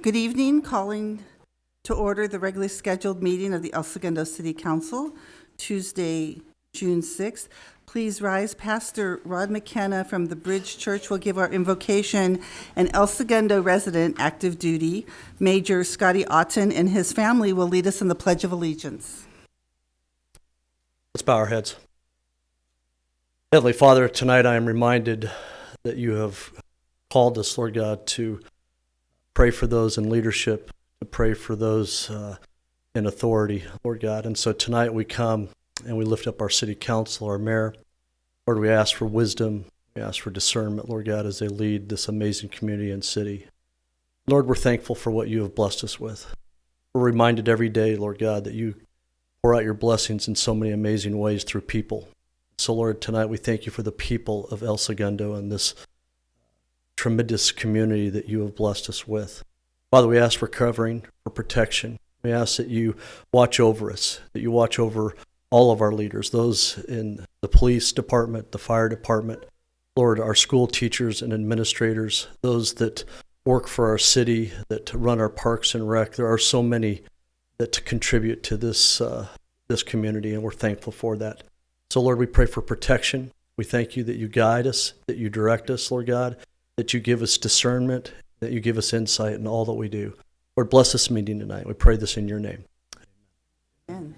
Good evening. Calling to order the regularly scheduled meeting of the El Segundo City Council, Tuesday, June 6th. Please rise. Pastor Rod McKenna from the Bridge Church will give our invocation, and El Segundo resident, active duty, Major Scotty Otten and his family will lead us in the Pledge of Allegiance. Let's bow our heads. Heavenly Father, tonight I am reminded that you have called us, Lord God, to pray for those in leadership, to pray for those in authority, Lord God. And so tonight we come and we lift up our city council, our mayor. Lord, we ask for wisdom, we ask for discernment, Lord God, as they lead this amazing community and city. Lord, we're thankful for what you have blessed us with. We're reminded every day, Lord God, that you pour out your blessings in so many amazing ways through people. So, Lord, tonight we thank you for the people of El Segundo and this tremendous community that you have blessed us with. Father, we ask for covering, for protection. We ask that you watch over us, that you watch over all of our leaders, those in the police department, the fire department, Lord, our school teachers and administrators, those that work for our city, that run our parks and rec. There are so many that contribute to this community, and we're thankful for that. So, Lord, we pray for protection. We thank you that you guide us, that you direct us, Lord God, that you give us discernment, that you give us insight in all that we do. Lord, bless this meeting tonight. We pray this in your name. Amen.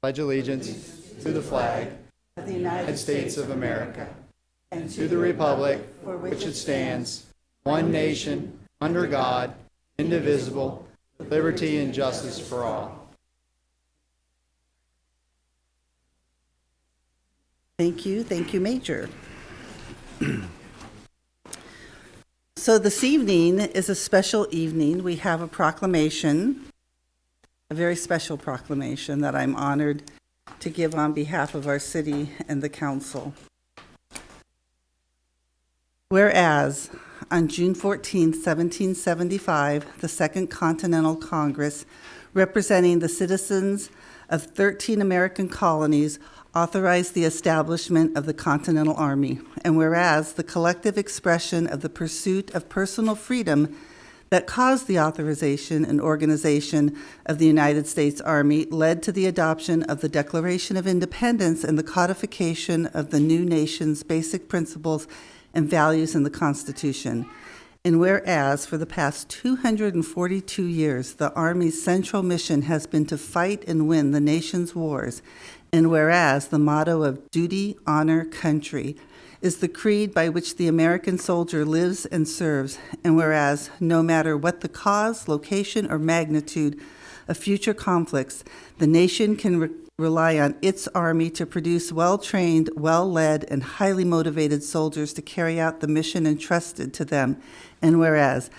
Pledge allegiance to the flag of the United States of America and to the republic for which it stands, one nation, under God, indivisible, with liberty and justice for all. Thank you, Major. So this evening is a special evening. We have a proclamation, a very special proclamation that I'm honored to give on behalf of our city and the council. Whereas, on June 14, 1775, the Second Continental Congress, representing the citizens of 13 American colonies, authorized the establishment of the Continental Army. And whereas the collective expression of the pursuit of personal freedom that caused the authorization and organization of the United States Army led to the adoption of the Declaration of Independence and the codification of the new nation's basic principles and values in the Constitution. And whereas for the past 242 years, the Army's central mission has been to fight and win the nation's wars, and whereas the motto of duty, honor, country is the creed by which the American soldier lives and serves, and whereas no matter what the cause, location, or magnitude of future conflicts, the nation can rely on its army to produce well-trained, well-led, and highly motivated soldiers to carry out the mission entrusted to them, and whereas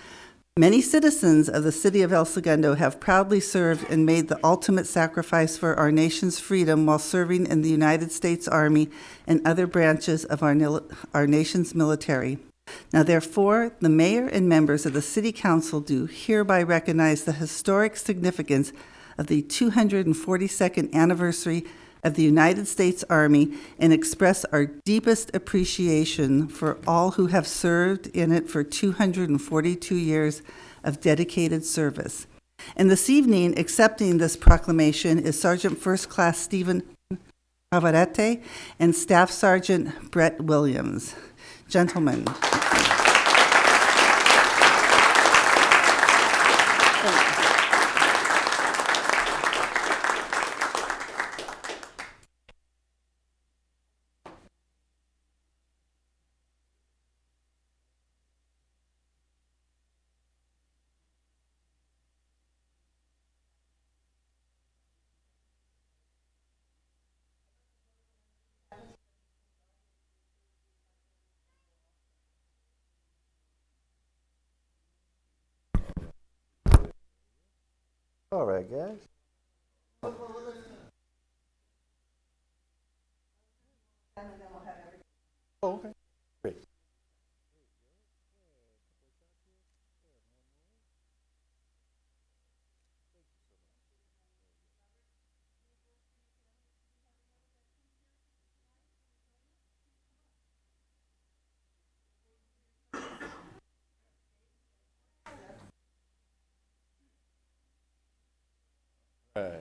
many citizens of the city of El Segundo have proudly served and made the ultimate sacrifice for our nation's freedom while serving in the United States Army and other branches of our nation's military. Now, therefore, the mayor and members of the city council do hereby recognize the historic significance of the 242nd anniversary of the United States Army and express our deepest appreciation for all who have served in it for 242 years of dedicated service. And this evening, accepting this proclamation is Sergeant First Class Stephen Navarrete and Staff Sergeant Brett Williams. Gentlemen. All right, guys. Oh, okay. You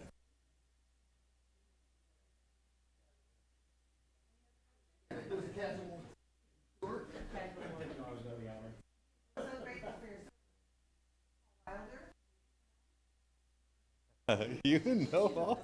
know.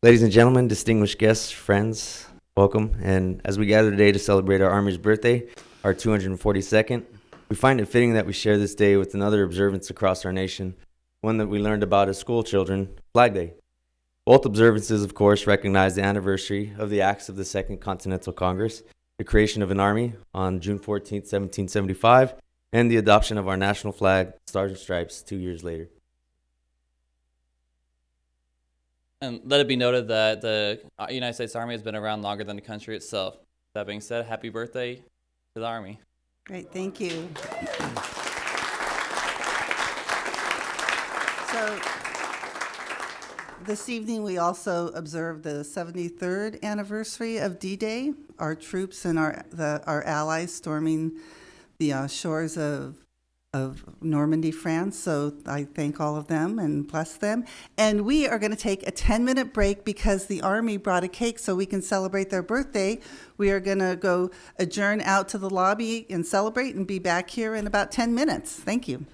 Ladies and gentlemen, distinguished guests, friends, welcome. And as we gather today to celebrate our Army's birthday, our 242nd, we find it fitting that we share this day with another observance across our nation, one that we learned about as school children, Flag Day. Both observances, of course, recognize the anniversary of the acts of the Second Continental Congress, the creation of an army on June 14, 1775, and the adoption of our national flag, Stars and Stripes, 2 years later. And let it be noted that the United States Army has been around longer than the country itself. That being said, happy birthday to the Army. Great, thank you. So this evening, we also observe the 73rd anniversary of D-Day. Our troops and our allies storming the shores of Normandy, France. So I thank all of them and bless them. And we are going to take a 10-minute break because the Army brought a cake so we can celebrate their birthday. We are going to go adjourn out to the lobby and celebrate and be back here in about 10 minutes. Thank you.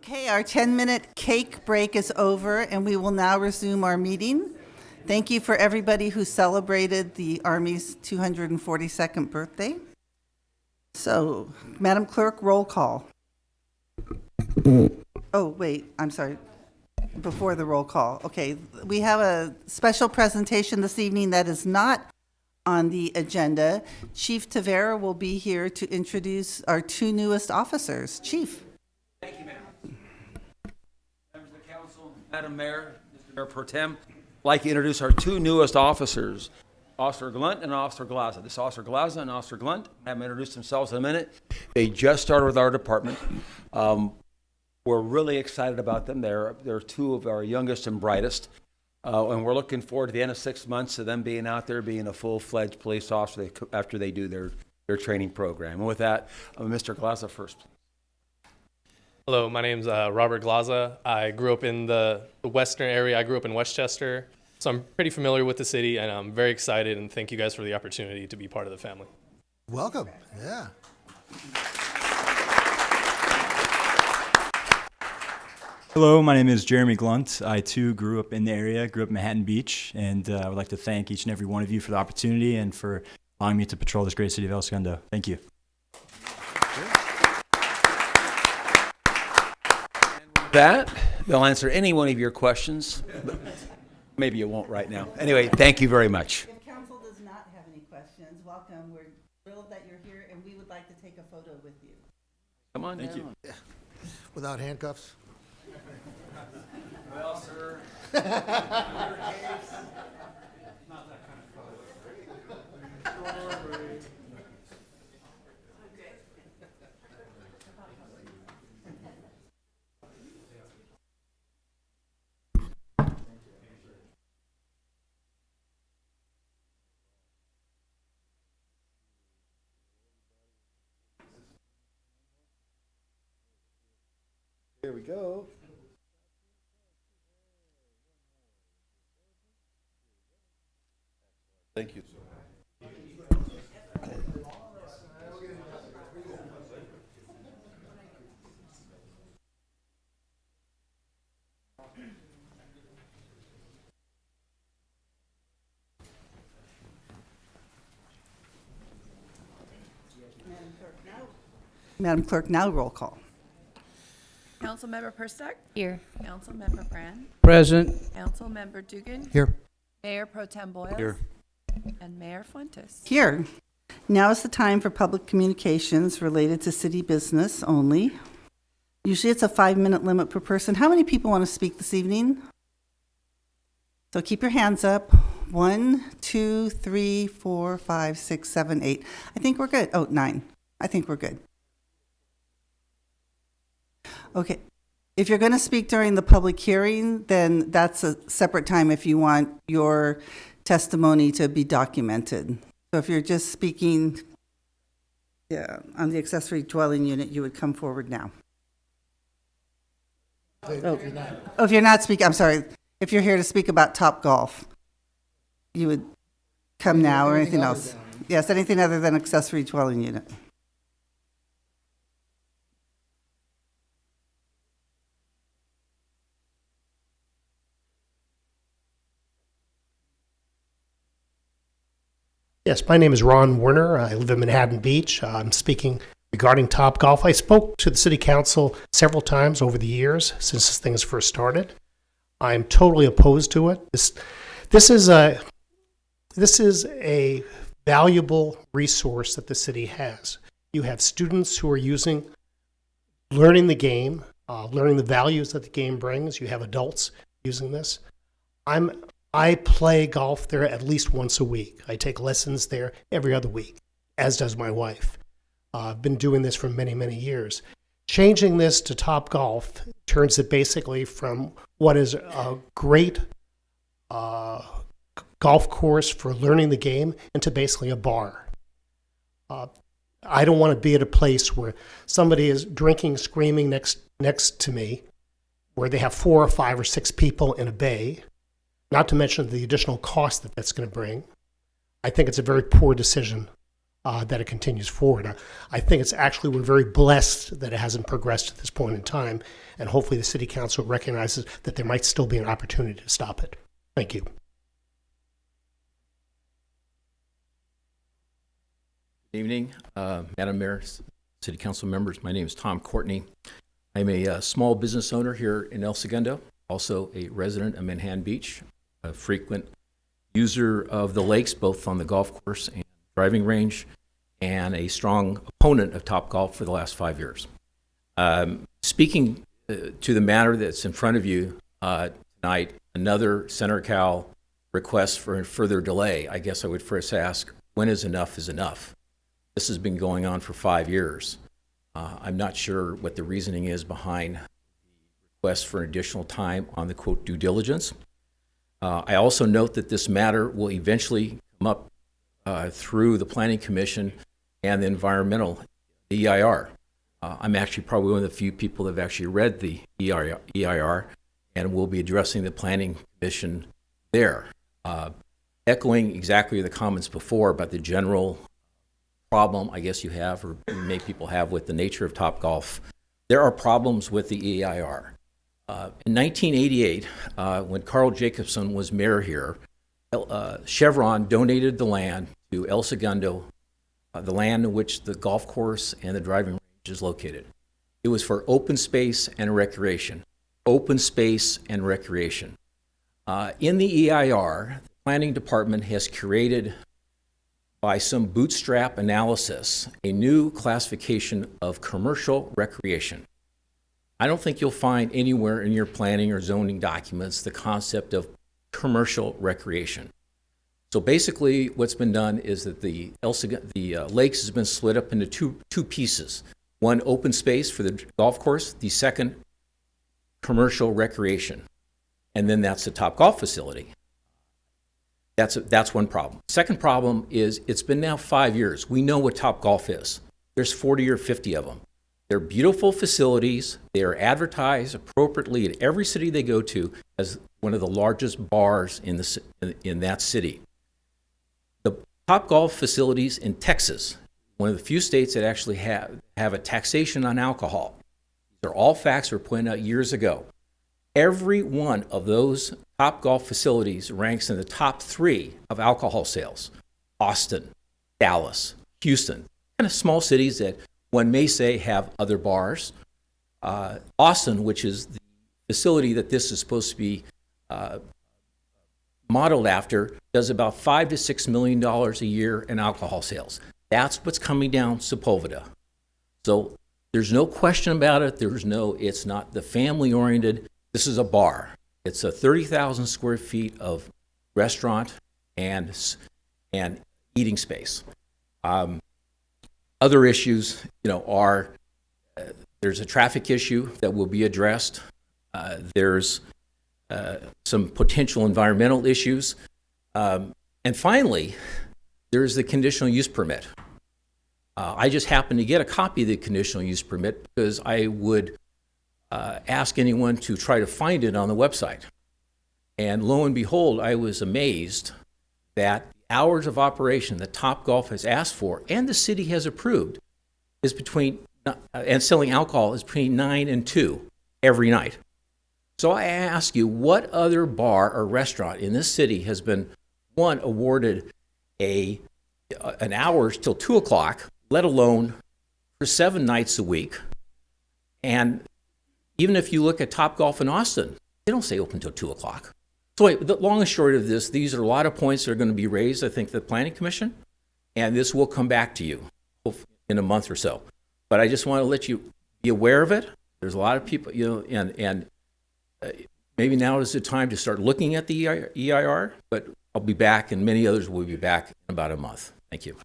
Okay, our 10-minute cake break is over, and we will now resume our meeting. Thank you for everybody who celebrated the Army's 242nd birthday. So, Madam Clerk, roll call. Oh, wait, I'm sorry. Before the roll call. Okay, we have a special presentation this evening that is not on the agenda. Chief Tavera will be here to introduce our two newest officers. Chief. Thank you, ma'am. Members of the council, Madam Mayor, Mr. Mayor Pro Tem, I'd like to introduce our two newest officers, Officer Glunt and Officer Glaza. This is Officer Glaza and Officer Glunt. Have them introduce themselves in a minute. They just started with our department. We're really excited about them. They're two of our youngest and brightest. And we're looking forward to the end of 6 months of them being out there, being a full-fledged police officer after they do their training program. And with that, Mr. Glaza first. Hello, my name's Robert Glaza. I grew up in the western area. I grew up in Westchester, so I'm pretty familiar with the city, and I'm very excited, and thank you guys for the opportunity to be part of the family. Welcome. Yeah. Hello, my name is Jeremy Glunt. I too grew up in the area, grew up in Manhattan Beach, and I would like to thank each and every one of you for the opportunity and for allowing me to patrol this great city of El Segundo. Thank you. That, they'll answer any one of your questions. But maybe you won't right now. Anyway, thank you very much. If council does not have any questions, welcome. We're thrilled that you're here, and we would like to take a photo with you. Come on Thank down. you. Without handcuffs? Well, sir. Here we go. Thank you. Madam Clerk, now roll call. Councilmember Perstuck. Here. Councilmember Brand. Present. Councilmember Dugan. Here. Mayor Pro Tem Boyles. Here. And Mayor Fuentes. Here. Now is the time for public communications related to city business only. Usually it's a 5-minute limit per person. How many people want to speak this evening? So keep your hands up. 1, 2, 3, 4, 5, 6, 7, 8. I think we're good. Oh, 9. I think we're good. Okay. If you're going to speak during the public hearing, then that's a separate time if you want your testimony to be documented. So if you're just speaking on the accessory dwelling unit, you would come forward now. If you're not speaking, I'm sorry. If you're here to speak about Topgolf, you would come now or anything else. Yes, anything other than accessory dwelling unit. Yes, my name is Ron Werner. I live in Manhattan Beach. I'm speaking regarding Topgolf. I spoke to the city council several times over the years since this thing has first started. I'm totally opposed to it. This is a valuable resource that the city has. You have students who are learning the game, learning the values that the game brings. You have adults using this. I play golf there at least once a week. I take lessons there every other week, as does my wife. I've been doing this for many, many years. Changing this to Topgolf turns it basically from what is a great golf course for learning the game into basically a bar. I don't want to be at a place where somebody is drinking, screaming next to me, where they have 4 or 5 or 6 people in a bay, not to mention the additional cost that that's going to bring. I think it's a very poor decision that it continues forward. I think it's actually, we're very blessed that it hasn't progressed at this point in time, and hopefully the City Council recognizes that there might still be an opportunity to stop it. Thank you. Good evening, Madam Mayor, City Council members. My name is Tom Courtney. I'm a small business owner here in El Segundo, also a resident of Manhattan Beach, a frequent user of the lakes, both on the golf course and driving range, and a strong opponent of Topgolf for the last 5 years. Speaking to the matter that's in front of you tonight, another CenterCal request for a further delay. I guess I would first ask, when is enough is enough? This has been going on for 5 years. I'm not sure what the reasoning is behind the request for additional time on the quote due diligence. I also note that this matter will eventually come up through the Planning Commission and the environmental EIR. I'm actually probably one of the few people that have actually read the EIR, and will be addressing the Planning Commission there. Echoing exactly the comments before about the general problem I guess you have, or many people have, with the nature of Topgolf, there are problems with the EIR. In 1988, when Carl Jacobson was mayor here, Chevron donated the land to El Segundo, the land in which the golf course and the driving range is located. It was for open space and recreation. Open space and recreation. In the EIR, the planning department has created, by some bootstrap analysis, a new classification of commercial recreation. I don't think you'll find anywhere in your planning or zoning documents the concept of commercial recreation. So basically what's been done is that the lakes has been split up into two pieces. One, open space for the golf course, the second, commercial recreation. And then that's the Topgolf facility. That's one problem. Second problem is it's been now 5 years. We know what Topgolf is. There's 40 or 50 of them. They're beautiful facilities. They are advertised appropriately in every city they go to as one of the largest bars in that city. The Topgolf facilities in Texas, one of the few states that actually have a taxation on alcohol. These are all facts that were pointed out years ago. Every one of those Topgolf facilities ranks in the top 3 of alcohol sales. Austin, Dallas, Houston, kind of small cities that one may say have other bars. Austin, which is the facility that this is supposed to be modeled after, does about $5 to $6 million a year in alcohol sales. That's what's coming down Sepulveda. So there's no question about it. It's not the family-oriented. This is a bar. It's a 30,000 square feet of restaurant and eating space. Other issues, are there's a traffic issue that will be addressed. There's some potential environmental issues. And finally, there's the conditional use permit. I just happened to get a copy of the conditional use permit because I would ask anyone to try to find it on the website. And lo and behold, I was amazed that the hours of operation that Topgolf has asked for and the city has approved is and selling alcohol is between 9 and 2 every night. So I ask you, what other bar or restaurant in this city has been, one, awarded an hours till 2 o'clock, let alone for 7 nights a week? And even if you look at Topgolf in Austin, they don't say open till 2 o'clock. So the long and short of this, these are a lot of points that are going to be raised, I think, the Planning Commission, and this will come back to you in a month or so. But I just want to let you be aware of it. There's a lot of people, and maybe now is the time to start looking at the EIR, but I'll be back, and many others will be back in about a month. Thank you.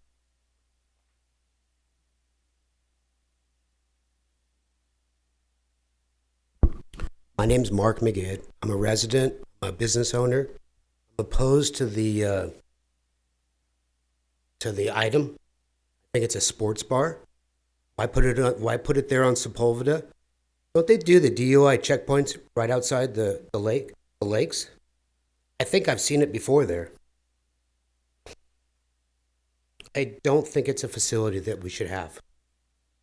My name's Mark McGid. I'm a resident, I'm a business owner. I'm opposed to the item. I think it's a sports bar. Why put it there on Sepulveda? Don't they do the DUI checkpoints right outside the lakes? I think I've seen it before there. I don't think it's a facility that we should have.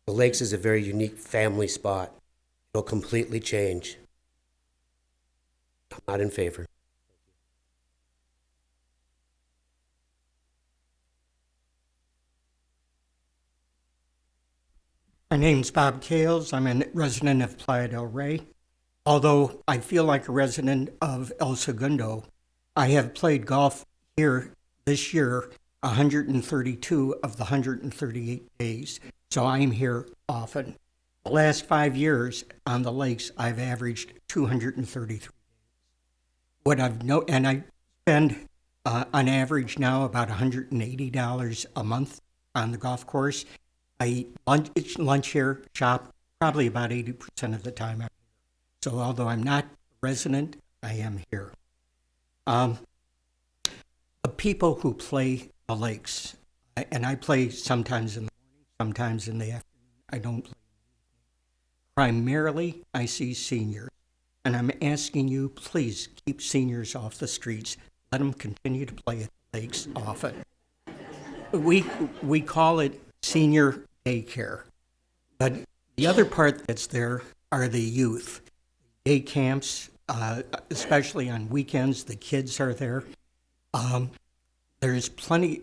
The Lakes is a very unique family spot. It'll completely change. I'm not in favor. My name's Bob Kales. I'm a resident of Playa del Rey. Although I feel like a resident of El Segundo, I have played golf here this year 132 of the 138 days, so I'm here often. The last 5 years on the lakes, I've averaged 233. And I spend on average now about $180 a month on the golf course. I eat lunch here, shop probably about 80% of the time I'm here. So although I'm not a resident, I am here. The people who play the lakes, and I play sometimes in the morning, sometimes in the afternoon. I don't play. Primarily, I see seniors, and I'm asking you, please keep seniors off the streets. Let them continue to play at the lakes often. We call it senior daycare, but the other part that's there are the youth. Day camps, especially on weekends, the kids are there. There's plenty,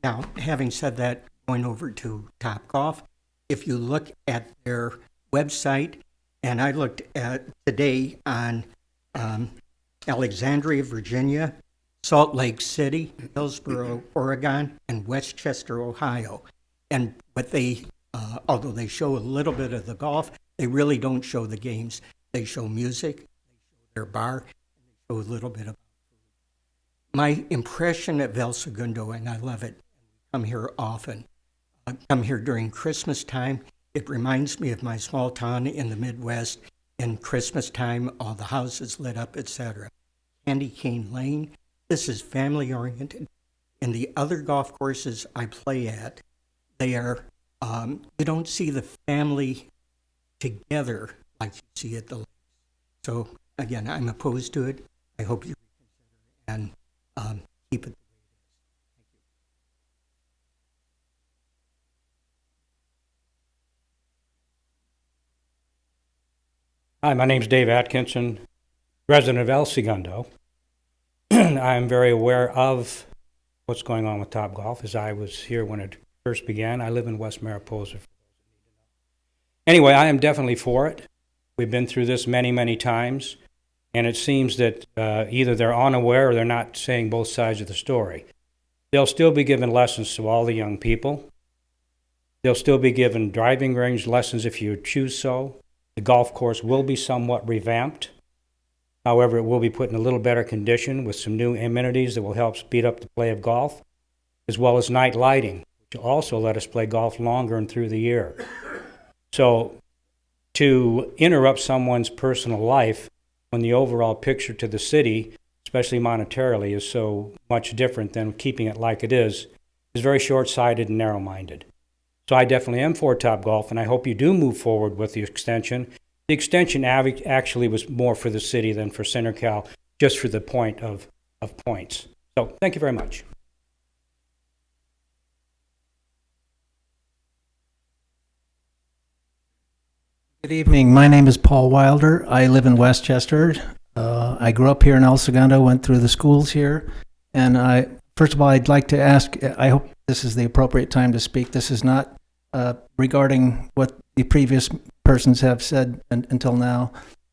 now, having said that, going over to Topgolf, if you look at their website, and I looked at today on Alexandria, Virginia, Salt Lake City, Hillsboro, Oregon, and Westchester, Ohio. And what they, although they show a little bit of the golf, they really don't show the games. They show music, they show their bar, and they show a little bit of food. My impression of El Segundo, and I love it, I come here often. I come here during Christmas time. It reminds me of my small town in the Midwest. In Christmas time, all the houses lit up, etc. Candy Cane Lane, this is family oriented. And the other golf courses I play at, they are, you don't see the family together like you see at the lakes. So again, I'm opposed to it. I hope you reconsider and keep it the way it is. Hi, my name's Dave Atkinson, resident of El Segundo. I'm very aware of what's going on with Topgolf, as I was here when it first began. I live in West Mariposa. Anyway, I am definitely for it. We've been through this many, many times, and it seems that either they're unaware or they're not saying both sides of the story. They'll still be giving lessons to all the young people. They'll still be given driving range lessons if you choose so. The golf course will be somewhat revamped. However, it will be put in a little better condition with some new amenities that will help speed up the play of golf, as well as night lighting, which will also let us play golf longer and through the year. So to interrupt someone's personal life when the overall picture to the city, especially monetarily, is so much different than keeping it like it is very short-sighted and narrow-minded. So I definitely am for Topgolf, and I hope you do move forward with the extension. The extension actually was more for the city than for CenterCal, just for the point of points. So thank you very much. Good evening. My name is Paul Wilder. I live in Westchester. I grew up here in El Segundo, went through the schools here. And first of all, I'd like to ask, I hope this is the appropriate time to speak. This is not regarding what the previous persons have said until now,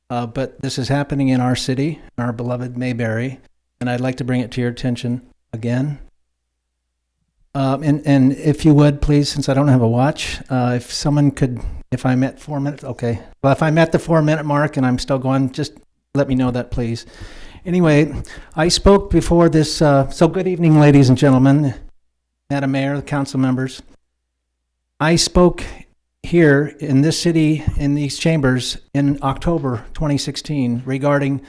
but this is happening in our city, our beloved Mayberry, and I'd like to bring it to your attention again. And if you would, please, since I don't have a watch, if someone could, if I'm at 4 minutes, okay. Well, if I'm at the 4 minute mark and I'm still going, just let me know that, please. Anyway, I spoke before this, so good evening, ladies and gentlemen, Madam Mayor, council members. I spoke here in this city, in these chambers, in October 2016 regarding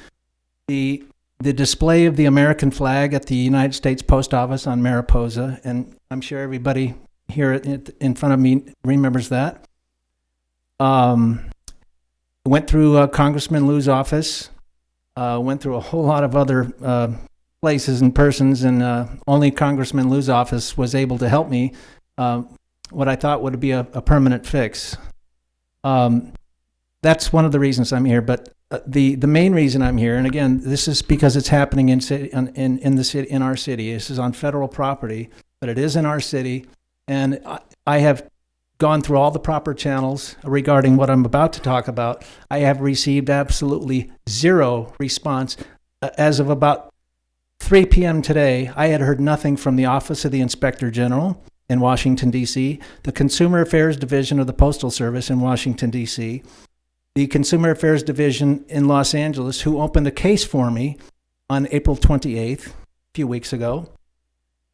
the display of the American flag at the United States Post Office on Mariposa, and I'm sure everybody here in front of me remembers that. Went through Congressman Liu's office, went through a whole lot of other places and persons, and only Congressman Liu's office was able to help me what I thought would be a permanent fix. That's one of the reasons I'm here. But the main reason I'm here, and again, this is because it's happening in the city, in our city. This is on federal property, but it is in our city, and I have gone through all the proper channels regarding what I'm about to talk about. I have received absolutely zero response. As of about 3 p.m. today, I had heard nothing from the Office of the Inspector General in Washington, D.C., the Consumer Affairs Division of the Postal Service in Washington, D.C., the Consumer Affairs Division in Los Angeles, who opened a case for me on April 28th, a few weeks ago.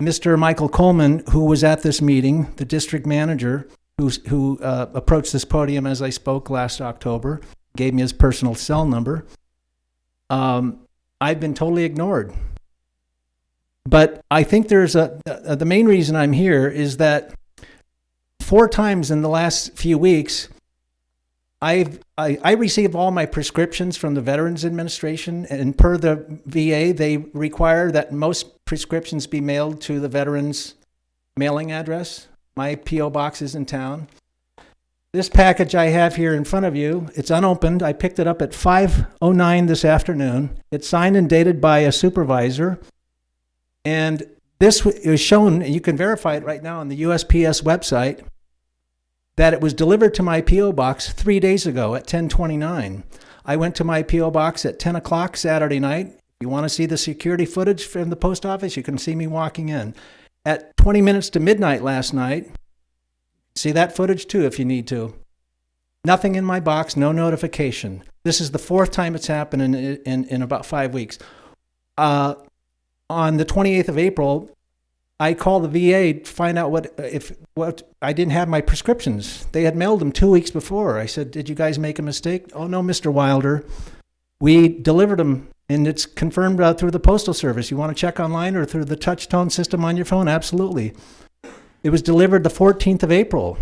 Mr. Michael Coleman, who was at this meeting, the district manager, who approached this podium as I spoke last October, gave me his personal cell number. I've been totally ignored. But I think there's the main reason I'm here is that 4 times in the last few weeks, I receive all my prescriptions from the Veterans Administration, and per the VA, they require that most prescriptions be mailed to the veterans' mailing address. My P.O. box is in town. This package I have here in front of you, it's unopened. I picked it up at 5:09 this afternoon. It's signed and dated by a supervisor. And this is shown, and you can verify it right now on the USPS website, that it was delivered to my P.O. box 3 days ago at 10:29. I went to my P.O. box at 10 o'clock Saturday night. If you want to see the security footage from the post office, you can see me walking in. At 20 minutes to midnight last night, see that footage too if you need to. Nothing in my box, no notification. This is the 4th time it's happened in about 5 weeks. On the 28th of April, I called the VA to find out what I didn't have my prescriptions. They had mailed them 2 weeks before. I said, "Did you guys make a mistake?" "Oh no, Mr. Wilder. We delivered them, and it's confirmed through the Postal Service. You want to check online or through the touch tone system on your phone?" "Absolutely." It was delivered the 14th of April.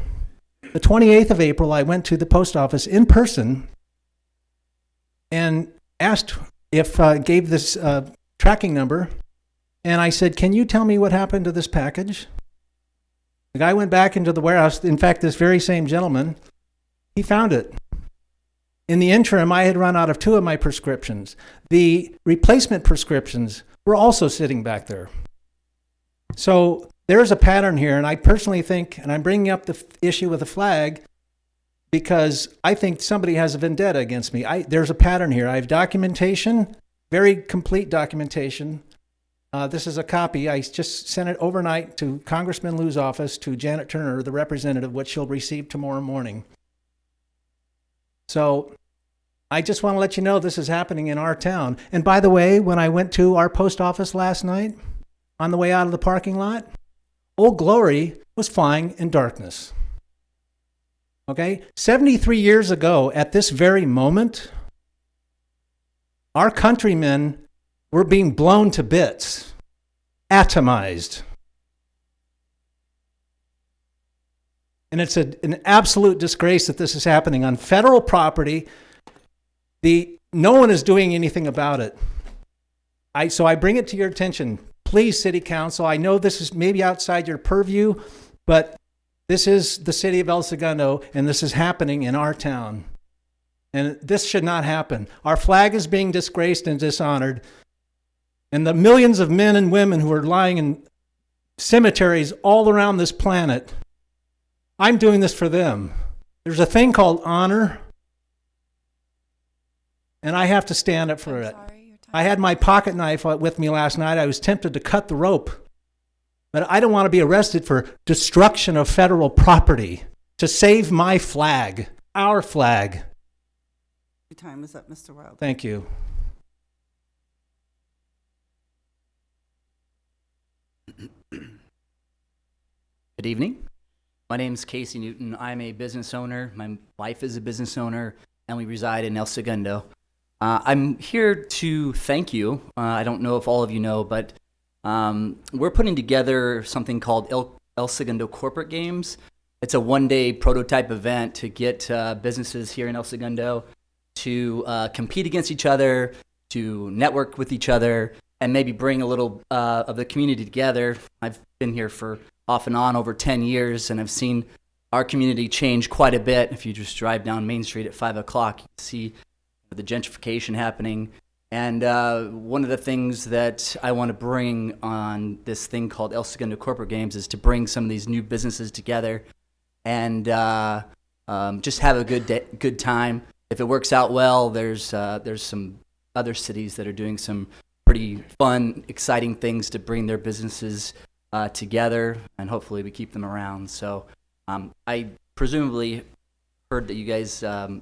The 28th of April, I went to the post office in person and asked if gave this tracking number. And I said, "Can you tell me what happened to this package?" The guy went back into the warehouse. In fact, this very same gentleman, he found it. In the interim, I had run out of 2 of my prescriptions. The replacement prescriptions were also sitting back there. So there's a pattern here, and I personally think, and I'm bringing up the issue with the flag because I think somebody has a vendetta against me. There's a pattern here. I have documentation, very complete documentation. This is a copy. I just sent it overnight to Congressman Liu's office, to Janet Turner, the representative, which she'll receive tomorrow morning. So I just want to let you know this is happening in our town. And by the way, when I went to our post office last night, on the way out of the parking lot, Old Glory was flying in darkness. Okay? 73 years ago, at this very moment, our countrymen were being blown to bits, atomized. And it's an absolute disgrace that this is happening on federal property. No one is doing anything about it. So I bring it to your attention. Please, City Council, I know this is maybe outside your purview, but this is the city of El Segundo, and this is happening in our town. And this should not happen. Our flag is being disgraced and dishonored. And the millions of men and women who are lying in cemeteries all around this planet, I'm doing this for them. There's a thing called honor, and I have to stand up for it. I had my pocket knife with me last night. I was tempted to cut the rope, but I don't want to be arrested for destruction of federal property to save my flag, our flag. Your time is up, Mr. Wilder. Thank you. Good evening. My name is Casey Newton. I'm a business owner. My wife is a business owner, and we reside in El Segundo. I'm here to thank you. I don't know if all of you know, but we're putting together something called El Segundo Corporate Games. It's a one-day prototype event to get businesses here in El Segundo to compete against each other, to network with each other, and maybe bring a little of the community together. I've been here for off and on over 10 years, and I've seen our community change quite a bit. If you just drive down Main Street at 5 o'clock, you can see the gentrification happening. And one of the things that I want to bring on this thing called El Segundo Corporate Games is to bring some of these new businesses together and just have a good time. If it works out well, there's some other cities that are doing some pretty fun, exciting things to bring their businesses together, and hopefully we keep them around. So I presumably heard that you guys at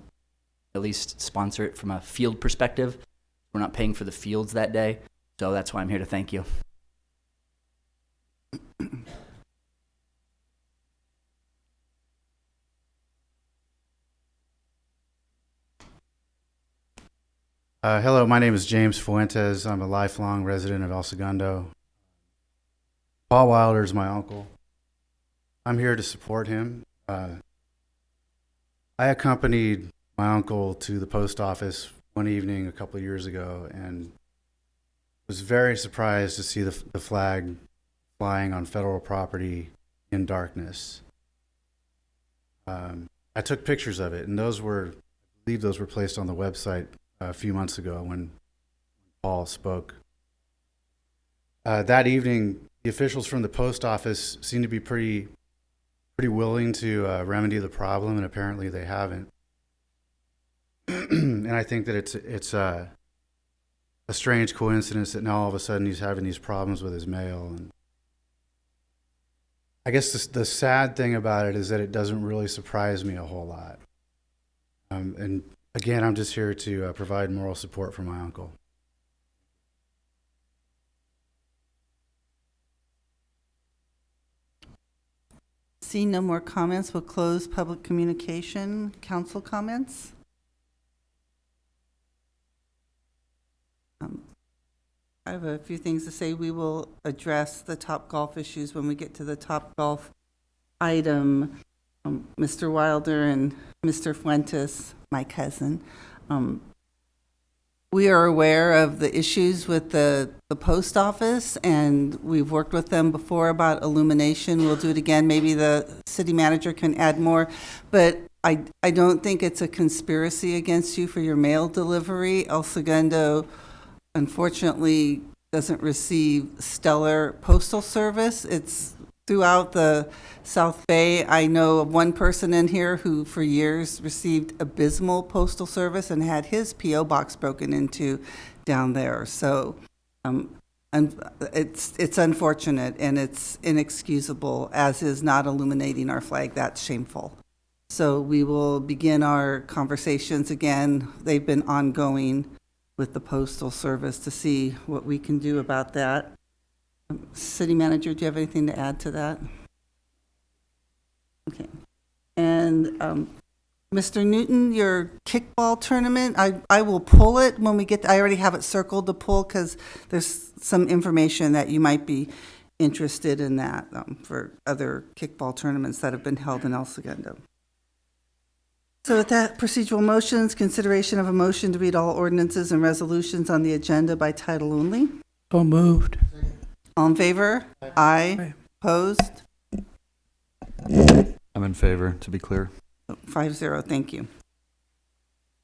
least sponsor it from a field perspective. We're not paying for the fields that day, so that's why I'm here to thank you. Hello, my name is James Fuentes. I'm a lifelong resident of El Segundo. Paul Wilder is my uncle. I'm here to support him. I accompanied my uncle to the post office one evening a couple of years ago and was very surprised to see the flag flying on federal property in darkness. I took pictures of it, and I believe those were placed on the website a few months ago when Paul spoke. That evening, the officials from the post office seemed to be pretty willing to remedy the problem, and apparently they haven't. And I think that it's a strange coincidence that now all of a sudden he's having these problems with his mail. And I guess the sad thing about it is that it doesn't really surprise me a whole lot. And again, I'm just here to provide moral support for my uncle. Seeing no more comments, we'll close public communication. Council comments? I have a few things to say. We will address the Topgolf issues when we get to the Topgolf item. Mr. Wilder and Mr. Fuentes, my cousin, we are aware of the issues with the post office, and we've worked with them before about illumination. We'll do it again. Maybe the city manager can add more, but I don't think it's a conspiracy against you for your mail delivery. El Segundo, unfortunately, doesn't receive stellar postal service. It's throughout the South Bay. I know of one person in here who for years received abysmal postal service and had his P.O. box broken into down there. So and it's unfortunate and it's inexcusable, as is not illuminating our flag. That's shameful. So we will begin our conversations again. They've been ongoing with the postal service to see what we can do about that. City manager, do you have anything to add to that? Okay. And Mr. Newton, your kickball tournament, I will pull it when we get I already have it circled to pull because there's some information that you might be interested in that for other kickball tournaments that have been held in El Segundo. So with that, procedural motions, consideration of a motion to read all ordinances and resolutions on the agenda by title only. So moved. All in favor? Aye. Opposed? I'm in favor, to be clear. 5-0, thank you.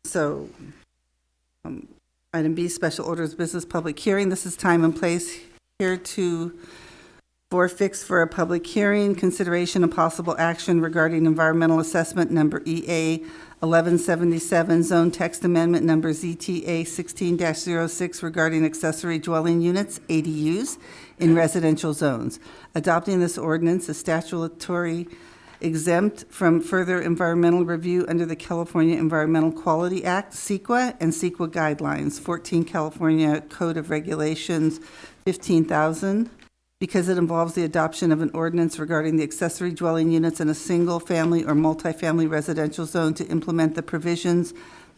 So, item B, special orders business public hearing. This is time and place here for fixed for a public hearing, consideration of possible action regarding environmental assessment number EA 1177, zone text amendment number ZTA 16-06 regarding accessory dwelling units, ADUs, in residential zones. Adopting this ordinance is statutory exempt from further environmental review under the California Environmental Quality Act, CEQA, and CEQA guidelines, 14 California Code of Regulations 15,000. Because it involves the adoption of an ordinance regarding the accessory dwelling units in a single-family or multifamily residential zone to implement the provisions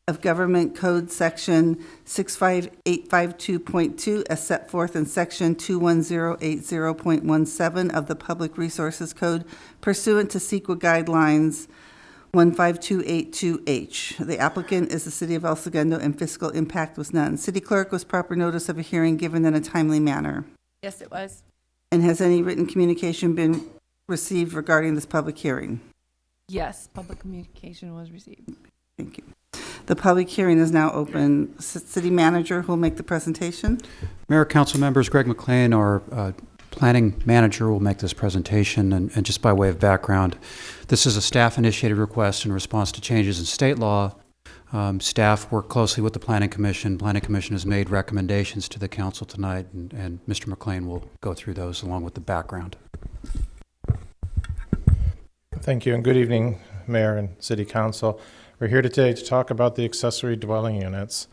of Government Code Section 65852.2 as set forth in Section 21080.17 of the Public Resources Code pursuant to CEQA guidelines 15282H. The applicant is the City of El Segundo and fiscal impact was none. City Clerk, was proper notice of a hearing given in a timely manner? Yes, it was. And has any written communication been received regarding this public hearing? Yes, public communication was received. Thank you. The public hearing is now open. City Manager, who will make the presentation? Mayor, council members, Greg McLean, our planning manager, will make this presentation. And just by way of background, this is a staff-initiated request in response to changes in state law. Staff worked closely with the Planning Commission. Planning Commission has made recommendations to the council tonight, and Mr. McLean will go through those along with the background. Thank you, and good evening, Mayor and City Council. We're here today to talk about the accessory dwelling units.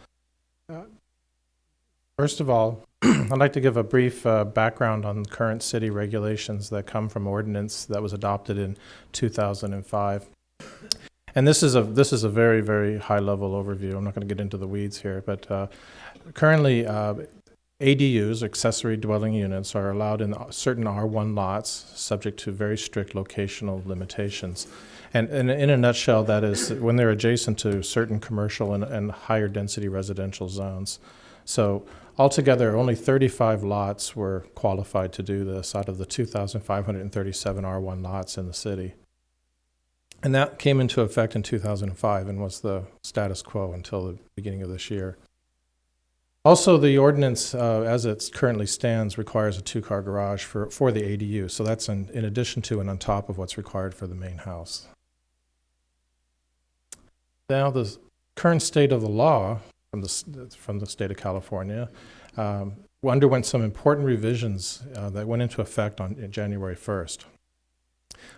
First of all, I'd like to give a brief background on current city regulations that come from ordinance that was adopted in 2005. And this is a very, very high-level overview. I'm not going to get into the weeds here, but currently ADUs, accessory dwelling units, are allowed in certain R1 lots, subject to very strict locational limitations. And in a nutshell, that is when they're adjacent to certain commercial and higher density residential zones. So altogether, only 35 lots were qualified to do this out of the 2,537 R1 lots in the city. And that came into effect in 2005 and was the status quo until the beginning of this year. Also, the ordinance, as it currently stands, requires a two-car garage for the ADU. So that's in addition to and on top of what's required for the main house. Now, the current state of the law from the state of California underwent some important revisions that went into effect on January 1st.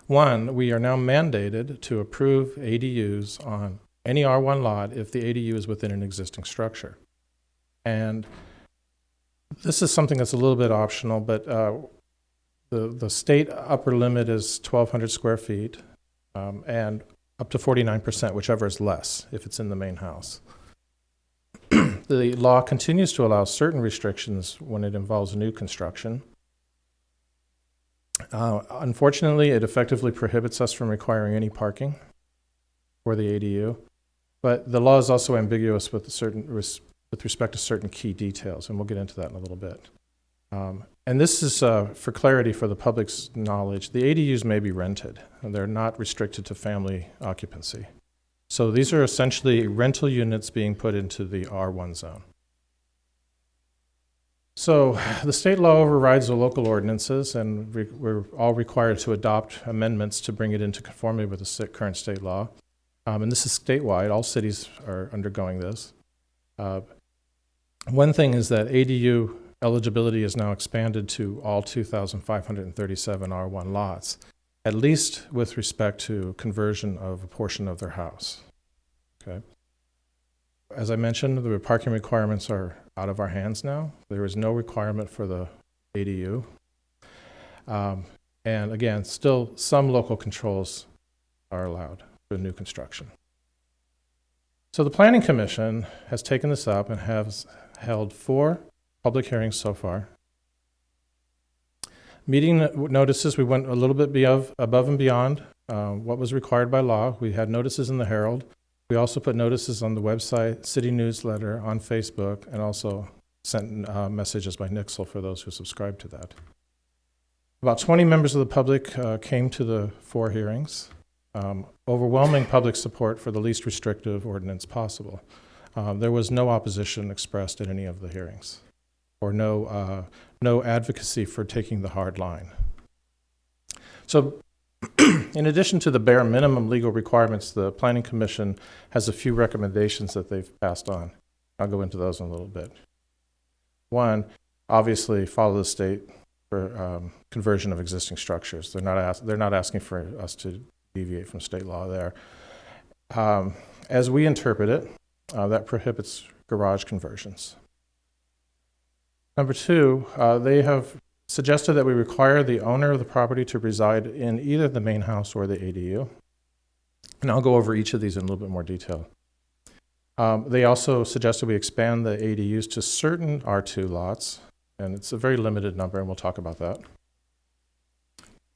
One, we are now mandated to approve ADUs on any R1 lot if the ADU is within an existing structure. And this is something that's a little bit optional, but the state upper limit is 1,200 square feet and up to 49%, whichever is less if it's in the main house. The law continues to allow certain restrictions when it involves new construction. Unfortunately, it effectively prohibits us from requiring any parking for the ADU, but the law is also ambiguous with respect to certain key details, and we'll get into that in a little bit. And this is for clarity for the public's knowledge. The ADUs may be rented, and they're not restricted to family occupancy. So these are essentially rental units being put into the R1 zone. So the state law overrides the local ordinances, and we're all required to adopt amendments to bring it into conformity with the current state law. And this is statewide. All cities are undergoing this. One thing is that ADU eligibility is now expanded to all 2,537 R1 lots, at least with respect to conversion of a portion of their house. Okay. As I mentioned, the parking requirements are out of our hands now. There is no requirement for the ADU. And again, still some local controls are allowed for new construction. So the Planning Commission has taken this up and has held 4 public hearings so far. Meeting notices, we went a little bit above and beyond what was required by law. We had notices in the Herald. We also put notices on the website, city newsletter, on Facebook, and also sent messages by Nixle for those who subscribe to that. About 20 members of the public came to the 4 hearings. Overwhelming public support for the least restrictive ordinance possible. There was no opposition expressed at any of the hearings, or no advocacy for taking the hard line. So in addition to the bare minimum legal requirements, the Planning Commission has a few recommendations that they've passed on. I'll go into those in a little bit. One, obviously follow the state for conversion of existing structures. They're not asking for us to deviate from state law there. As we interpret it, that prohibits garage conversions. Number 2, they have suggested that we require the owner of the property to reside in either the main house or the ADU. And I'll go over each of these in a little bit more detail. They also suggested we expand the ADUs to certain R2 lots, and it's a very limited number, and we'll talk about that.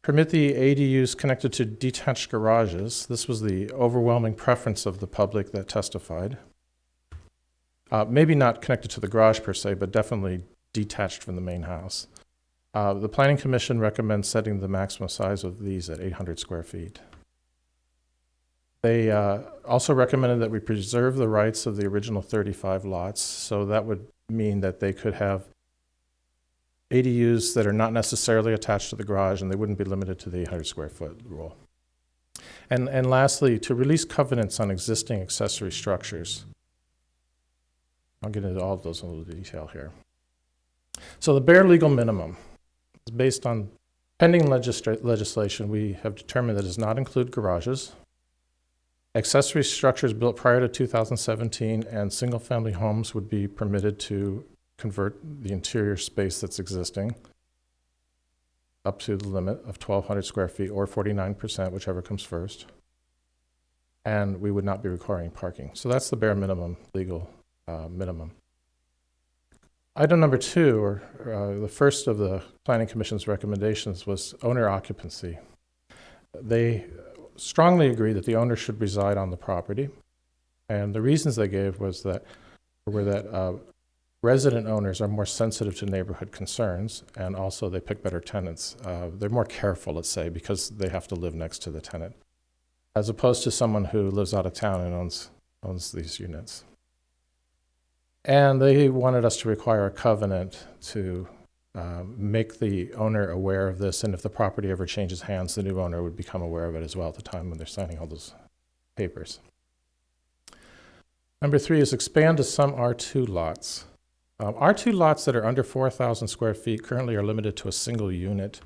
permit the ADUs connected to detached garages. This was the overwhelming preference of the public that testified. Maybe not connected to the garage per se, but definitely detached from the main house. The Planning Commission recommends setting the maximum size of these at 800 square feet. They also recommended that we preserve the rights of the original 35 lots, so that would mean that they could have ADUs that are not necessarily attached to the garage, and they wouldn't be limited to the 800 square foot rule. And lastly, to release covenants on existing accessory structures. I'll get into all of those in a little detail here. So the bare legal minimum is based on pending legislation. We have determined that it does not include garages, accessory structures built prior to 2017, and single-family homes would be permitted to convert the interior space that's existing up to the limit of 1,200 square feet or 49%, whichever comes first. And we would not be requiring parking. So that's the bare minimum, legal minimum. Item number 2, or the first of the Planning Commission's recommendations, was owner occupancy. They strongly agree that the owner should reside on the property. And the reasons they gave were that resident owners are more sensitive to neighborhood concerns, and also they pick better tenants. They're more careful, let's say, because they have to live next to the tenant, as opposed to someone who lives out of town and owns these units. And they wanted us to require a covenant to make the owner aware of this, and if the property ever changes hands, the new owner would become aware of it as well at the time when they're signing all those papers. Number 3 is expand to some R2 lots. R2 lots that are under 4,000 square feet currently are limited to a single unit.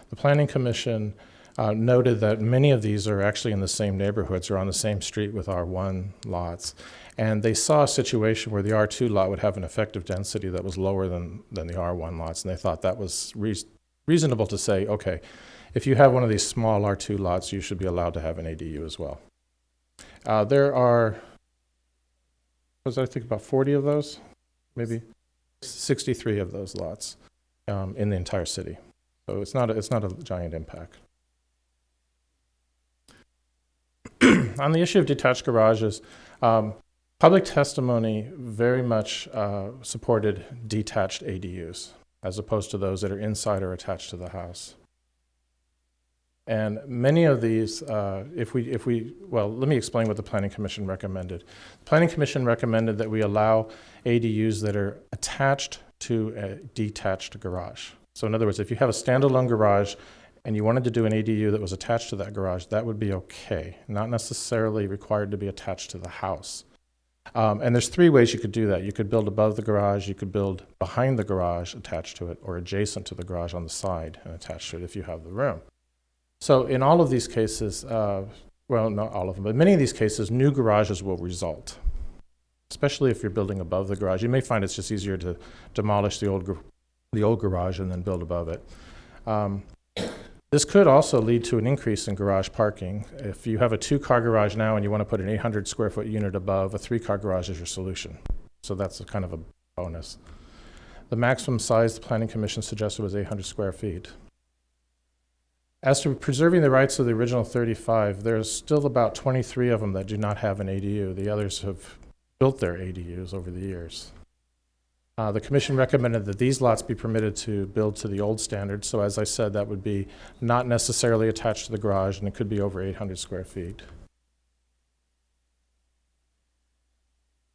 The Planning Commission noted that many of these are actually in the same neighborhoods or on the same street with R1 lots. And they saw a situation where the R2 lot would have an effective density that was lower than the R1 lots. And they thought that was reasonable to say, okay, if you have one of these small R2 lots, you should be allowed to have an ADU as well. There are, I think about 40 of those, maybe 63 of those lots in the entire city. So it's not a giant impact. On the issue of detached garages, public testimony very much supported detached ADUs as opposed to those that are inside or attached to the house. And many of these, well, let me explain what the Planning Commission recommended. The Planning Commission recommended that we allow ADUs that are attached to a detached garage. So in other words, if you have a standalone garage and you wanted to do an ADU that was attached to that garage, that would be okay, not necessarily required to be attached to the house. And there's 3 ways you could do that. You could build above the garage, you could build behind the garage attached to it, or adjacent to the garage on the side and attached to it if you have the room. So in all of these cases, well, not all of them, but many of these cases, new garages will result, especially if you're building above the garage. You may find it's just easier to demolish the old garage and then build above it. This could also lead to an increase in garage parking. If you have a 2-car garage now and you want to put an 800 square foot unit above, a 3-car garage is your solution. So that's kind of a bonus. The maximum size the Planning Commission suggested was 800 square feet. As to preserving the rights of the original 35, there's still about 23 of them that do not have an ADU. The others have built their ADUs over the years. The Commission recommended that these lots be permitted to build to the old standards. So as I said, that would be not necessarily attached to the garage, and it could be over 800 square feet.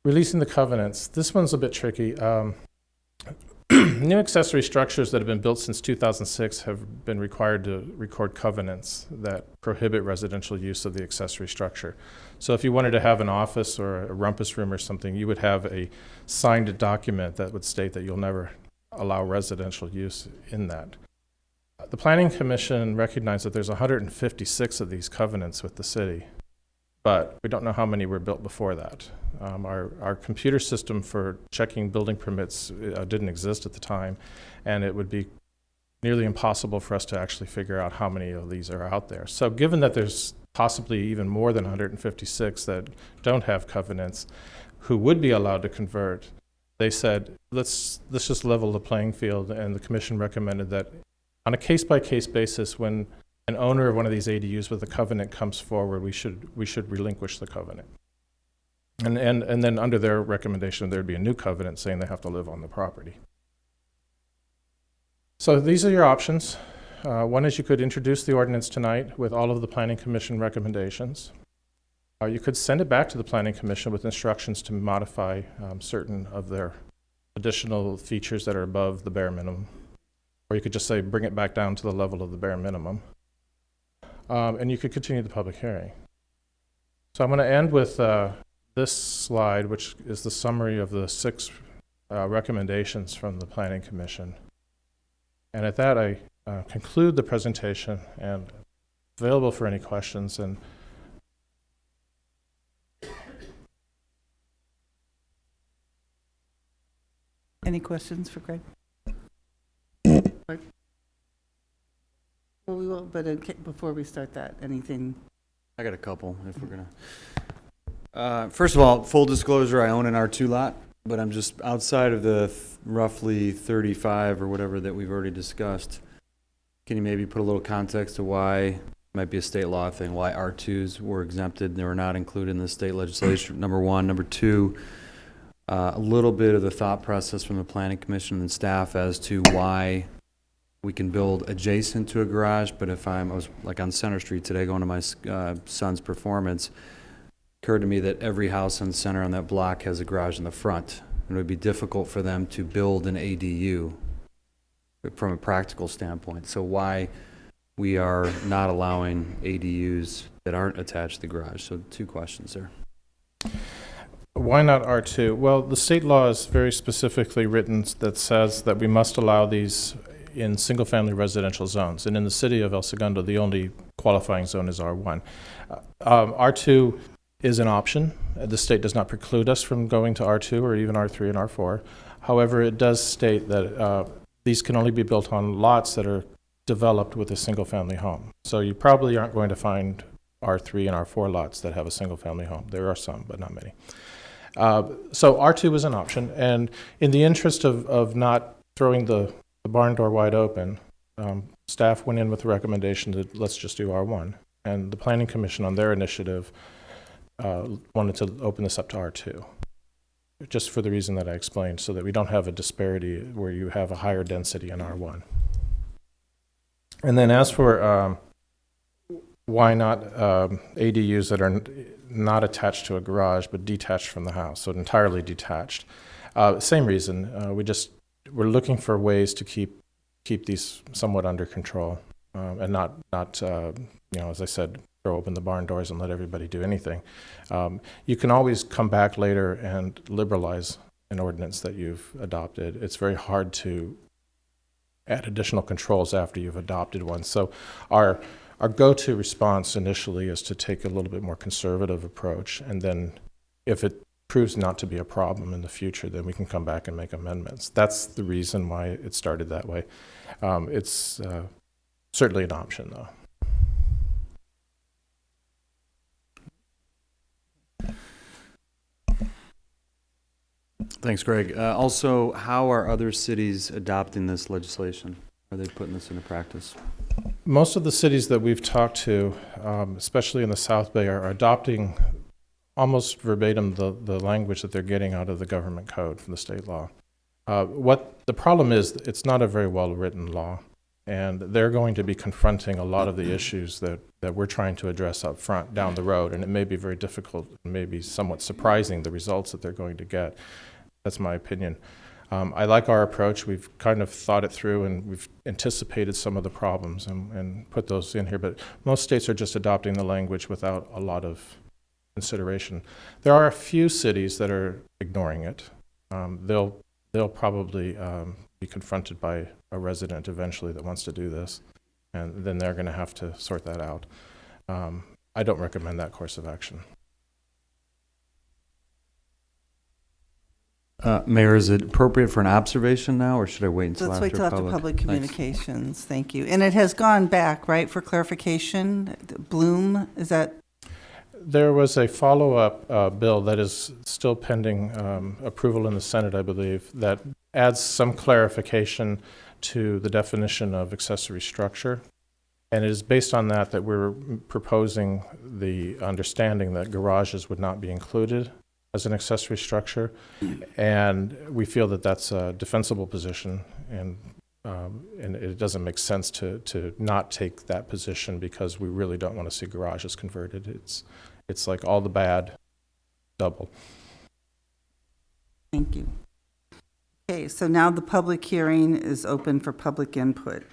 Releasing the covenants. This one's a bit tricky. New accessory structures that have been built since 2006 have been required to record covenants that prohibit residential use of the accessory structure. So if you wanted to have an office or a rumpus room or something, you would have a signed document that would state that you'll never allow residential use in that. The Planning Commission recognized that there's 156 of these covenants with the city, but we don't know how many were built before that. Our computer system for checking building permits didn't exist at the time, and it would be nearly impossible for us to actually figure out how many of these are out there. So given that there's possibly even more than 156 that don't have covenants who would be allowed to convert, they said, let's just level the playing field, and the Commission recommended that on a case-by-case basis, when an owner of one of these ADUs with a covenant comes forward, we should relinquish the covenant. And then under their recommendation, there'd be a new covenant saying they have to live on the property. So these are your options. One is you could introduce the ordinance tonight with all of the Planning Commission recommendations. You could send it back to the Planning Commission with instructions to modify certain of their additional features that are above the bare minimum. Or you could just say bring it back down to the level of the bare minimum. And you could continue the public hearing. So I'm going to end with this slide, which is the summary of the 6 recommendations from the Planning Commission. And at that, I conclude the presentation and available for any questions. And any questions for Greg? Well, we will, but before we start that, anything? I got a couple if we're gonna. First of all, full disclosure, I own an R2 lot, but I'm just outside of the roughly 35 or whatever that we've already discussed. Can you maybe put a little context to why, it might be a state law thing, why R2s were exempted, they were not included in the state legislation, number one. Number two, a little bit of the thought process from the Planning Commission and staff as to why we can build adjacent to a garage, but if I was like on Center Street today going to my son's performance, occurred to me that every house on Center on that block has a garage in the front. And it would be difficult for them to build an ADU from a practical standpoint. So why we are not allowing ADUs that aren't attached to the garage. So 2 questions there. why not R2? Well, the state law is very specifically written that says that we must allow these in single-family residential zones. And in the city of El Segundo, the only qualifying zone is R1. R2 is an option. The state does not preclude us from going to R2 or even R3 and R4. However, it does state that these can only be built on lots that are developed with a single-family home. So you probably aren't going to find R3 and R4 lots that have a single-family home. There are some, but not many. So R2 is an option. And in the interest of not throwing the barn door wide open, staff went in with a recommendation that let's just do R1. And the Planning Commission on their initiative wanted to open this up to R2, just for the reason that I explained, so that we don't have a disparity where you have a higher density in R1. And then as for why not ADUs that are not attached to a garage but detached from the house, so entirely detached, same reason. We're looking for ways to keep these somewhat under control and not as I said, throw open the barn doors and let everybody do anything. You can always come back later and liberalize an ordinance that you've adopted. It's very hard to add additional controls after you've adopted one. So our go-to response initially is to take a little bit more conservative approach, and then if it proves not to be a problem in the future, then we can come back and make amendments. That's the reason why it started that way. It's certainly an option, though. Thanks, Greg. Also, how are other cities adopting this legislation? Are they putting this into practice? Most of the cities that we've talked to, especially in the South Bay, are adopting almost verbatim the language that they're getting out of the government code from the state law. What the problem is, it's not a very well-written law, and they're going to be confronting a lot of the issues that we're trying to address up front down the road, and it may be very difficult, maybe somewhat surprising, the results that they're going to get. That's my opinion. I like our approach. We've kind of thought it through, and we've anticipated some of the problems and put those in here, but most states are just adopting the language without a lot of consideration. There are a few cities that are ignoring it. They'll probably be confronted by a resident eventually that wants to do this, and then they're going to have to sort that out. I don't recommend that course of action. Mayor, is it appropriate for an observation now, or should I wait until Let's after wait till after public Thanks. communications. Thank you. And it has gone back, right, for clarification? Bloom, is that? There was a follow-up bill that is still pending approval in the Senate, I believe, that adds some clarification to the definition of accessory structure. And it is based on that we're proposing the understanding that garages would not be included as an accessory structure. And we feel that that's a defensible position, and it doesn't make sense to not take that position, because we really don't want to see garages converted. It's like all the bad double. Thank you. Okay, so now the public hearing is open for public input.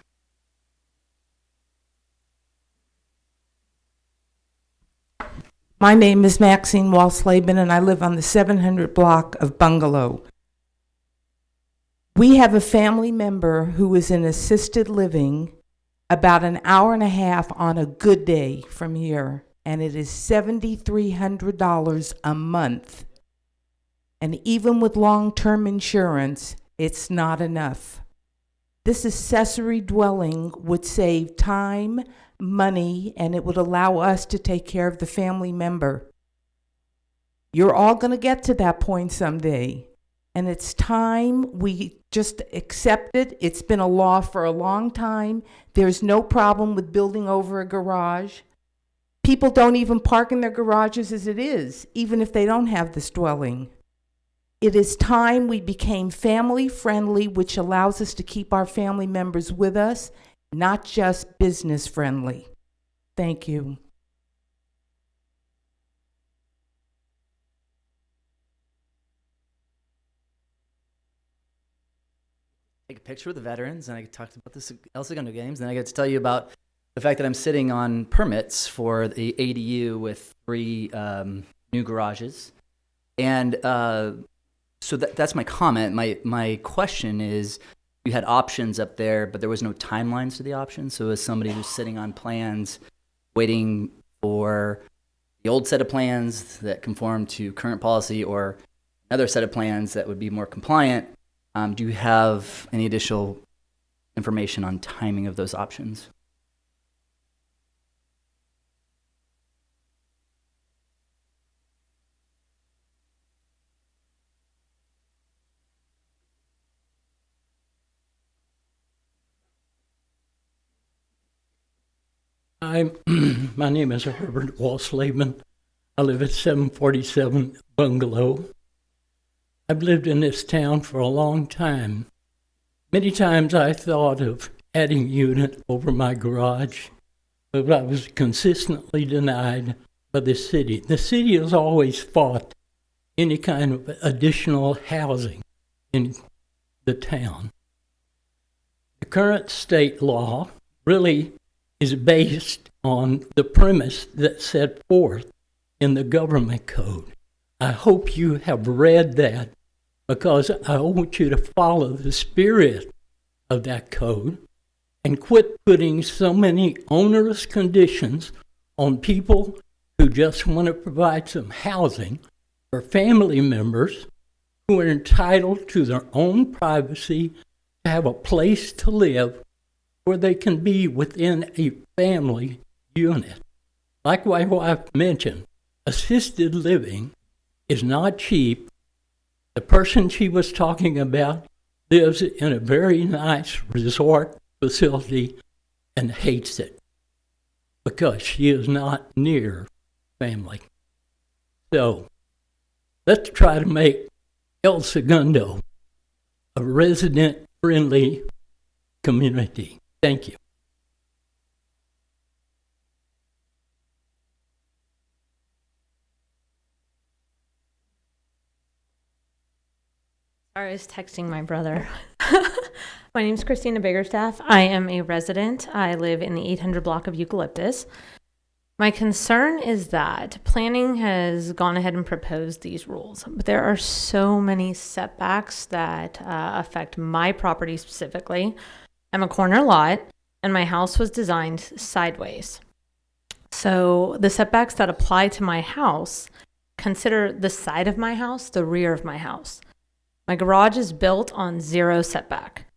My name is Maxine Walsh-Laban, and I live on the 700 block of Bungalow. We have a family member who is in assisted living about an hour and a half on a good day from here, and it is $7,300 a month. And even with long-term insurance, it's not enough. This accessory dwelling would save time, money, and it would allow us to take care of the family member. You're all going to get to that point someday, and it's time we just accept it. It's been a law for a long time. There's no problem with building over a garage. People don't even park in their garages as it is, even if they don't have this dwelling. It is time we became family friendly, which allows us to keep our family members with us, not just business friendly. Thank you. Take a picture with the veterans, and I talked about the El Segundo games, and I get to tell you about the fact that I'm sitting on permits for the ADU with 3 new garages. And so that's my comment. My question is, you had options up there, but there was no timelines to the options. So as somebody who's sitting on plans, waiting for the old set of plans that conform to current policy or another set of plans that would be more compliant, do you have any additional information on timing of those options? My name is Herbert Walsh-Laban. I live at 747 Bungalow. I've lived in this town for a long time. Many times I thought of adding a unit over my garage, but I was consistently denied by the city. The city has always fought any kind of additional housing in the town. The current state law really is based on the premise that's set forth in the government code. I hope you have read that, because I want you to follow the spirit of that code and quit putting so many onerous conditions on people who just want to provide some housing for family members who are entitled to their own privacy, to have a place to live where they can be within a family unit. Like my wife mentioned, assisted living is not cheap. The person she was talking about lives in a very nice resort facility and hates it because she is not near family. So let's try to make El Segundo a resident-friendly community. Thank you. Sorry, I was texting my brother. My name is Christina Biggerstaff. I am a resident. I live in the 800 block of Eucalyptus. My concern is that planning has gone ahead and proposed these rules, but there are so many setbacks that affect my property specifically. I'm a corner lot, and my house was designed sideways. So the setbacks that apply to my house consider the side of my house, the rear of my house. My garage is built on 0 setback.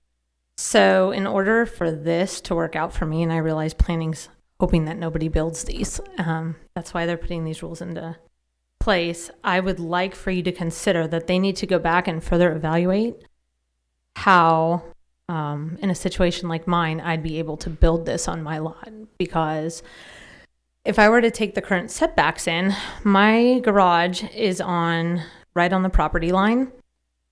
So in order for this to work out for me, and I realize planning's hoping that nobody builds these, that's why they're putting these rules into place, I would like for you to consider that they need to go back and further evaluate how in a situation like mine, I'd be able to build this on my lot, because if I were to take the current setbacks in, my garage is right on the property line.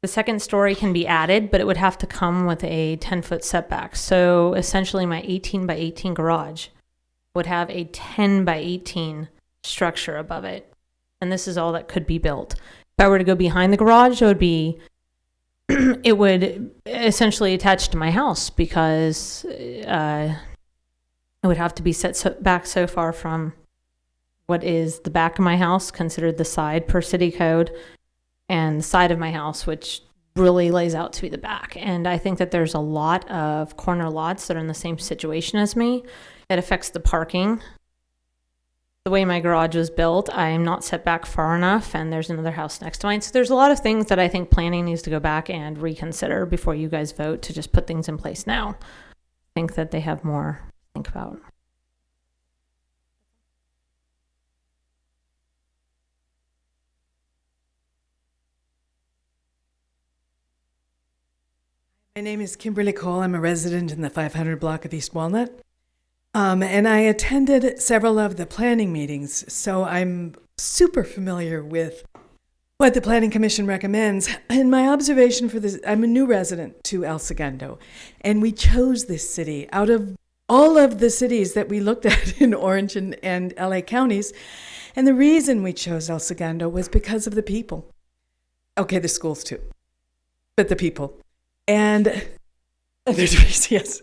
The second story can be added, but it would have to come with a 10-foot setback. So essentially my 18 by 18 garage would have a 10 by 18 structure above it. And this is all that could be built. If I were to go behind the garage, it would essentially attach to my house, because it would have to be set back so far from what is the back of my house, considered the side per city code, and the side of my house, which really lays out to be the back. And I think that there's a lot of corner lots that are in the same situation as me. It affects the parking. The way my garage was built, I'm not set back far enough, and there's another house next to mine. So there's a lot of things that I think planning needs to go back and reconsider before you guys vote to just put things in place now. I think that they have more to think about. My name is Kimberly Cole. I'm a resident in the 500 block of East Walnut. And I attended several of the planning meetings, so I'm super familiar with what the Planning Commission recommends. And my observation for this, I'm a new resident to El Segundo, and we chose this city out of all of the cities that we looked at in Orange and LA counties. And the reason we chose El Segundo was because of the people. Okay, the schools too, but the people. And there's, yes.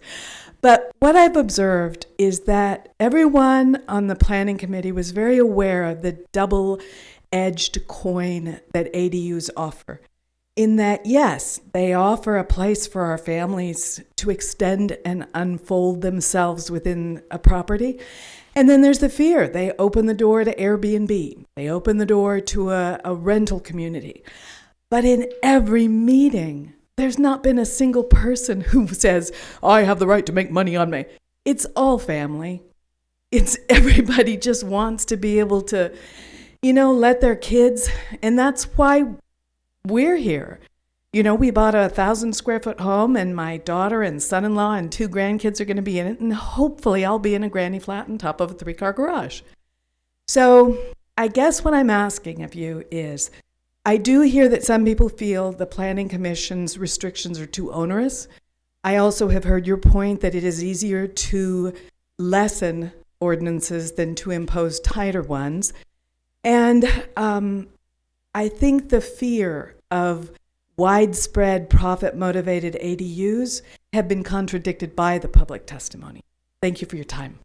But what I've observed is that everyone on the planning committee was very aware of the double-edged coin that ADUs offer. In that, yes, they offer a place for our families to extend and unfold themselves within a property. And then there's the fear. They open the door to Airbnb. They open the door to a rental community. But in every meeting, there's not been a single person who says, I have the right to make money on me. It's all family. It's everybody just wants to be able to, let their kids, and that's why we're here. We bought a 1,000 square foot home, and my daughter and son-in-law and 2 grandkids are going to be in it, and hopefully I'll be in a granny flat on top of a 3-car garage. So I guess what I'm asking of you is, I do hear that some people feel the Planning Commission's restrictions are too onerous. I also have heard your point that it is easier to lessen ordinances than to impose tighter ones. And I think the fear of widespread profit-motivated ADUs have been contradicted by the public testimony. Thank you for your time.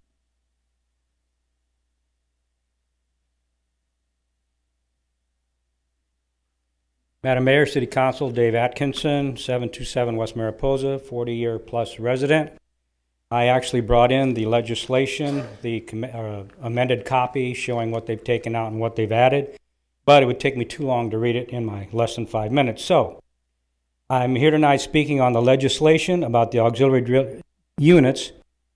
Madam Mayor, City Council, Dave Atkinson, 727 West Mariposa, 40-year plus resident. I actually brought in the legislation, the amended copy showing what they've taken out and what they've added, but it would take me too long to read it in my less than 5 minutes. So I'm here tonight speaking on the legislation about the auxiliary units,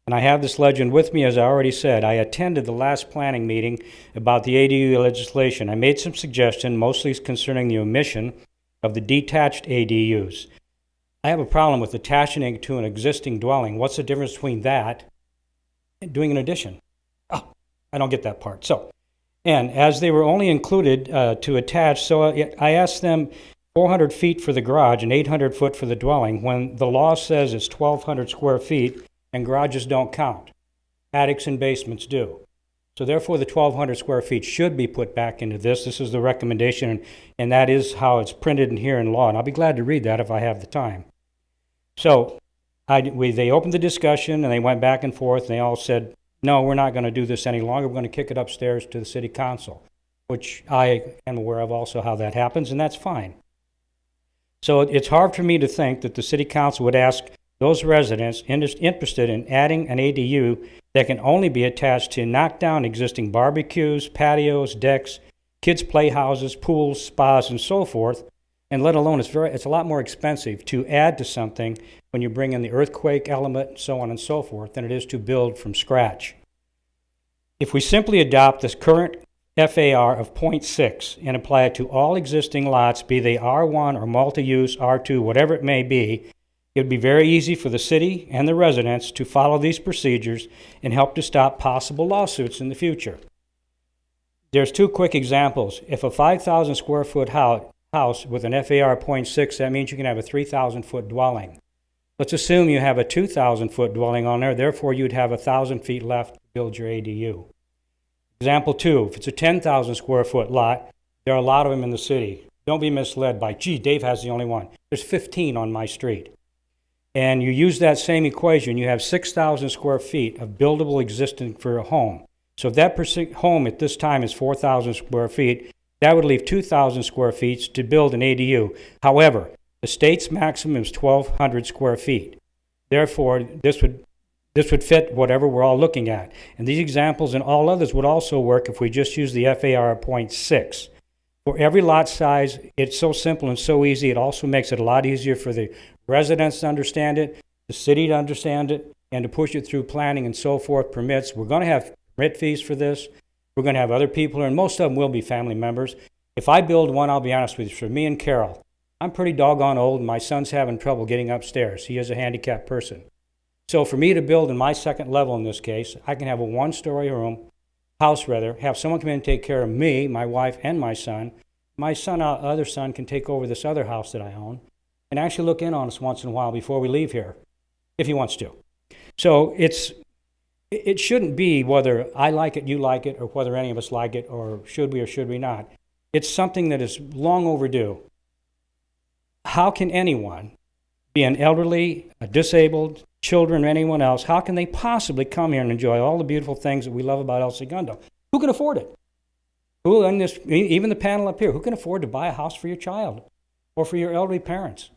and I have this legend with me. As I already said, I attended the last planning meeting about the ADU legislation. I made some suggestions, mostly concerning the omission of the detached ADUs. I have a problem with attaching it to an existing dwelling. What's the difference between that and doing an addition? Oh, I don't get that part. So, and as they were only included to attach, so I asked them 400 feet for the garage and 800 foot for the dwelling, when the law says it's 1,200 square feet, and garages don't count. Attics and basements do. So therefore, the 1,200 square feet should be put back into this. This is the recommendation, and that is how it's printed in here in law. And I'll be glad to read that if I have the time. So they opened the discussion, and they went back and forth, and they all said, no, we're not going to do this any longer. We're going to kick it upstairs to the city council, which I am aware of also how that happens, and that's fine. So it's hard for me to think that the city council would ask those residents interested in adding an ADU that can only be attached to knock down existing barbecues, patios, decks, kids' playhouses, pools, spas, and so forth, and let alone it's a lot more expensive to add to something when you bring in the earthquake element, so on and so forth, than it is to build from scratch. If we simply adopt this current FAR of 0.6 and apply it to all existing lots, be they R1 or multi-use, R2, whatever it may be, It would be very easy for the city and the residents to follow these procedures and help to stop possible lawsuits in the future. There's two quick examples. If a 5,000 square foot house with an FAR of 0.6, that means you can have a 3,000 foot dwelling. Let's assume you have a 2,000 foot dwelling on there, therefore you'd have 1,000 feet left to build your ADU. Example 2, if it's a 10,000 square foot lot, there are a lot of them in the city. Don't be misled by, gee, Dave has the only one. There's 15 on my street. And you use that same equation, you have 6,000 square feet of buildable existing for a home. So if that home at this time is 4,000 square feet, that would leave 2,000 square feet to build an ADU. However, the state's maximum is 1,200 square feet. Therefore, this would fit whatever we're all looking at. And these examples and all others would also work if we just use the FAR of 0.6. For every lot size, it's so simple and so easy. It also makes it a lot easier for the residents to understand it, the city to understand it, and to push it through planning and so forth, permits. We're going to have permit fees for this. We're going to have other people, and most of them will be family members. If I build one, I'll be honest with you, for me and Carol, I'm pretty doggone old, and my son's having trouble getting upstairs. He is a handicapped person. So for me to build in my second level in this case, I can have a one-story house, have someone come in and take care of me, my wife, and my son. My son, other son, can take over this other house that I own and actually look in on us once in a while before we leave here, if he wants to. So it shouldn't be whether I like it, you like it, or whether any of us like it, or should we not. It's something that is long overdue. How can anyone, be an elderly, a disabled, children, or anyone else, how can they possibly come here and enjoy all the beautiful things that we love about El Segundo? Who can afford it? Who in this, even the panel up here, who can afford to buy a house for your child or for your elderly parents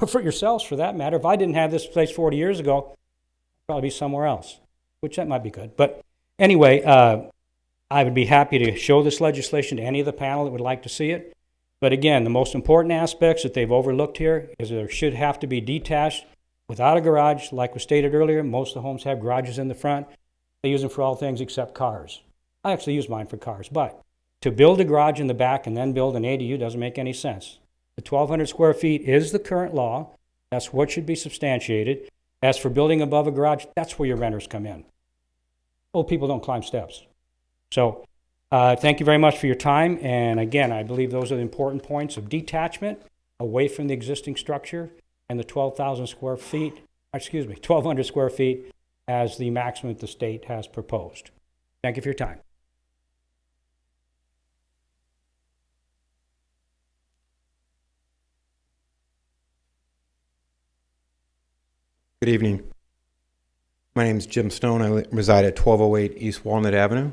or for yourselves for that matter? If I didn't have this place 40 years ago, I'd probably be somewhere else, which that might be good. But anyway, I would be happy to show this legislation to any of the panel that would like to see it. But again, the most important aspects that they've overlooked here is there should have to be detached without a garage. Like was stated earlier, most of the homes have garages in the front. They use them for all things except cars. I actually use mine for cars, but to build a garage in the back and then build an ADU doesn't make any sense. The 1,200 square feet is the current law. That's what should be substantiated. As for building above a garage, that's where your renters come in. Old people don't climb steps. So thank you very much for your time. And again, I believe those are the important points of detachment away from the existing structure and the 1,200 square feet as the maximum that the state has proposed. Thank you for your time. Good evening. My name is Jim Stone. I reside at 1208 East Walnut Avenue.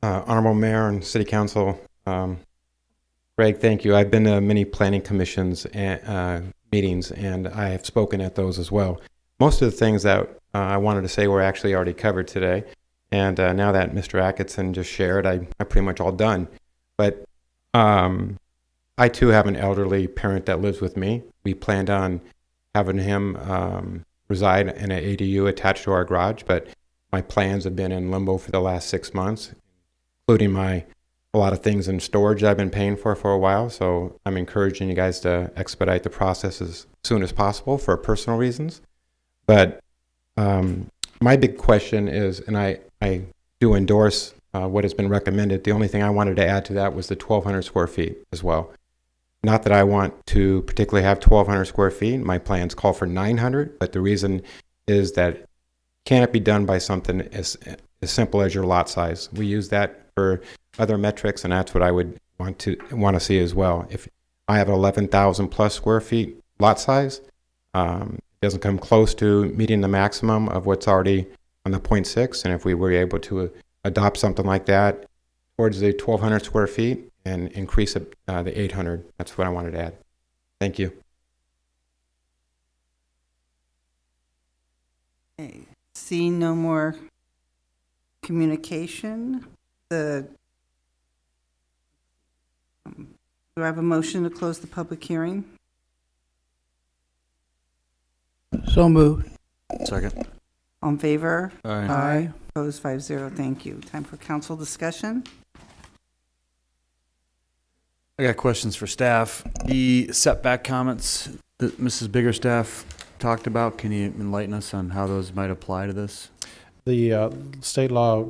Honorable Mayor and City Council, Greg, thank you. I've been to many planning commissions and meetings, and I have spoken at those as well. Most of the things that I wanted to say were actually already covered today, and now that Mr. Atkinson just shared, I'm pretty much all done. But I too have an elderly parent that lives with me. We planned on having him reside in an ADU attached to our garage, but my plans have been in limbo for the last 6 months, including a lot of things in storage I've been paying for a while. So I'm encouraging you guys to expedite the process as soon as possible for personal reasons. But my big question is, and I do endorse what has been recommended. The only thing I wanted to add to that was the 1,200 square feet as well. Not that I want to particularly have 1,200 square feet. My plans call for 900, but the reason is that can it be done by something as simple as your lot size? We use that for other metrics, and that's what I would want to see as well. If I have 11,000 plus square feet lot size, it doesn't come close to meeting the maximum of what's already on the 0.6, and if we were able to adopt something like that towards the 1,200 square feet and increase it the 800, that's what I wanted to add. Thank you. Okay. Seeing no more communication, do I have a motion to close the public hearing? So moved. Second. All in favor? Aye. Opposed, 5-0. Thank you. Time for council discussion. I got questions for staff. The setback comments that Mrs. Biggerstaff talked about, can you enlighten us on how those might apply to this? The state law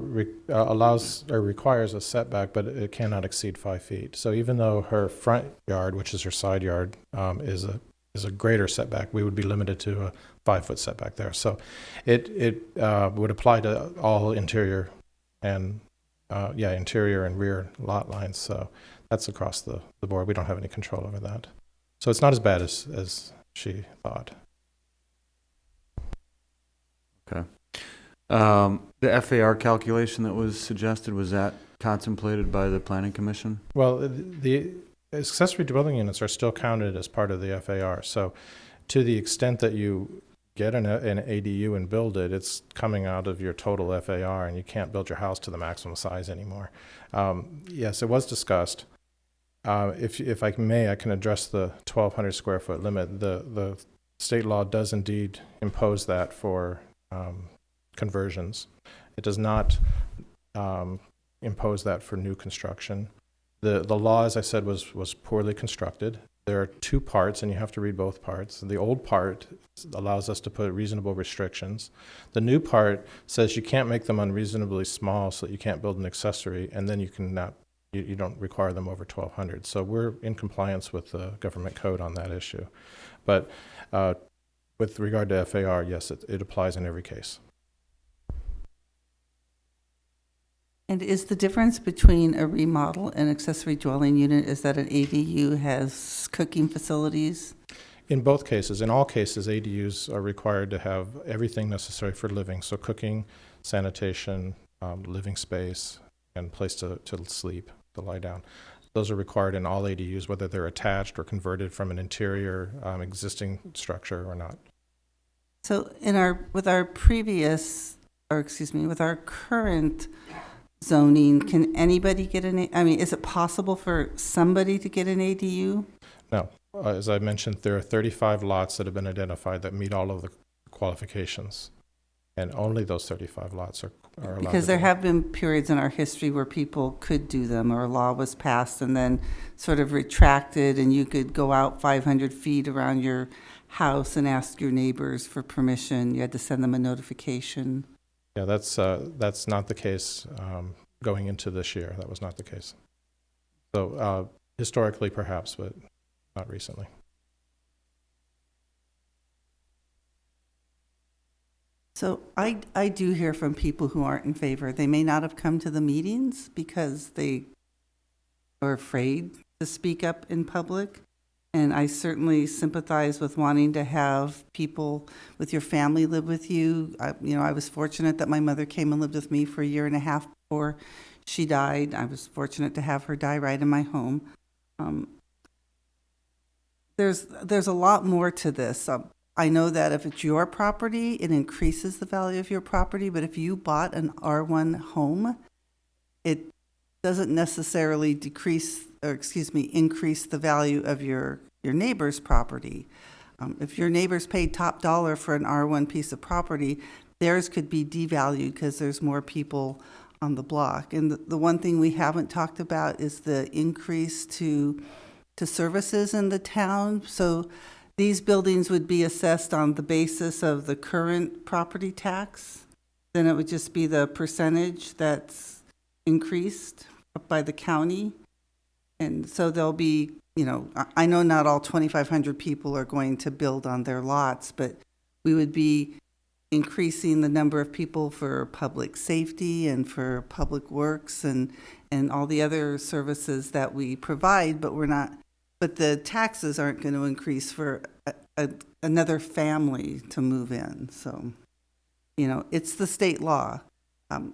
allows or requires a setback, but it cannot exceed 5 feet. So even though her front yard, which is her side yard, is a greater setback, we would be limited to a 5-foot setback there. So it would apply to all interior and interior and rear lot lines. So that's across the board. We don't have any control over that. So it's not as bad as she thought. Okay. The FAR calculation that was suggested, was that contemplated by the Planning Commission? Well, the accessory dwelling units are still counted as part of the FAR. So to the extent that you get an ADU and build it, it's coming out of your total FAR, and you can't build your house to the maximum size anymore. Yes, it was discussed. If I may, I can address the 1,200 square foot limit. The state law does indeed impose that for conversions. It does not impose that for new construction. The law, as I said, was poorly constructed. There are 2 parts, and you have to read both parts. The old part allows us to put reasonable restrictions. The new part says you can't make them unreasonably small, so that you can't build an accessory, and then you don't require them over 1,200. So we're in compliance with the government code on that issue. But with regard to FAR, yes, it applies in every case. And is the difference between a remodel and accessory dwelling unit is that an ADU has cooking facilities? In both cases, in all cases, ADUs are required to have everything necessary for living. So cooking, sanitation, living space, and place to sleep, to lie down. Those are required in all ADUs, whether they're attached or converted from an interior existing structure or not. So with our current zoning, can anybody get is it possible for somebody to get an ADU? No. As I mentioned, there are 35 lots that have been identified that meet all of the qualifications, and only those 35 lots are allowed. Because there have been periods in our history where people could do them, or a law was passed and then sort of retracted, and you could go out 500 feet around your house and ask your neighbors for permission. You had to send them a notification. Yeah, that's not the case going into this year. That was not the case. So historically, perhaps, but not recently. So I do hear from people who aren't in favor. They may not have come to the meetings because they are afraid to speak up in public. And I certainly sympathize with wanting to have people with your family live with you. I was fortunate that my mother came and lived with me for 1.5 years before she died. I was fortunate to have her die right in my home. There's a lot more to this. I know that if it's your property, it increases the value of your property. But if you bought an R1 home, it doesn't necessarily increase the value of your neighbor's property. If your neighbors paid top dollar for an R1 piece of property, theirs could be devalued because there's more people on the block. And the one thing we haven't talked about is the increase to services in the town. So these buildings would be assessed on the basis of the current property tax. Then it would just be the percentage that's increased by the county. And so there'll be, I know not all 2,500 people are going to build on their lots, but we would be increasing the number of people for public safety and for public works and all the other services that we provide, but the taxes aren't going to increase for another family to move in. So, it's the state law.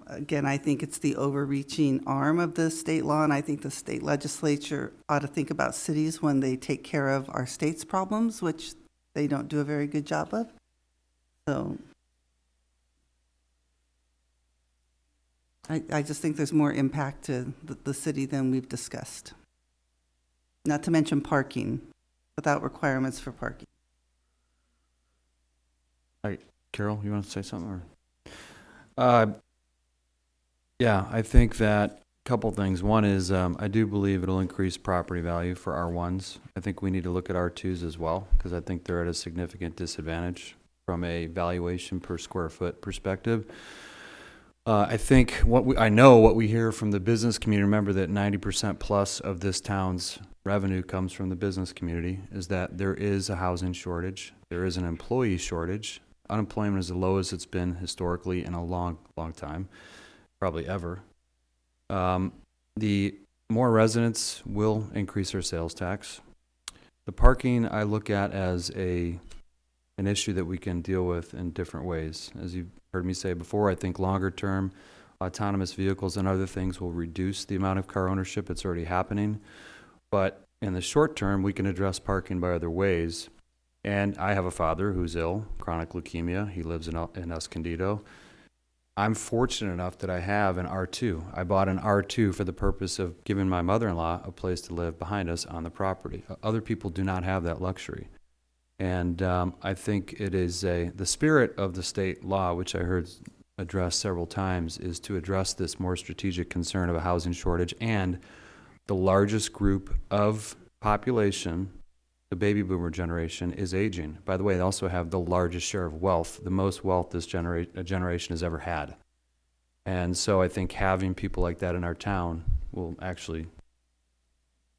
Again, I think it's the overreaching arm of the state law, and I think the state legislature ought to think about cities when they take care of our state's problems, which they don't do a very good job of. So I just think there's more impact to the city than we've discussed. Not to mention parking, without requirements for parking. All right, Carol, you want to say something? Or? Yeah, I think that Couple things. One is I do believe it'll increase property value for R1s. I think we need to look at R2s as well, because I think they're at a significant disadvantage from a valuation per square foot perspective. I think I know what we hear from the business community, remember that 90% plus of this town's revenue comes from the business community, is that there is a housing shortage. There is an employee shortage. Unemployment is the lowest it's been historically in a long, long time, probably ever. The more residents will increase our sales tax. The parking I look at as an issue that we can deal with in different ways. As you've heard me say before, I think longer term autonomous vehicles and other things will reduce the amount of car ownership. It's already happening. But in the short term, we can address parking by other ways. And I have a father who's ill, chronic leukemia. He lives in Escondido. I'm fortunate enough that I have an R2. I bought an R2 for the purpose of giving my mother-in-law a place to live behind us on the property. Other people do not have that luxury. And I think it is the spirit of the state law, which I heard addressed several times, is to address this more strategic concern of a housing shortage. And the largest group of population, the baby boomer generation, is aging. By the way, they also have the largest share of wealth, the most wealth this generation has ever had. And so I think having people like that in our town will actually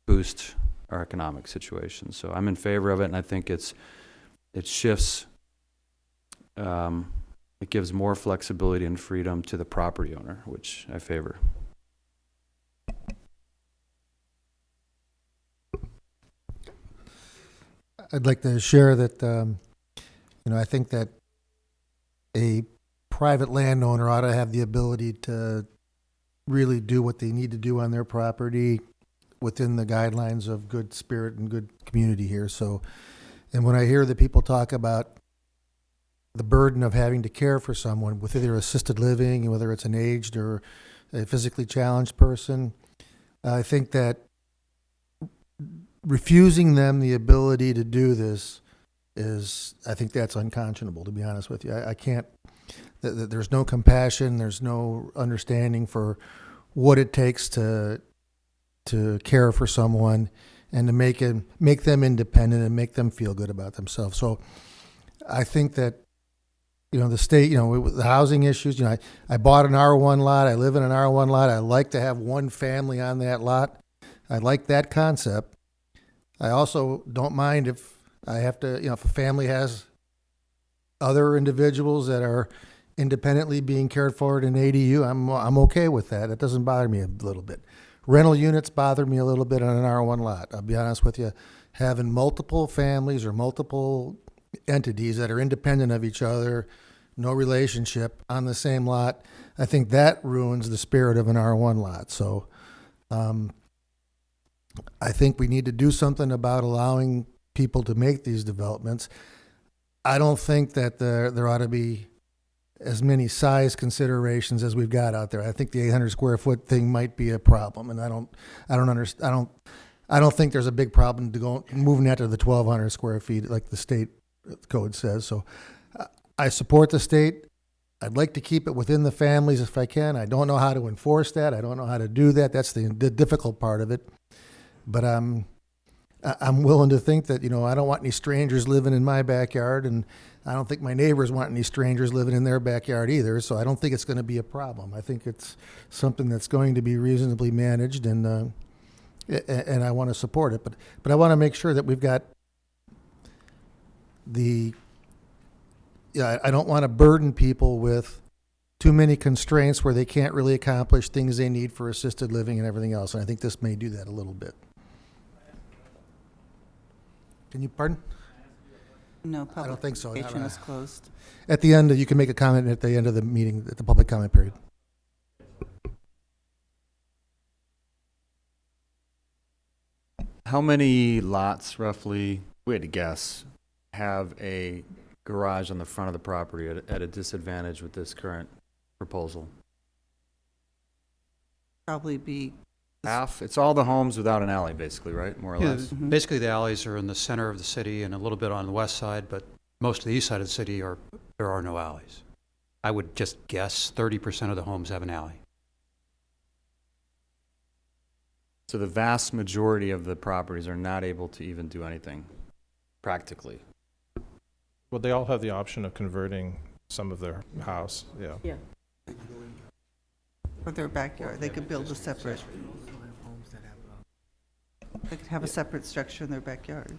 boost our economic situation. So I'm in favor of it, and I think it shifts, it gives more flexibility and freedom to the property owner, which I favor. I'd like to share that, I think that a private landowner ought to have the ability to really do what they need to do on their property within the guidelines of good spirit and good community here. So, and when I hear the people talk about the burden of having to care for someone with either assisted living, whether it's an aged or a physically challenged person, I think that refusing them the ability to do this I think that's unconscionable, to be honest with you. I can't, there's no compassion, there's no understanding for what it takes to care for someone and to make them independent and make them feel good about themselves. So I think that, the state, with the housing issues, I bought an R1 lot, I live in an R1 lot, I like to have one family on that lot. I like that concept. I also don't mind if I have to, if a family has other individuals that are independently being cared for in an ADU, I'm okay with that. It doesn't bother me a little bit. Rental units bother me a little bit on an R1 lot. I'll be honest with you. Having multiple families or multiple entities that are independent of each other, no relationship on the same lot, I think that ruins the spirit of an R1 lot. So, I think we need to do something about allowing people to make these developments. I don't think that there ought to be as many size considerations as we've got out there. I think the 800 square foot thing might be a problem, and I don't think there's a big problem to go moving that to the 1,200 square feet like the state code says. So I support the state. I'd like to keep it within the families if I can. I don't know how to enforce that. I don't know how to do that. That's the difficult part of it. But I'm willing to think that, I don't want any strangers living in my backyard, and I don't think my neighbors want any strangers living in their backyard either, so I don't think it's going to be a problem. I think it's something that's going to be reasonably managed, and I want to support it. But I want to make sure that we've got I don't want to burden people with too many constraints where they can't really accomplish things they need for assisted living and everything else, and I think this may do that a little bit. Can you, pardon? No, I don't think so. Publication is closed. At the end, you can make a comment at the end of the meeting, at the public comment period. How many lots, roughly, we had to guess, have a garage on the front of the property at a disadvantage with this current proposal? Probably be half. It's all the homes without an alley, basically, right? More or less. Mm-hmm. Basically, the alleys are in the center of the city and a little bit on the west side, but most of the east side of the city there are no alleys. I would just guess 30% of the homes have an alley. So the vast majority of the properties are not able to even do anything, practically. Well, they all have the option of converting some of their house, yeah. Or their backyard. They could build a separate, they could have a separate structure in their backyard.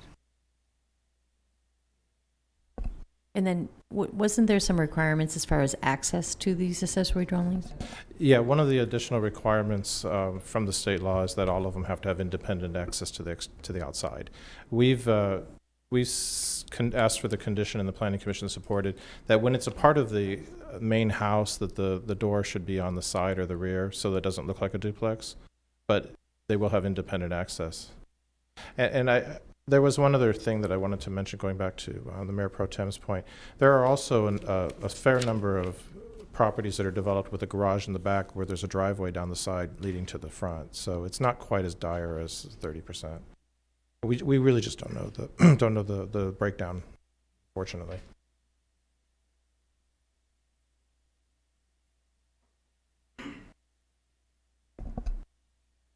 And then, wasn't there some requirements as far as access to these accessory dwellings? Yeah, one of the additional requirements from the state law is that all of them have to have independent access to the outside. We've asked for the condition, and the Planning Commission supported that when it's a part of the main house, that the door should be on the side or the rear, so that it doesn't look like a duplex, but they will have independent access. And there was one other thing that I wanted to mention, going back to the Mayor Pro Tem's point. There are also a fair number of properties that are developed with a garage in the back where there's a driveway down the side leading to the front. So it's not quite as dire as 30%. We really just don't know the breakdown, fortunately.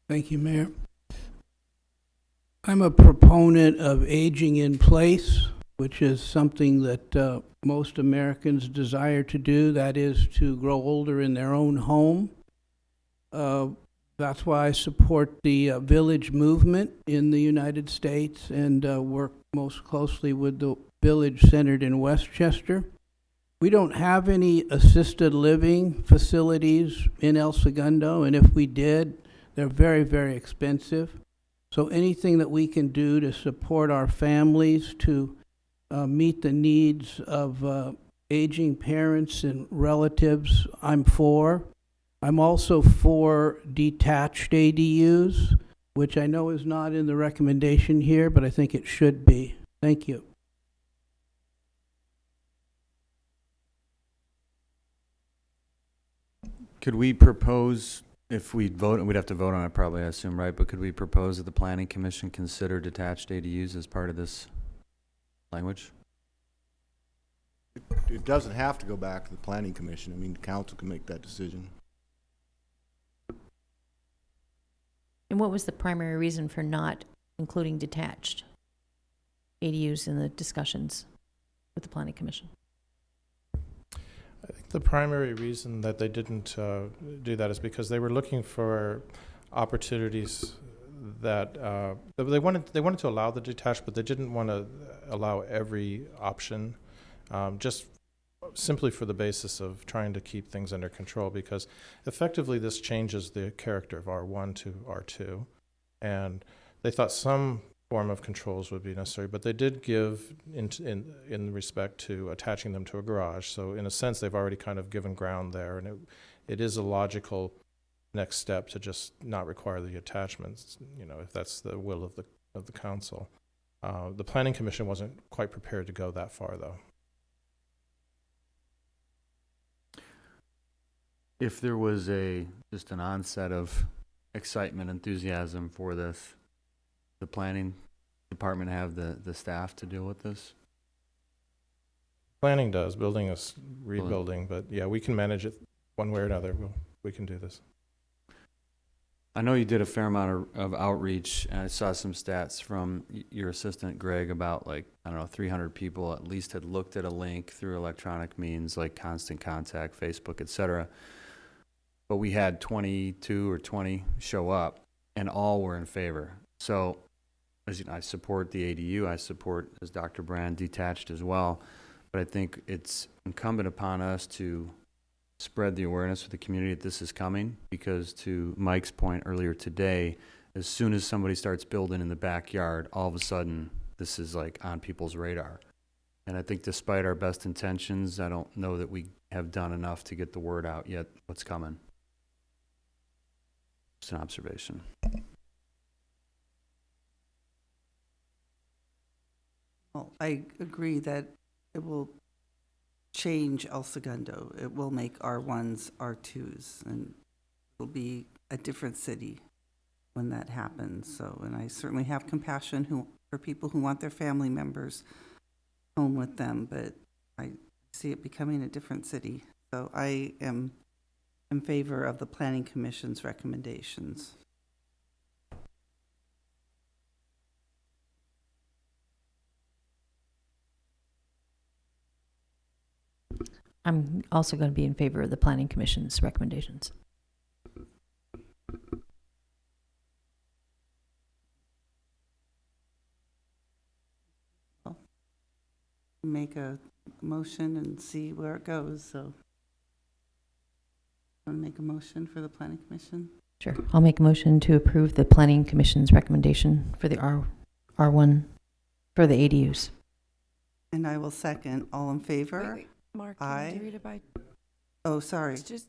Thank you, Mayor. I'm a proponent of aging in place, which is something that most Americans desire to do. That is to grow older in their own home. That's why I support the village movement in the United States and work most closely with the village centered in Westchester. We don't have any assisted living facilities in El Segundo, and if we did, they're very, very expensive. So anything that we can do to support our families, to meet the needs of aging parents and relatives, I'm for. I'm also for detached ADUs, which I know is not in the recommendation here, but I think it should be. Thank you. Could we propose, if we vote, and we'd have to vote on it probably, I assume, right? But could we propose that the Planning Commission consider detached ADUs as part of this language? It doesn't have to go back to the Planning Commission. I mean, the council can make that decision. And what was the primary reason for not including detached ADUs in the discussions with the Planning Commission? I think the primary reason that they didn't do that is because they were looking for opportunities that they wanted to allow the detached, but they didn't want to allow every option, just simply for the basis of trying to keep things under control, because effectively this changes the character of R1 to R2, and they thought some form of controls would be necessary, but they did give in respect to attaching them to a garage. So in a sense, they've already kind of given ground there, and it is a logical next step to just not require the attachments, if that's the will of the council. The Planning Commission wasn't quite prepared to go that far, though. If there was just an onset of excitement, enthusiasm for this, the planning department have the staff to deal with this? Planning does. Building is rebuilding, but yeah, we can manage it one way or another. We can do this. I know you did a fair amount of outreach, and I saw some stats from your assistant, Greg, about 300 people at least had looked at a link through electronic means like Constant Contact, Facebook, etc. But we had 22 or 20 show up, and all were in favor. So, as you know, I support the ADU. I support, as Dr. Brand, detached as well. But I think it's incumbent upon us to spread the awareness with the community that this is coming, because to Mike's point earlier today, as soon as somebody starts building in the backyard, all of a sudden this is on people's radar. And I think despite our best intentions, I don't know that we have done enough to get the word out yet what's coming. Just an observation. Well, I agree that it will change El Segundo. It will make R1s R2s, and it will be a different city when that happens. So, and I certainly have compassion for people who want their family members home with them, but I see it becoming a different city. So I am in favor of the Planning Commission's recommendations. I'm also going to be in favor of the Planning Commission's recommendations. Make a motion and see where it goes, so. Want to make a motion for the Planning Commission? Sure. I'll make a motion to approve the Planning Commission's recommendation for the R1 for the ADUs. And I will second. All in favor? Wait, Mark, Aye. can you read it by? Oh, sorry. It's just,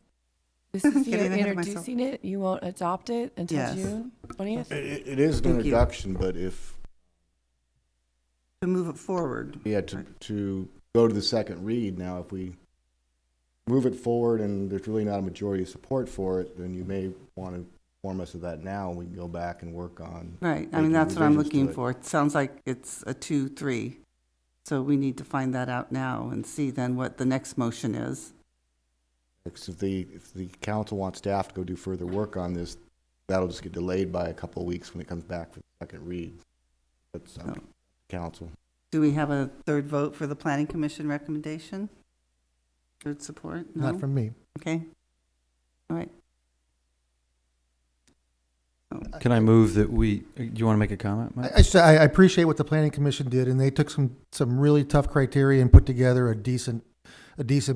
this is you Getting ahead of myself. introducing it. You won't adopt it until Yes. June 20th? It is an Thank you. introduction, but if, To move it forward. yeah, to go to the second read, now if we move it forward and there's really not a majority of support for it, then you may want to inform us of that now, and we can go back and work on. Right, I making mean, that's what I'm revisions to looking it. for. It sounds like it's a 2-3. So we need to find that out now and see then what the next motion is. Because if the council wants staff to go do further work on this, that'll just get delayed by a couple of weeks when it comes back for the second read. That's up to council. Do we have a third vote for the Planning Commission recommendation? Third support? No? Not from me. Okay. All right. Can I move that we, do you want to make a comment, Mike? I appreciate what the Planning Commission did, and they took some really tough criteria and put together a decent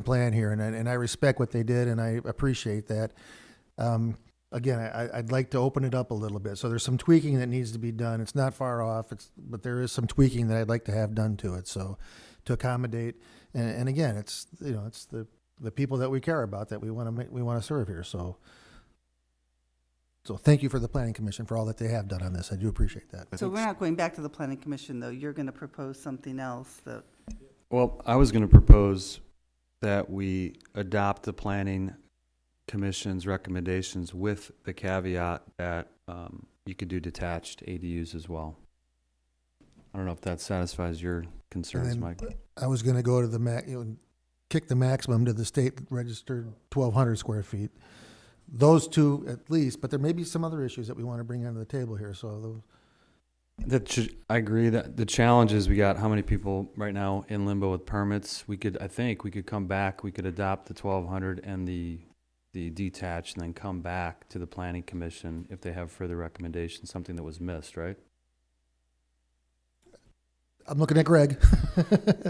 plan here, and I respect what they did, and I appreciate that. Again, I'd like to open it up a little bit. So there's some tweaking that needs to be done. It's not far off, but there is some tweaking that I'd like to have done to it, so to accommodate. And again, it's the people that we care about that we want to serve here. So thank you for the Planning Commission for all that they have done on this. I do appreciate that. So we're not going back to the Planning Commission, though. You're going to propose something else that. Well, I was going to propose that we adopt the Planning Commission's recommendations with the caveat that you could do detached ADUs as well. I don't know if that satisfies your concerns, And then Mike. I was going to go to kick the maximum to the state registered 1,200 square feet. Those two at least, but there may be some other issues that we want to bring onto the table here. So I agree that the challenge is we got how many people right now in limbo with permits. I think we could come back, we could adopt the 1,200 and the detached, and then come back to the Planning Commission if they have further recommendations, something that was missed, right? I'm looking at Greg.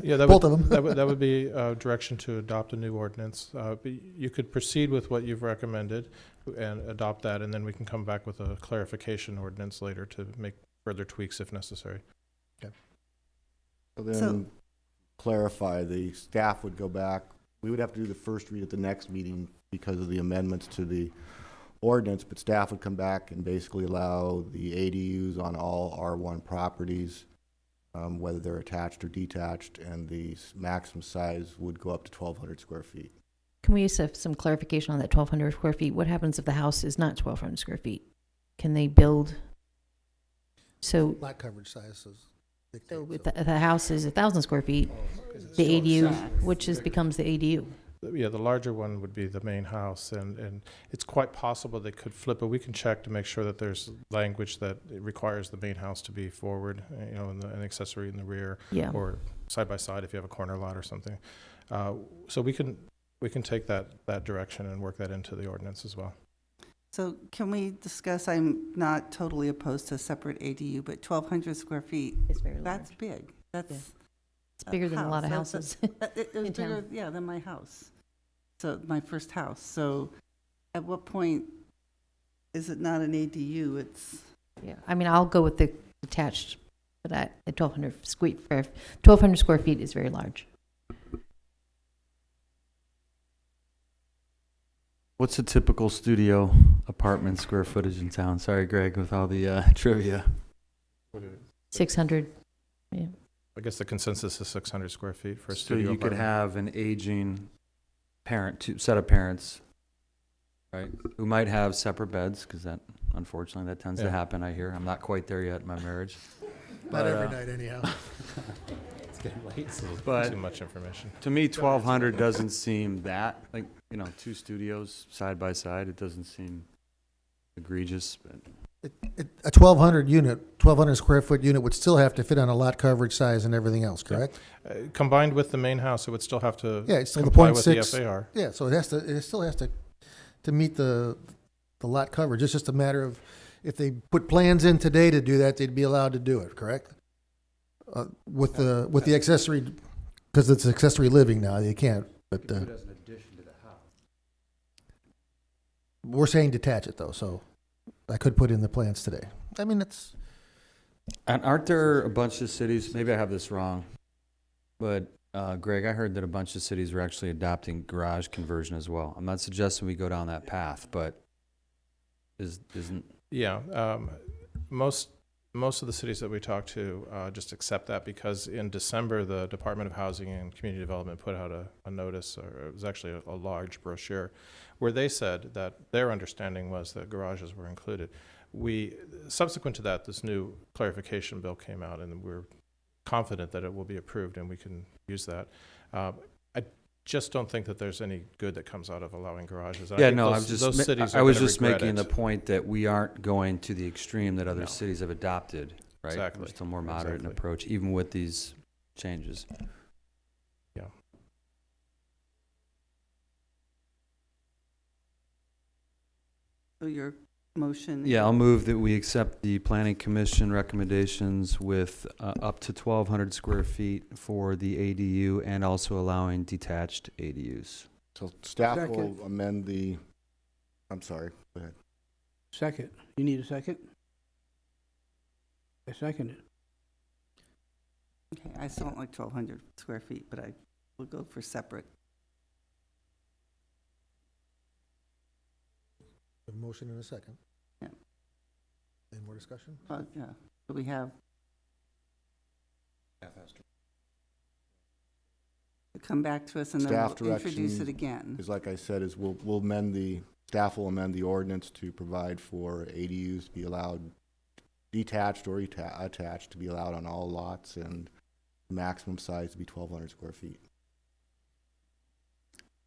Yeah, Both of them. that would be direction to adopt a new ordinance. But you could proceed with what you've recommended and adopt that, and then we can come back with a clarification ordinance later to make further tweaks if necessary. Okay. So then clarify, the staff would go back. We would have to do the first read at the next meeting because of the amendments to the ordinance, but staff would come back and basically allow the ADUs on all R1 properties, whether they're attached or detached, and the maximum size would go up to 1,200 square feet. Can we use some clarification on that 1,200 square feet? What happens if the house is not 1,200 square feet? Can they build? So lot coverage sizes. So if the house is 1,000 square feet, the ADU, becomes the ADU. Yeah, the larger one would be the main house, and it's quite possible they could flip it. We can check to make sure that there's language that it requires the main house to be forward, and an accessory in the rear, Yeah. or side by side if you have a corner lot or something. So we can take that direction and work that into the ordinance as well. So can we discuss, I'm not totally opposed to a separate ADU, but 1,200 square feet, It's very that's large. big. That's It's bigger than a lot of house. houses It was in bigger, town. yeah, than my house. So my first house. So at what point is it not an ADU? It's Yeah, I mean, I'll go with the detached, but at 1,200 square feet is very large. What's a typical studio apartment square footage in town? Sorry, Greg, with all the trivia. 600, yeah. I guess the consensus is 600 square feet for a So studio you could apartment. have an aging set of parents, right, who might have separate beds, because that, unfortunately, that tends to Yeah. happen, I hear. I'm not quite there yet in my marriage. Not every night, anyhow. It's getting late. But too much information. To me, 1,200 doesn't seem that, two studios side by side, it doesn't seem egregious. But A 1,200 square foot unit would still have to fit on a lot coverage size and everything else, correct? Combined with the main house, it would still have to Yeah, it's still the comply with the 0.6. FAR. Yeah, so it still has to meet the lot coverage. It's just a matter of, if they put plans in today to do that, they'd be allowed to do it, correct? With the accessory, because it's accessory living now, you can't, but, As an addition to the house. we're saying detach it though, so I could put in the plans today. I mean, it's, And aren't there a bunch of cities, maybe I have this wrong, but Greg, I heard that a bunch of cities were actually adopting garage conversion as well. I'm not suggesting we go down that path, but isn't... Yeah, most of the cities that we talk to just accept that, because in December, the Department of Housing and Community Development put out a notice, or it was actually a large brochure, where they said that their understanding was that garages were included. Subsequent to that, this new clarification bill came out, and we're confident that it will be approved and we can use that. I just don't think that there's any good that comes out of allowing garages. Yeah, no, I was just making it. the point that we aren't going to the extreme that other cities have adopted, right? Exactly. We're still more moderate in Exactly. approach, even with these changes. Yeah. So your motion? Yeah, I'll move that we accept the planning commission recommendations with up to 1,200 square feet for the ADU and also allowing detached ADUs. So staff Second. will amend the, I'm sorry, go ahead. Second. You need a second? I second it. Okay, I still don't like 1,200 square feet, but I will go for separate. a motion and a second. Yeah. Any more discussion? Yeah, so we have to come back to us and then Staff we'll introduce direction it again. is, like I said, is we'll amend staff will amend the ordinance to provide for ADUs to be allowed detached or attached to be allowed on all lots, and maximum size to be 1,200 square feet.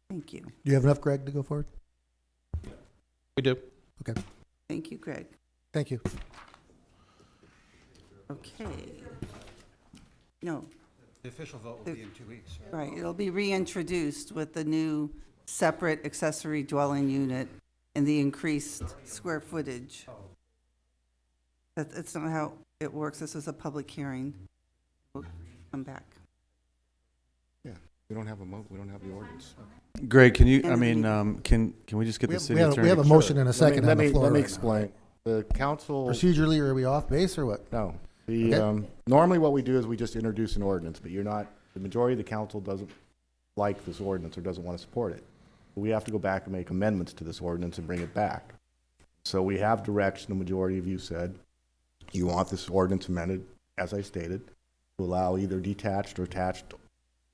Thank you. Do you have enough, Greg, to go forward? We do. Okay. Thank you, Greg. Thank you. Okay. No. The official vote will be in 2 weeks. Right, it'll be reintroduced with the new separate accessory dwelling unit and the increased square footage. That's not how it works. This is a public hearing. We'll come back. Yeah, we don't have we don't have the ordinance. Greg, can you, And I mean, then can we just get the city attorney? We have a motion and a second on the floor. Let me right now. explain. The council. Procedurally, are we off base or what? No. Okay. Normally what we do is we just introduce an ordinance, but the majority of the council doesn't like this ordinance or doesn't want to support it. We have to go back and make amendments to this ordinance and bring it back. So we have direction, the majority of you said, you want this ordinance amended, as I stated, to allow either detached or attached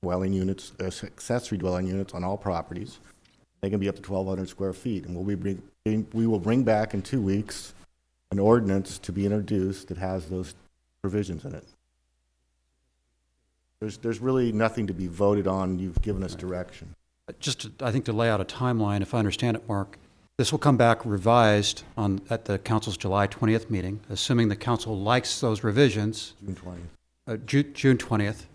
dwelling units, accessory dwelling units on all properties. They can be up to 1,200 square feet, and we will bring back in 2 weeks an ordinance to be introduced that has those provisions in it. There's really nothing to be voted on. You've given us direction. I think to lay out a timeline, if I understand it, Mark, this will come back revised at the council's July 20th meeting, assuming the council likes those revisions. June 20th. June 20th.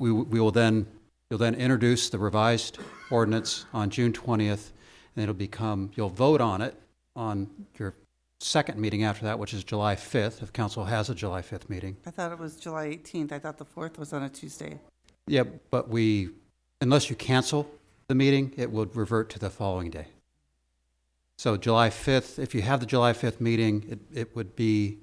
You'll then introduce the revised ordinance on June 20th, and you'll vote on it on your second meeting after that, which is July 5th, if council has a July 5th meeting. I thought it was July 18th. I thought the 4th was on a Tuesday. Yeah, but unless you cancel the meeting, it would revert to the following day. So July 5th, if you have the July 5th meeting, the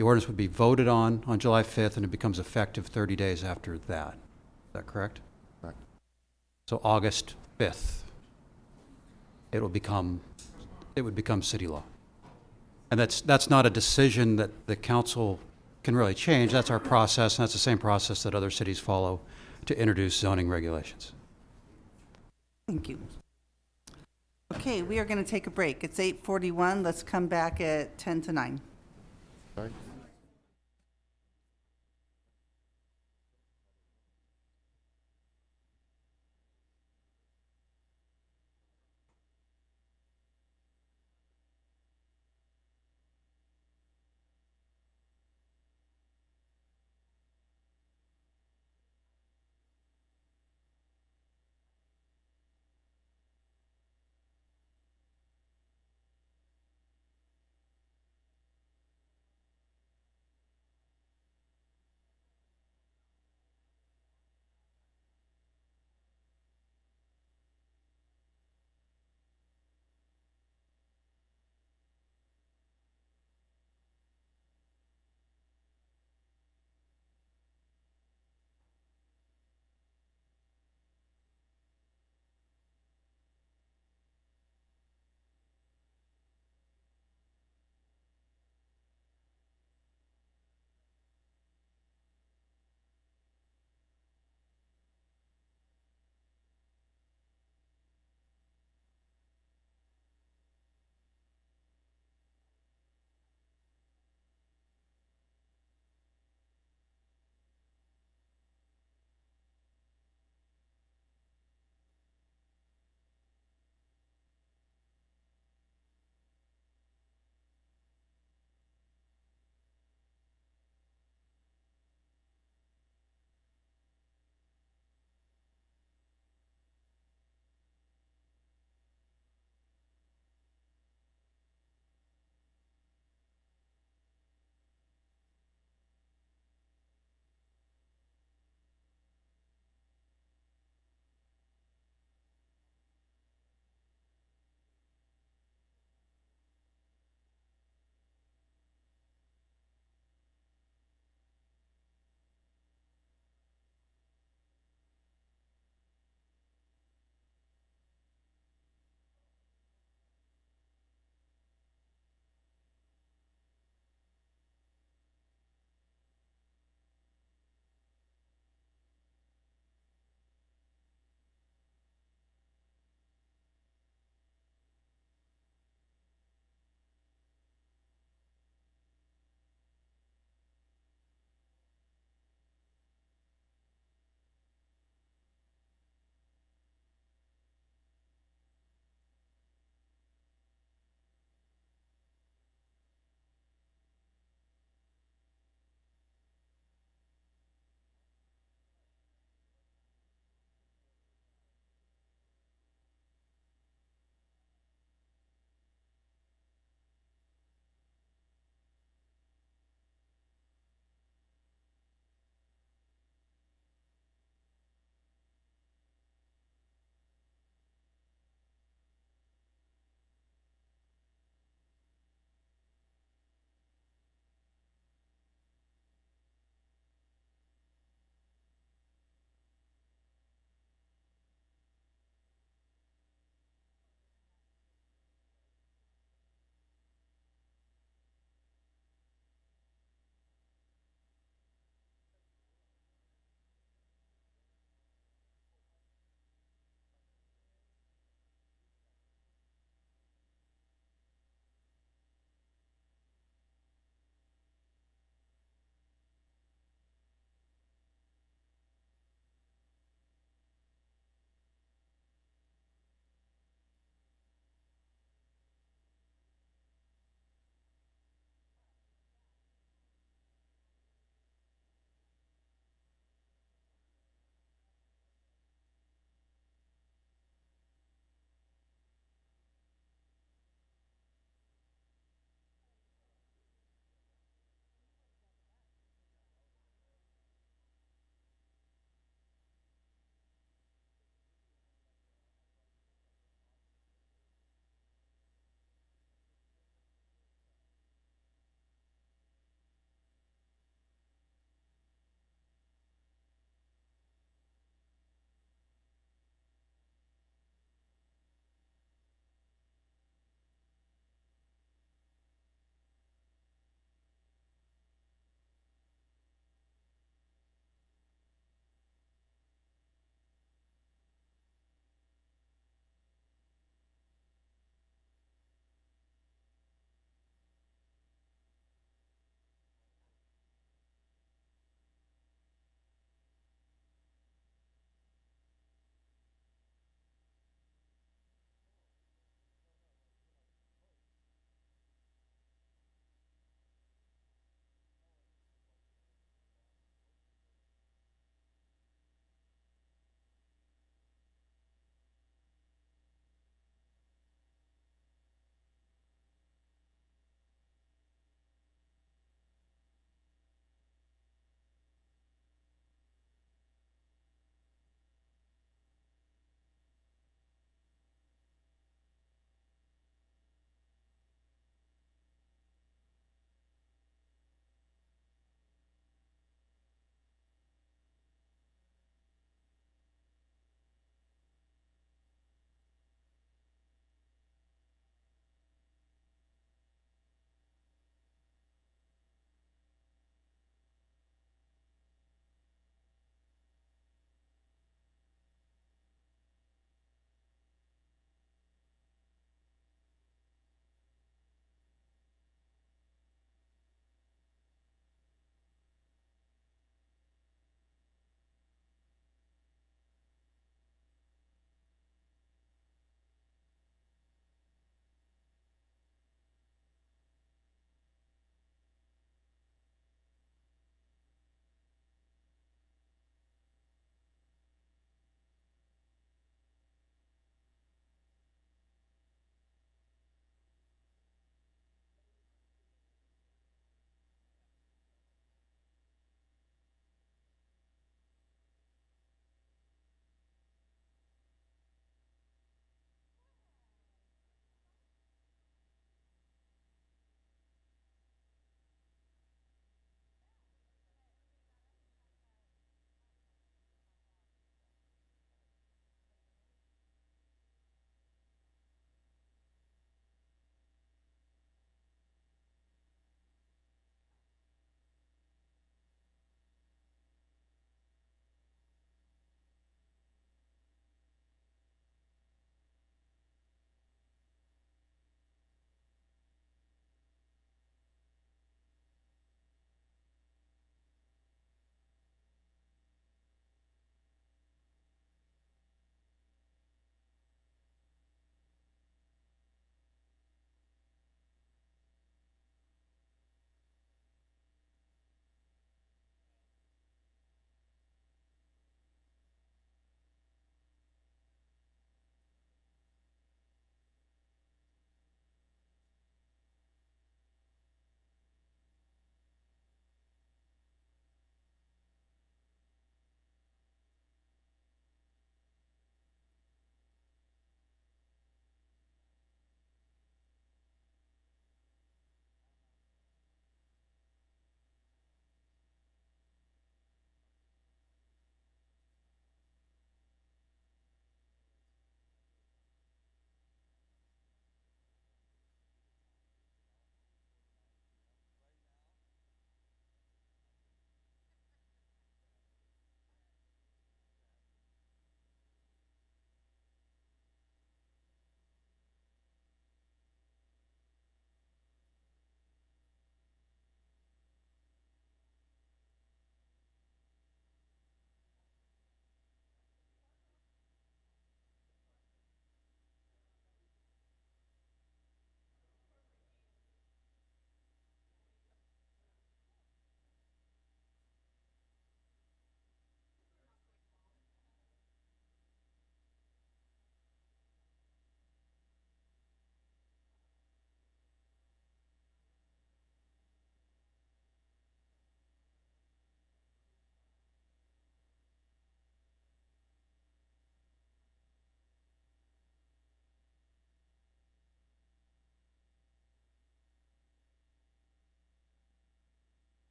ordinance would be voted on July 5th, and it becomes effective 30 days after that. Is that correct? Correct. So August 5th, it would become city law. And that's not a decision that the council can really change. That's our process, and that's the same process that other cities follow to introduce zoning regulations. Thank you. Okay, we are going to take a break. It's 8:41. Let's come back at 10 to 9. Sorry.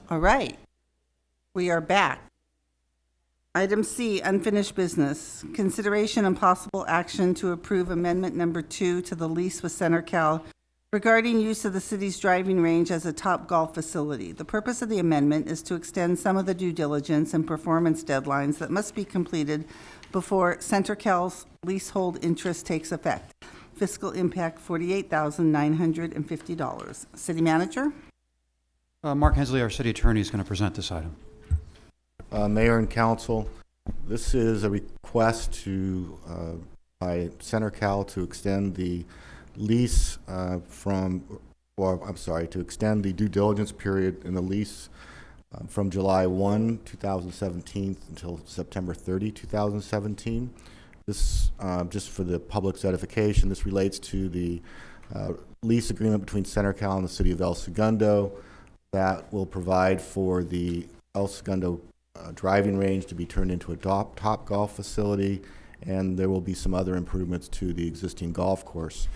All right. We are back. Item C, unfinished business. Consideration and possible action to approve amendment number 2 to the lease with CenterCal regarding use of the city's driving range as a Topgolf facility. The purpose of the amendment is to extend some of the due diligence and performance deadlines that must be completed before CenterCal's leasehold interest takes effect. Fiscal impact $48,950. City manager? Mark Hensley, our city attorney, is going to present this item. Mayor and council, this is a request by CenterCal to extend the lease to extend the due diligence period in the lease from July 1, 2017 until September 30, 2017. This, just for the public's edification, this relates to the lease agreement between CenterCal and the city of El Segundo that will provide for the El Segundo driving range to be turned into a top golf facility, and there will be some other improvements to the existing golf course.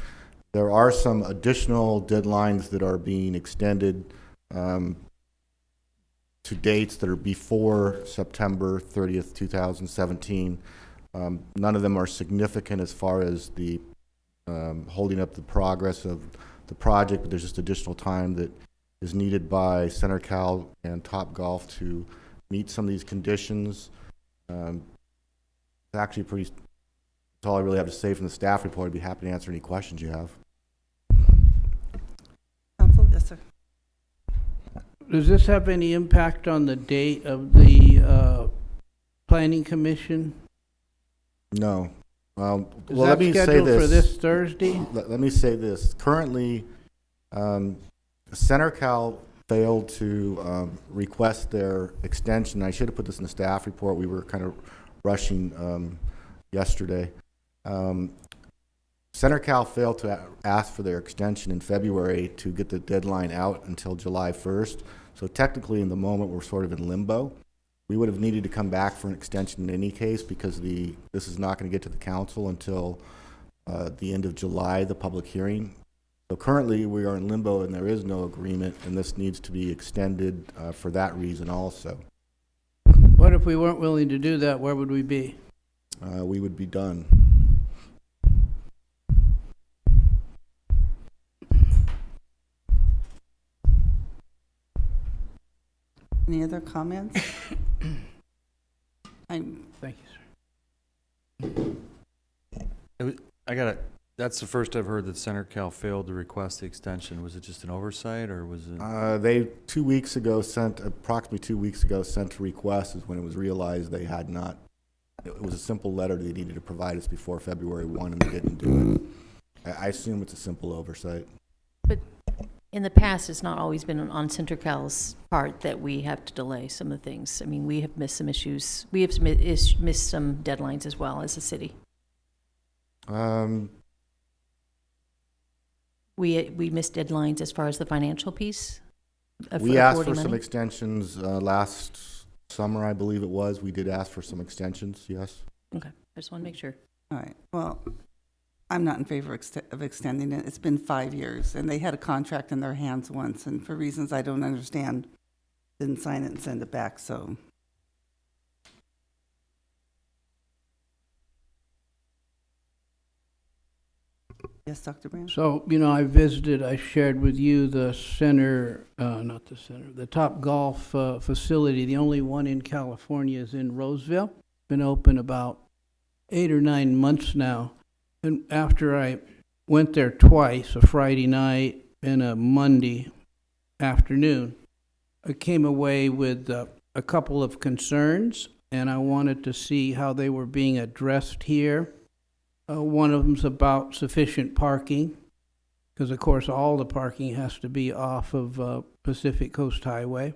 There are some additional deadlines that are being extended to dates that are before September 30th, 2017. None of them are significant as far as the holding up the progress of the project, but there's just additional time that is needed by CenterCal and Topgolf to meet some of these conditions. It's actually that's all I really have to say from the staff report. I'd be happy to answer any questions you have. Council? Yes, sir. Does this have any impact on the date of the planning commission? No. Well, Is let that me say scheduled this. for this Thursday? Let me say this. Currently, CenterCal failed to request their extension. I should have put this in the staff report. We were kind of rushing yesterday. CenterCal failed to ask for their extension in February to get the deadline out until July 1st. So technically, in the moment, we're sort of in limbo. We would have needed to come back for an extension in any case because this is not going to get to the council until the end of July, the public hearing. So currently, we are in limbo and there is no agreement, and this needs to be extended for that reason also. What if we weren't willing to do that? Where would we be? We would be done. Any other comments? Thank you, sir. That's the first I've heard that CenterCal failed to request the extension. Was it just an oversight, or was it? They approximately 2 weeks ago, sent a request is when it was realized they had not. It was a simple letter they needed to provide us before February 1, and they didn't do it. I assume it's a simple oversight. But in the past, it's not always been on CenterCal's part that we have to delay some of the things. I mean, we have missed some issues. We have missed some deadlines as well as a city. We missed deadlines as far as the financial piece. We asked for some extensions last summer, I believe it was. We did ask for some extensions, yes. Okay, I just want to make sure. All right. Well, I'm not in favor of extending it. It's been 5 years, and they had a contract in their hands once, and for reasons I don't understand, didn't sign it and send it back, so. Yes, Dr. Brown? So, I shared with you the the Topgolf facility. The only one in California is in Roseville. Been open about 8 or 9 months now. And after I went there twice, a Friday night and a Monday afternoon, I came away with a couple of concerns, and I wanted to see how they were being addressed here. One of them's about sufficient parking, because of course all the parking has to be off of Pacific Coast Highway,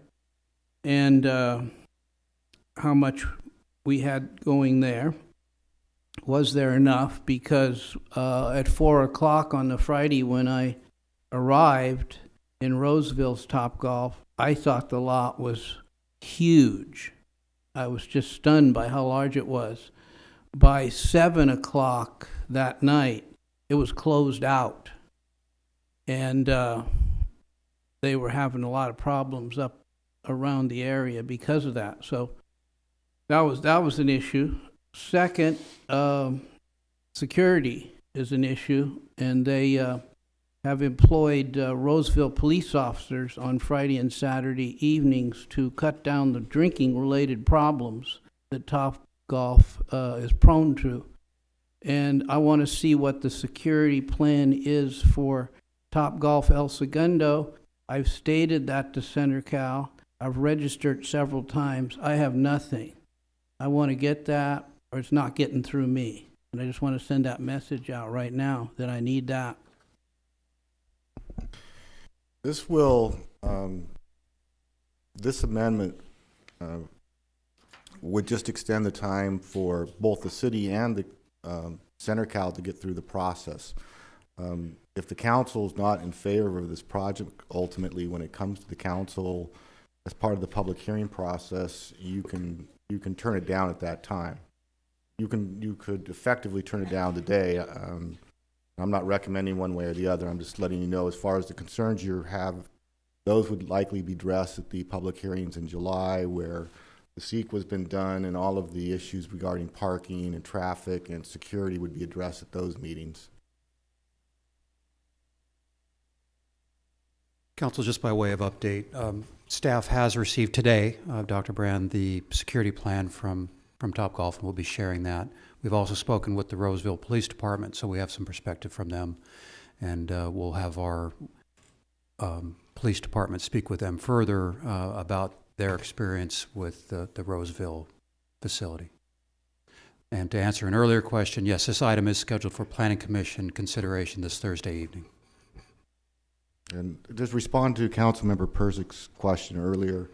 and how much we had going there. Was there enough? Because at 4 o'clock on the Friday when I arrived in Roseville's Topgolf, I thought the lot was huge. I was just stunned by how large it was. By 7 o'clock that night, it was closed out. And they were having a lot of problems up around the area because of that. So that was an issue. Second, security is an issue, and they have employed Roseville police officers on Friday and Saturday evenings to cut down the drinking-related problems that Topgolf is prone to. And I want to see what the security plan is for Topgolf El Segundo. I've stated that to CenterCal. I've registered several times. I have nothing. I want to get that, or it's not getting through me. And I just want to send that message out right now that I need that. This will, this amendment would just extend the time for both the city and the CenterCal to get through the process. If the council is not in favor of this project, ultimately, when it comes to the council as part of the public hearing process, you can turn it down at that time. You could effectively turn it down today. I'm not recommending one way or the other. I'm just letting you know, as far as the concerns you have, those would likely be addressed at the public hearings in July, where the seek has been done and all of the issues regarding parking and traffic and security would be addressed at those meetings. Council, just by way of update, staff has received today, Dr. Brand, the security plan from Topgolf, and we'll be sharing that. We've also spoken with the Roseville Police Department, so we have some perspective from them, and we'll have our police department speak with them further about their experience with the Roseville facility. And to answer an earlier question, yes, this item is scheduled for Planning Commission consideration this Thursday evening. And just respond to Councilmember Perzik's question earlier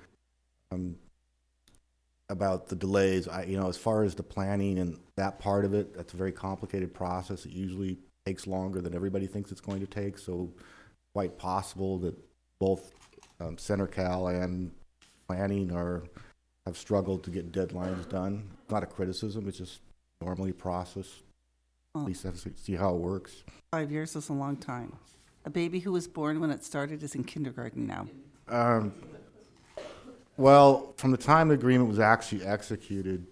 about the delays. As far as the planning and that part of it, that's a very complicated process. It usually takes longer than everybody thinks it's going to take. So quite possible that both CenterCal and planning have struggled to get deadlines done. Not a criticism, it's just normally a process. At least have to see how it works. 5 years is a long time. A baby who was born when it started is in kindergarten now. Well, from the time the agreement was actually executed,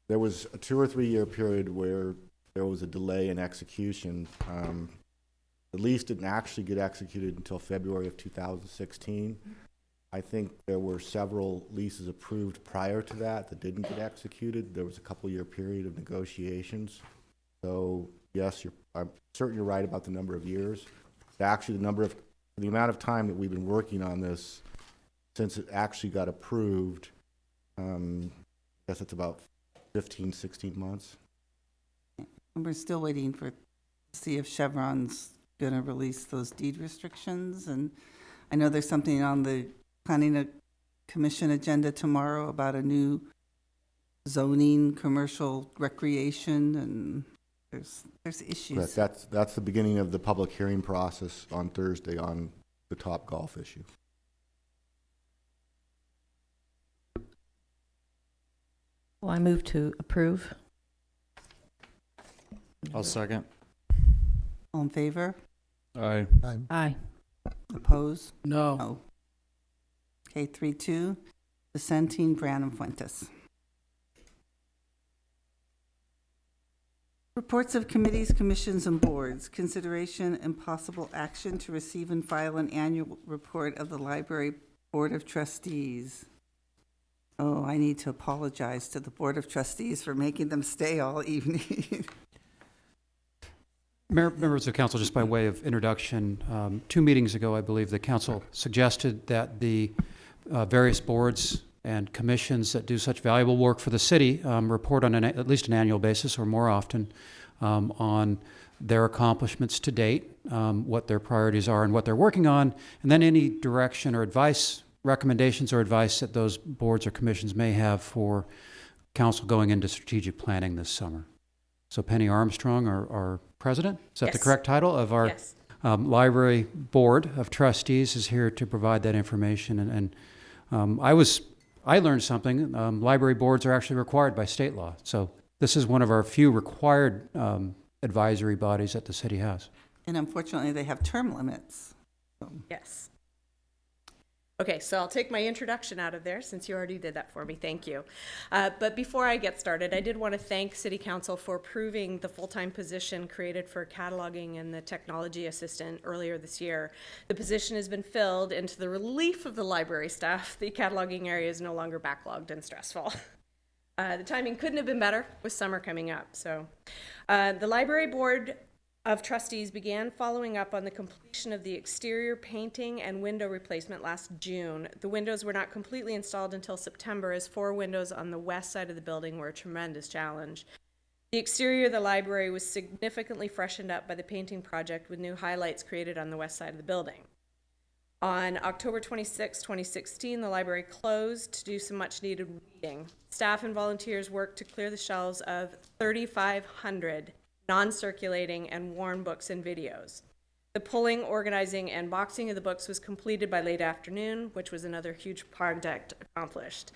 there was a 2 or 3 year period where there was a delay in execution. The lease didn't actually get executed until February of 2016. I think there were several leases approved prior to that didn't get executed. There was a couple-year period of negotiations. So yes, I'm certain you're right about the number of years. Actually, the amount of time that we've been working on this since it actually got approved, I guess it's about 15, 16 months. And we're still waiting to see if Chevron's going to release those deed restrictions. And I know there's something on the Planning Commission agenda tomorrow about a new zoning, commercial recreation, and there's issues. Correct. That's the beginning of the public hearing process on Thursday on the Topgolf issue. Well, I move to approve. I'll second. All in favor? Aye. Aye. Oppose? No. No. Okay, 3-2. Dissenting, Branham Fuentes. Reports of committees, commissions, and boards. Consideration and possible action to receive and file an annual report of the Library Board of Trustees. Oh, I need to apologize to the Board of Trustees for making them stay all evening. Members of council, just by way of introduction, 2 meetings ago, I believe the council suggested that the various boards and commissions that do such valuable work for the city report on at least an annual basis or more often on their accomplishments to date, what their priorities are and what they're working on, and then any direction or advice, recommendations or advice that those boards or commissions may have for council going into strategic planning this summer. So Penny Armstrong, our president, is that the correct title of our Library Board of Trustees, is here to provide that information. And I learned something. Library boards are actually required by state law. So this is one of our few required advisory bodies that the city has. And unfortunately, they have term limits. So. Yes. Okay, so I'll take my introduction out of there since you already did that for me. Thank you. But before I get started, I did want to thank City Council for approving the full-time position created for cataloging and the technology assistant earlier this year. The position has been filled, and to the relief of the library staff, the cataloging area is no longer backlogged and stressful. The timing couldn't have been better with summer coming up. So the Library Board of Trustees began following up on the completion of the exterior painting and window replacement last June. The windows were not completely installed until September, as 4 windows on the west side of the building were a tremendous challenge. The exterior of the library was significantly freshened up by the painting project, with new highlights created on the west side of the building. On October 26, 2016, the library closed to do some much-needed reading. Staff and volunteers worked to clear the shelves of 3,500 non-circulating and worn books and videos. The pulling, organizing, and boxing of the books was completed by late afternoon, which was another huge project accomplished.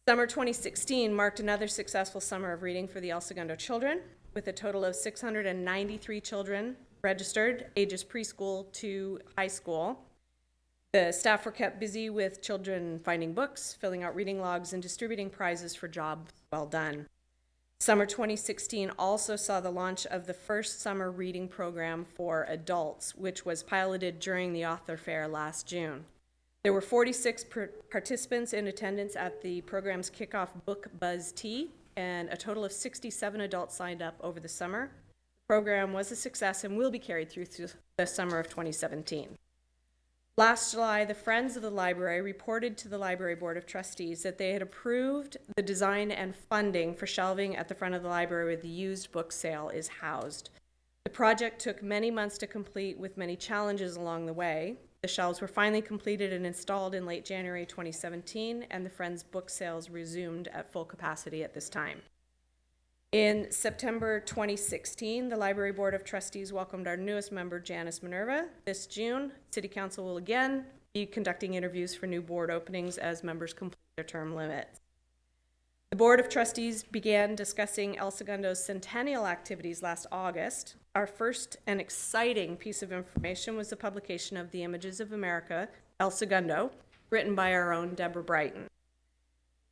Summer 2016 marked another successful summer of reading for the El Segundo children, with a total of 693 children registered, ages preschool to high school. The staff were kept busy with children finding books, filling out reading logs, and distributing prizes for jobs well done. Summer 2016 also saw the launch of the first summer reading program for adults, which was piloted during the author fair last June. There were 46 participants in attendance at the program's kickoff Book Buzz Tea, and a total of 67 adults signed up over the summer. The program was a success and will be carried through the summer of 2017. Last July, the Friends of the Library reported to the Library Board of Trustees that they had approved the design and funding for shelving at the front of the library where the used book sale is housed. The project took many months to complete, with many challenges along the way. The shelves were finally completed and installed in late January 2017, and the Friends book sales resumed at full capacity at this time. In September 2016, the Library Board of Trustees welcomed our newest member, Janice Minerva. This June, City Council will again be conducting interviews for new board openings as members complete their term limits. The Board of Trustees began discussing El Segundo's centennial activities last August. Our first and exciting piece of information was the publication of the Images of America, El Segundo, written by our own Deborah Brighton.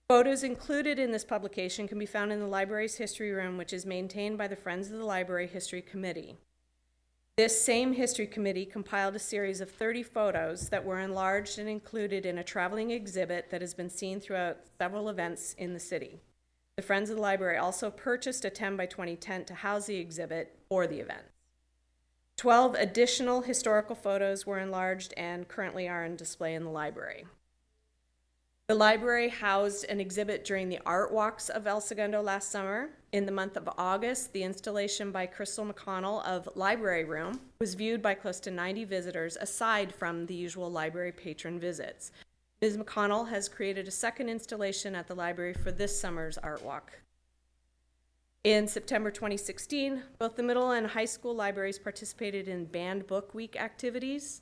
Photos included in this publication can be found in the library's history room, which is maintained by the Friends of the Library History Committee. This same history committee compiled a series of 30 photos that were enlarged and included in a traveling exhibit that has been seen throughout several events in the city. The Friends of the Library also purchased a 10 by 20 tent to house the exhibit for the event. 12 additional historical photos were enlarged and currently are on display in the library. The library housed an exhibit during the art walks of El Segundo last summer. In the month of August, the installation by Crystal McConnell of Library Room was viewed by close to 90 visitors, aside from the usual library patron visits. Ms. McConnell has created a second installation at the library for this summer's art walk. In September 2016, both the middle and high school libraries participated in Banned Book Week activities.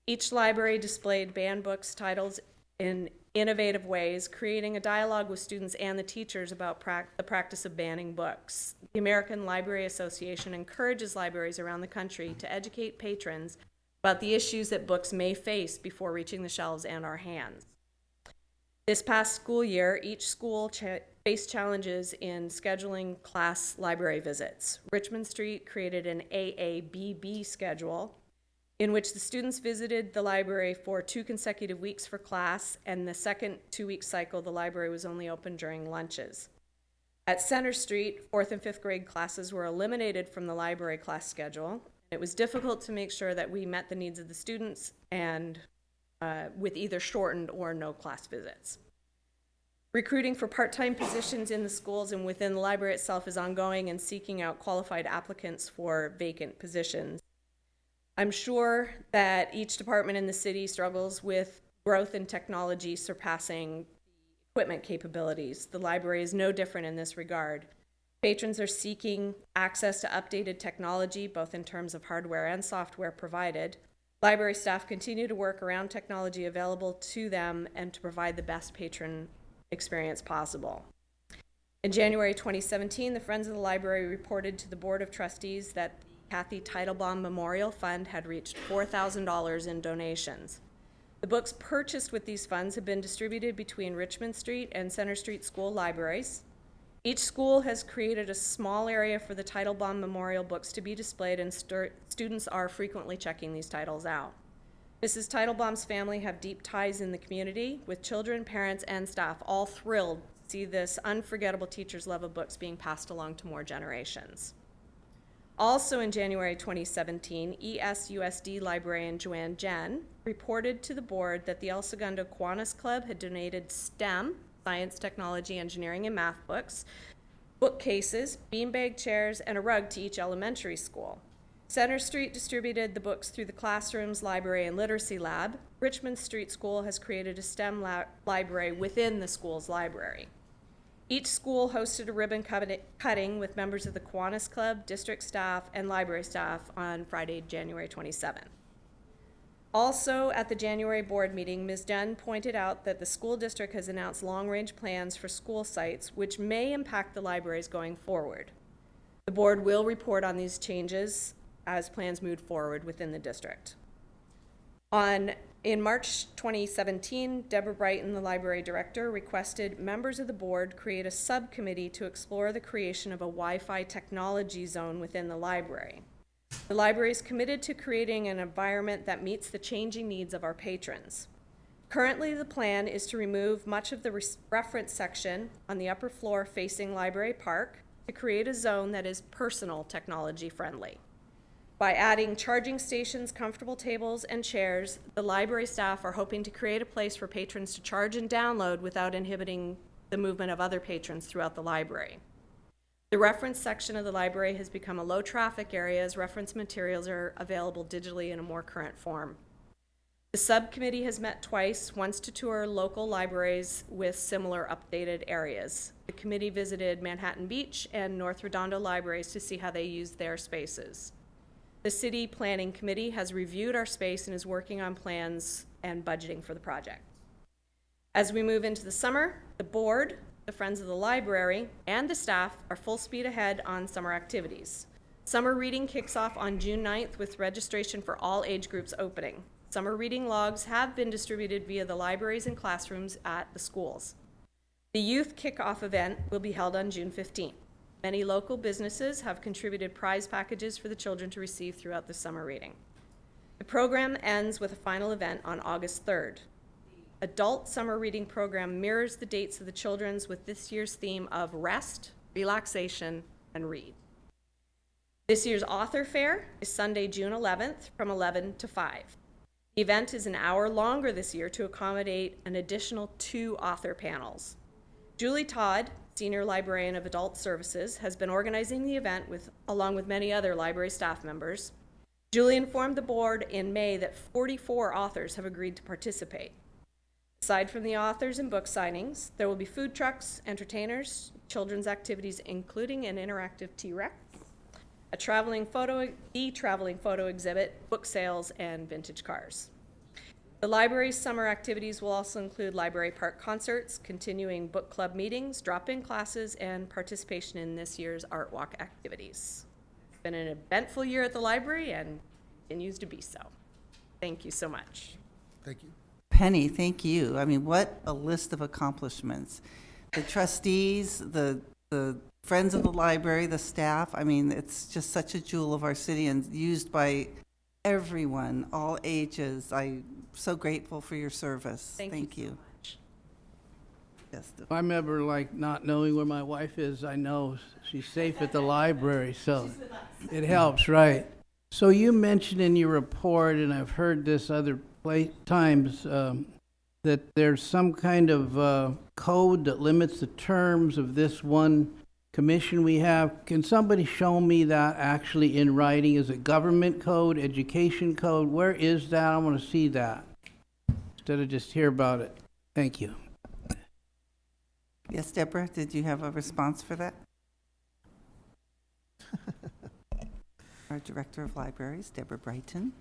Each library displayed banned books titles in innovative ways, creating a dialogue with students and the teachers about the practice of banning books. The American Library Association encourages libraries around the country to educate patrons about the issues that books may face before reaching the shelves and our hands. This past school year, each school faced challenges in scheduling class library visits. Richmond Street created an AABB schedule in which the students visited the library for 2 consecutive weeks for class, and the second 2-week cycle, the library was only open during lunches. At Center Street, 4th and 5th grade classes were eliminated from the library class schedule. It was difficult to make sure that we met the needs of the students and with either shortened or no class visits. Recruiting for part-time positions in the schools and within the library itself is ongoing, and seeking out qualified applicants for vacant positions. I'm sure that each department in the city struggles with growth in technology surpassing the equipment capabilities. The library is no different in this regard. Patrons are seeking access to updated technology, both in terms of hardware and software provided. Library staff continue to work around technology available to them and to provide the best patron experience possible. In January 2017, the Friends of the Library reported to the Board of Trustees that the Kathy Teitelbaum Memorial Fund had reached $4,000 in donations. The books purchased with these funds have been distributed between Richmond Street and Center Street school libraries. Each school has created a small area for the Teitelbaum Memorial books to be displayed, and students are frequently checking these titles out. Mrs. Teitelbaum's family have deep ties in the community, with children, parents, and staff all thrilled to see this unforgettable teacher's love of books being passed along to more generations. Also in January 2017, ESUSD librarian Joanne Jen reported to the board that the El Segundo Kiwanis Club had donated STEM, science, technology, engineering, and math books, bookcases, beanbag chairs, and a rug to each elementary school. Center Street distributed the books through the classrooms, library, and literacy lab. Richmond Street School has created a STEM library within the school's library. Each school hosted a ribbon cutting with members of the Kiwanis Club, district staff, and library staff on Friday, January 27th. Also, at the January board meeting, Ms. Dunn pointed out that the school district has announced long-range plans for school sites, which may impact the libraries going forward. The board will report on these changes as plans move forward within the district. In March 2017, Deborah Brighton, the library director, requested members of the board create a subcommittee to explore the creation of a Wi-Fi technology zone within the library. The library is committed to creating an environment that meets the changing needs of our patrons. Currently, the plan is to remove much of the reference section on the upper floor facing Library Park to create a zone that is personal technology friendly. By adding charging stations, comfortable tables, and chairs, the library staff are hoping to create a place for patrons to charge and download without inhibiting the movement of other patrons throughout the library. The reference section of the library has become a low-traffic area as reference materials are available digitally in a more current form. The subcommittee has met twice, once to tour local libraries with similar updated areas. The committee visited Manhattan Beach and North Redondo libraries to see how they use their spaces. The City Planning Committee has reviewed our space and is working on plans and budgeting for the project. As we move into the summer, the board, the Friends of the Library, and the staff are full speed ahead on summer activities. Summer reading kicks off on June 9th with registration for all age groups opening. Summer reading logs have been distributed via the libraries and classrooms at the schools. The youth kickoff event will be held on June 15th. Many local businesses have contributed prize packages for the children to receive throughout the summer reading. The program ends with a final event on August 3rd. The adult summer reading program mirrors the dates of the children's with this year's theme of rest, relaxation, and read. This year's author fair is Sunday, June 11th from 11 to 5. The event is an hour longer this year to accommodate an additional 2 author panels. Julie Todd, Senior Librarian of Adult Services, has been organizing the event along with many other library staff members. Julie informed the board in May that 44 authors have agreed to participate. Aside from the authors and book signings, there will be food trucks, entertainers, children's activities, including an interactive T-Rex, a traveling photo exhibit, book sales, and vintage cars. The library's summer activities will also include library park concerts, continuing book club meetings, drop-in classes, and participation in this year's Art Walk activities. It's been an eventful year at the library and continues to be so. Thank you so much. Thank you. Penny, thank you. I mean, what a list of accomplishments. The trustees, the friends of the library, the staff, I mean, it's just such a jewel of our city and used by everyone, all ages. I'm so grateful for your service. Thank you. So much. Yes. I remember like not knowing where my wife is. I know she's safe at the library, so it helps, right? So you mentioned in your report, and I've heard this other times, that there's some kind of code that limits the terms of this one commission we have. Can somebody show me that actually in writing? Is it government code, education code? Where is that? I want to see that instead of just hear about it. Thank you. Yes, Deborah, did you have a response for that? Our Director of Libraries, Deborah Brighton.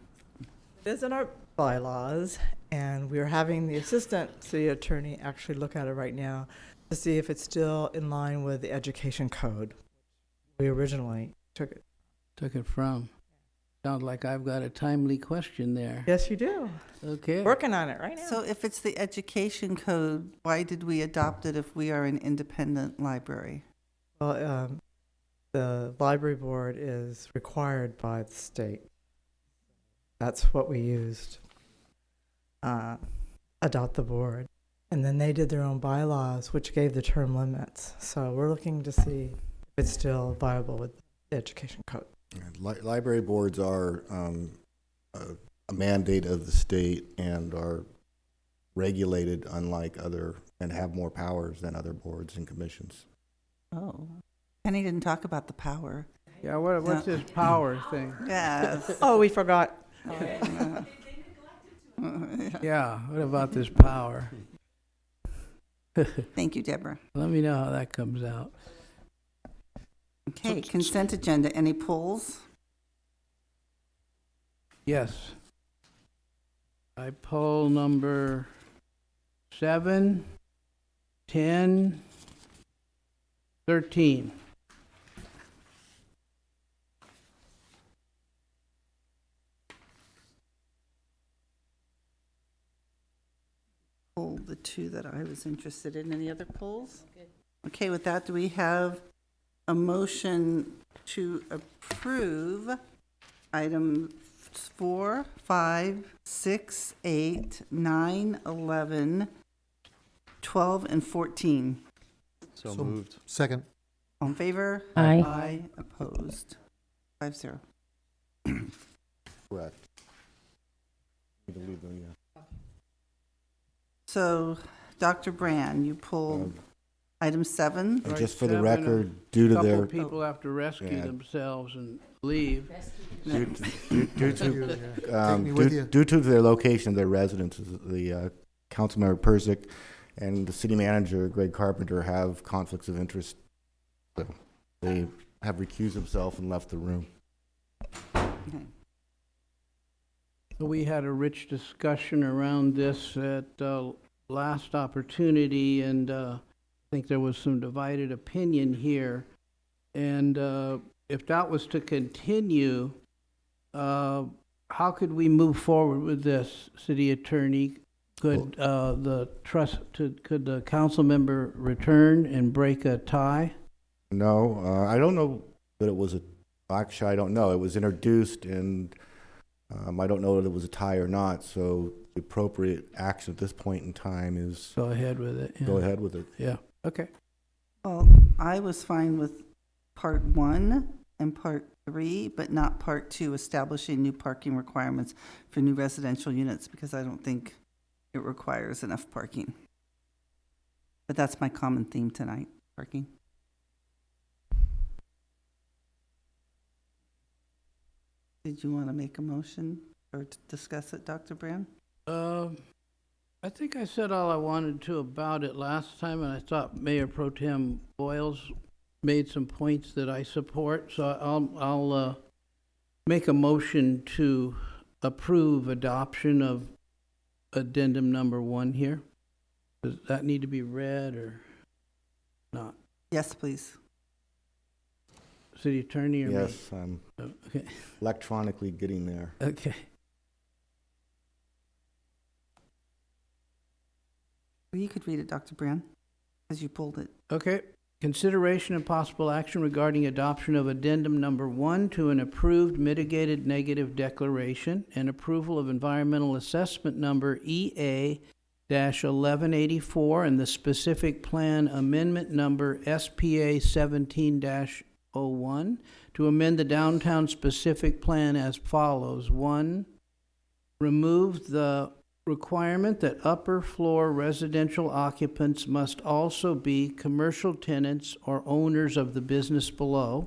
It is in our bylaws, and we're having the Assistant City Attorney actually look at it right now to see if it's still in line with the education code we originally took it from. Sounds like I've got a timely question there. Yes, you do. Okay. Working on it right now. So if it's the education code, why did we adopt it if we are an independent library? Well, the library board is required by the state. That's what we used. Adopt the board. And then they did their own bylaws, which gave the term limits. So we're looking to see if it's still viable with the education code. Library boards are a mandate of the state and are regulated unlike other, and have more powers than other boards and commissions. Oh. Penny didn't talk about the power. Yeah, what's this power thing? Yes. Oh, we forgot. Yeah, what about this power? Thank you, Deborah. Let me know how that comes out. Okay, consent agenda. Any polls? Yes. I poll number 7, 10, 13. Poll the two that I was interested in. Any other polls? Okay, with that, do we have a motion to approve items 4, 5, 6, 8, 9, 11, 12, and 14? So moved. Second. All in favor? Aye. Aye. Opposed? 5-0. Correct. Need to leave them, yeah. So, Dr. Brand, you pulled item 7. And just for the 7, record, due to couple their people have to rescue themselves and leave. due me with you. due to their location of their residences, the Councilmember Persick and the city manager Greg Carpenter have conflicts of interest. So they have recused themselves and left the room. Okay. We had a rich discussion around this at last opportunity, and I think there was some divided opinion here. And if that was to continue, how could we move forward with this, City Attorney? Could could the council member return and break a tie? No, I don't know that it was actually, I don't know. It was introduced, and I don't know that it was a tie or not. So the appropriate action at this point in time is Go ahead with it. Yeah. go ahead with it. Yeah, okay. Well, I was fine with part 1 and part 3, but not part 2, establishing new parking requirements for new residential units, because I don't think it requires enough parking. But that's my common theme tonight, parking. Did you want to make a motion or to discuss it, Dr. Brand? I think I said all I wanted to about it last time, and I thought Mayor Pro Tem Boyles made some points that I support, so I'll make a motion to approve adoption of addendum number 1 here. Does that need to be read or not? Yes, please. City Attorney or me? Yes, I'm Okay. electronically getting there. Okay. Well, you could read it, Dr. Brand, because you pulled it. Okay. Consideration and possible action regarding adoption of addendum number 1 to an approved mitigated negative declaration and approval of environmental assessment number EA-1184 and the specific plan amendment number SPA 17-01 to amend the downtown specific plan as follows. 1, remove the requirement that upper floor residential occupants must also be commercial tenants or owners of the business below.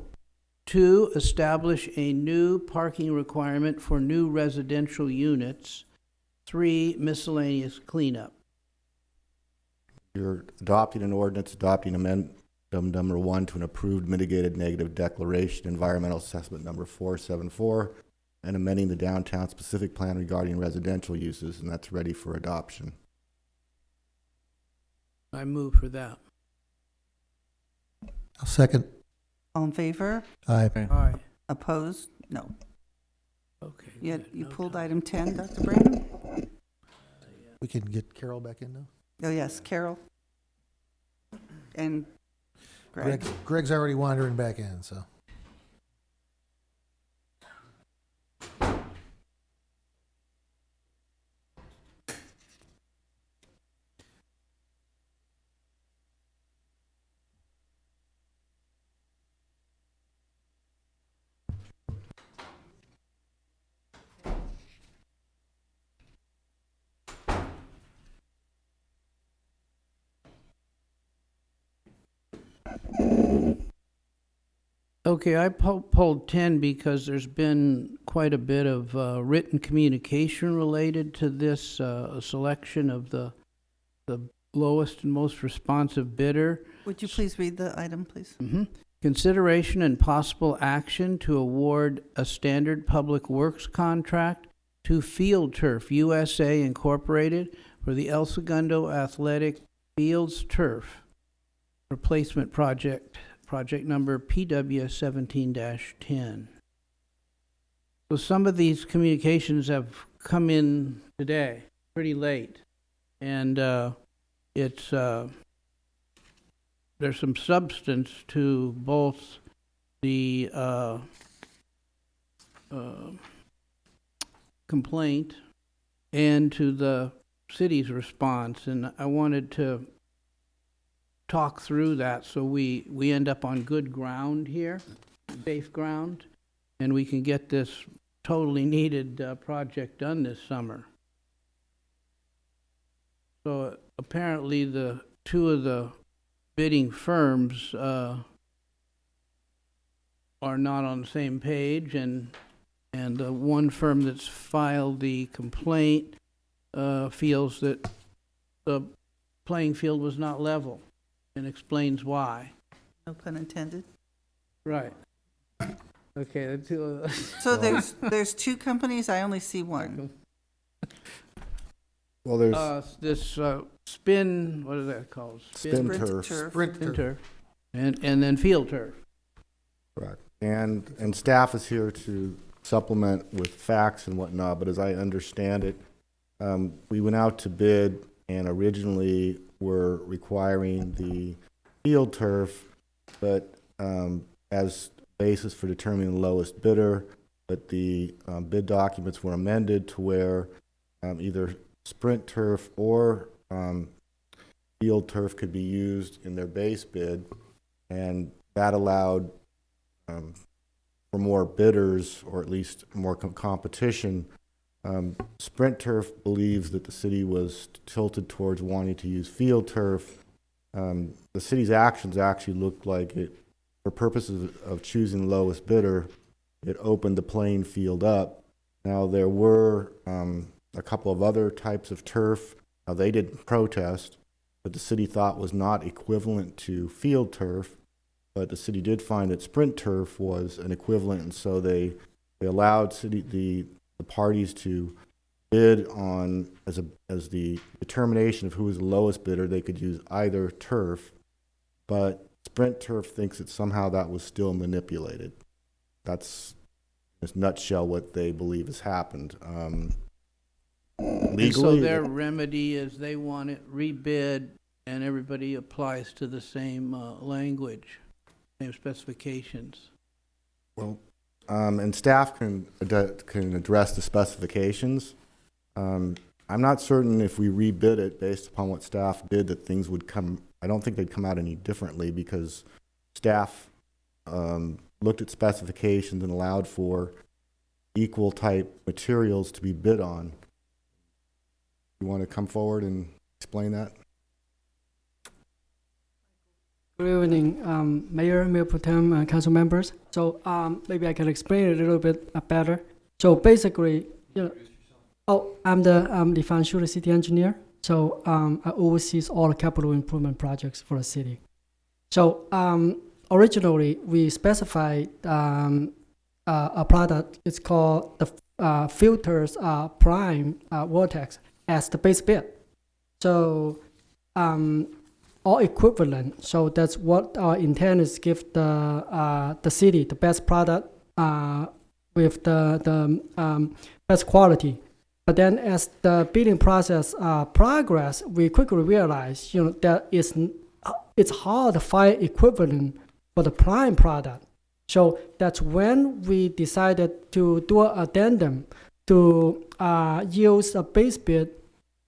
2, establish a new parking requirement for new residential units. 3, miscellaneous cleanup. You're adopting an ordinance, adopting amendment number 1 to an approved mitigated negative declaration, environmental assessment number 474, and amending the downtown specific plan regarding residential uses, and that's ready for adoption. I move for that. I'll second. All in favor? Aye. Aye. Opposed? No. Okay. You pulled item 10, Dr. Branham? We can get Carol back in now. Oh, yes, Carol. And Greg. Greg's already wandering back in, so. Okay, I pulled 10 because there's been quite a bit of written communication related to this selection of the lowest and most responsive bidder. Would you please read the item, please? Mm-hmm. Consideration and possible action to award a standard public works contract to FieldTurf USA Incorporated for the El Segundo Athletic Fields Turf Replacement Project. Project number PW17-10. So some of these communications have come in today, pretty late, and there's some substance to both the complaint and to the city's response, and I wanted to talk through that so we end up on good ground here, safe ground, and we can get this totally needed project done this summer. So apparently the two of the bidding firms are not on the same page, and the one firm that's filed the complaint feels that the playing field was not level, and explains why. No pun intended. Right. Okay, the two of us. So there's two companies, I only see one. Well, there's this spin, what is that called? Spin Turf. Spin Turf. And then FieldTurf. correct. And staff is here to supplement with facts and whatnot, but as I understand it, we went out to bid and originally were requiring the FieldTurf, but as basis for determining the lowest bidder, but the bid documents were amended to where either Sprint Turf or FieldTurf could be used in their base bid, and that allowed for more bidders, or at least more competition. Sprint Turf believes that the city was tilted towards wanting to use FieldTurf. The city's actions actually looked like it, for purposes of choosing the lowest bidder, it opened the playing field up. Now, there were a couple of other types of turf. Now, they didn't protest, but the city thought was not equivalent to FieldTurf. But the city did find that Sprint Turf was an equivalent, and so they allowed the parties to bid on, as the determination of who was the lowest bidder. They could use either turf, but Sprint Turf thinks that somehow that was still manipulated. That's, in a nutshell, what they believe has happened. Legally, And so their remedy is they want it rebid, and everybody applies to the same language, same specifications. well, and staff can address the specifications. I'm not certain if we rebid it based upon what staff did that things would come. I don't think they'd come out any differently, because staff looked at specifications and allowed for equal type materials to be bid on. You want to come forward and explain that? Good evening, Mayor, Mayor Pro Tem, council members. So maybe I can explain it a little bit better. So basically, I'm the financial city engineer. So I oversees all the capital improvement projects for the city. So originally we specified a product. It's called the Filters Prime Vortex as the base bid. So all equivalent. So that's what our intent is: give the city the best product with the best quality. But then as the bidding process progress, we quickly realize, that it's hard to find equivalent for the prime product. So that's when we decided to do an addendum to use a base bid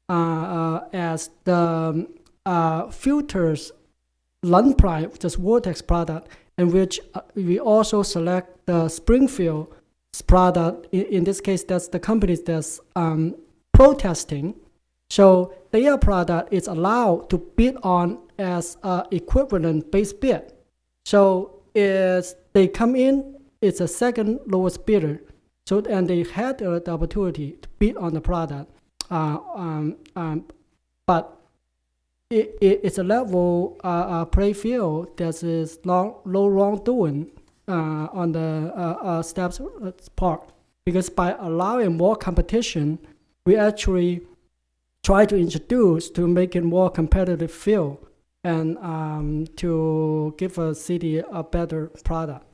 as the filters Lund Prime, which is Vortex product, in which we also select the Springfield product. In this case, that's the company that's protesting. So their product is allowed to bid on as equivalent base bid. So they come in, it's a second lowest bidder. So and they had the opportunity to bid on the product, but it's a level play field that is low wrongdoing on the staff's part, because by allowing more competition, we actually try to introduce to make it more competitive field and to give a city a better product.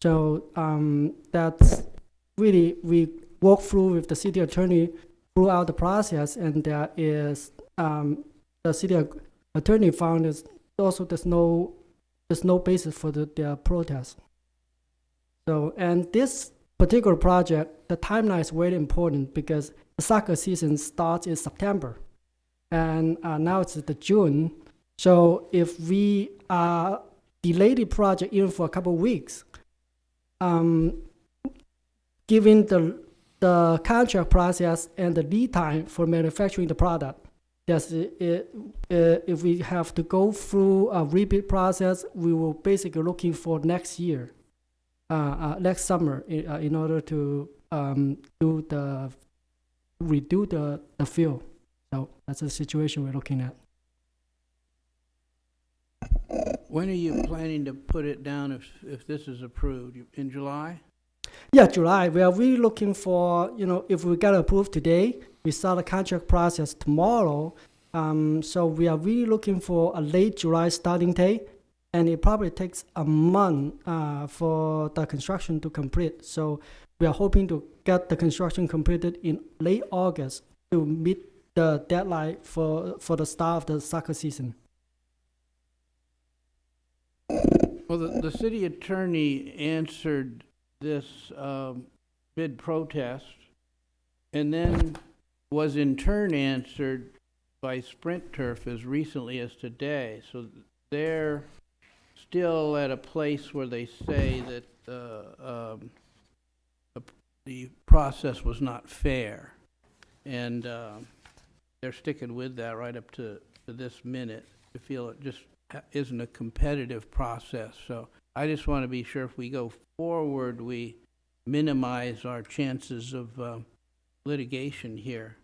So that's really, we work through with the city attorney throughout the process, and there is the city attorney found is also there's no basis for their protest. So, and this particular project, the timeline is very important because the soccer season starts in September, and now it's the June. So if we delay the project even for a couple of weeks, given the contract process and the lead time for manufacturing the product, yes, if we have to go through a rebid process, we will basically looking for next year, next summer, in order to redo the field. So that's the situation we're looking at. When are you planning to put it down if this is approved? In July? Yeah, July. We are really looking for, if we get approved today, we start the contract process tomorrow. So we are really looking for a late July starting date, and it probably takes a month for the construction to complete. So we are hoping to get the construction completed in late August to meet the deadline for the start of the soccer season. Well, the city attorney answered this bid protest, and then was in turn answered by SprintTurf as recently as today. So they're still at a place where they say that the process was not fair, and they're sticking with that right up to this minute. To feel it just isn't a competitive process. So I just want to be sure if we go forward, we minimize our chances of litigation here.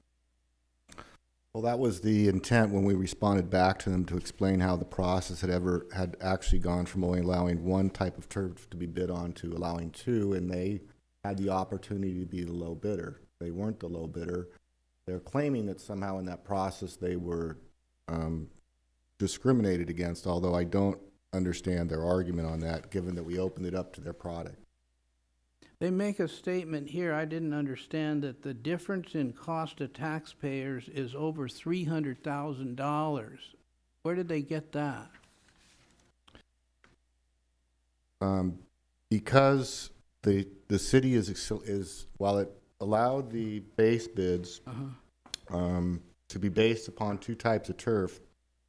Well, that was the intent when we responded back to them to explain how the process had actually gone from only allowing one type of turf to be bid on to allowing two, and they had the opportunity to be the low bidder. They weren't the low bidder. They're claiming that somehow in that process they were discriminated against, although I don't understand their argument on that, given that we opened it up to their product. They make a statement here, I didn't understand, that the difference in cost to taxpayers is over $300,000. Where did they get that? Because the city is while it allowed the base bids to be based upon two types of turf,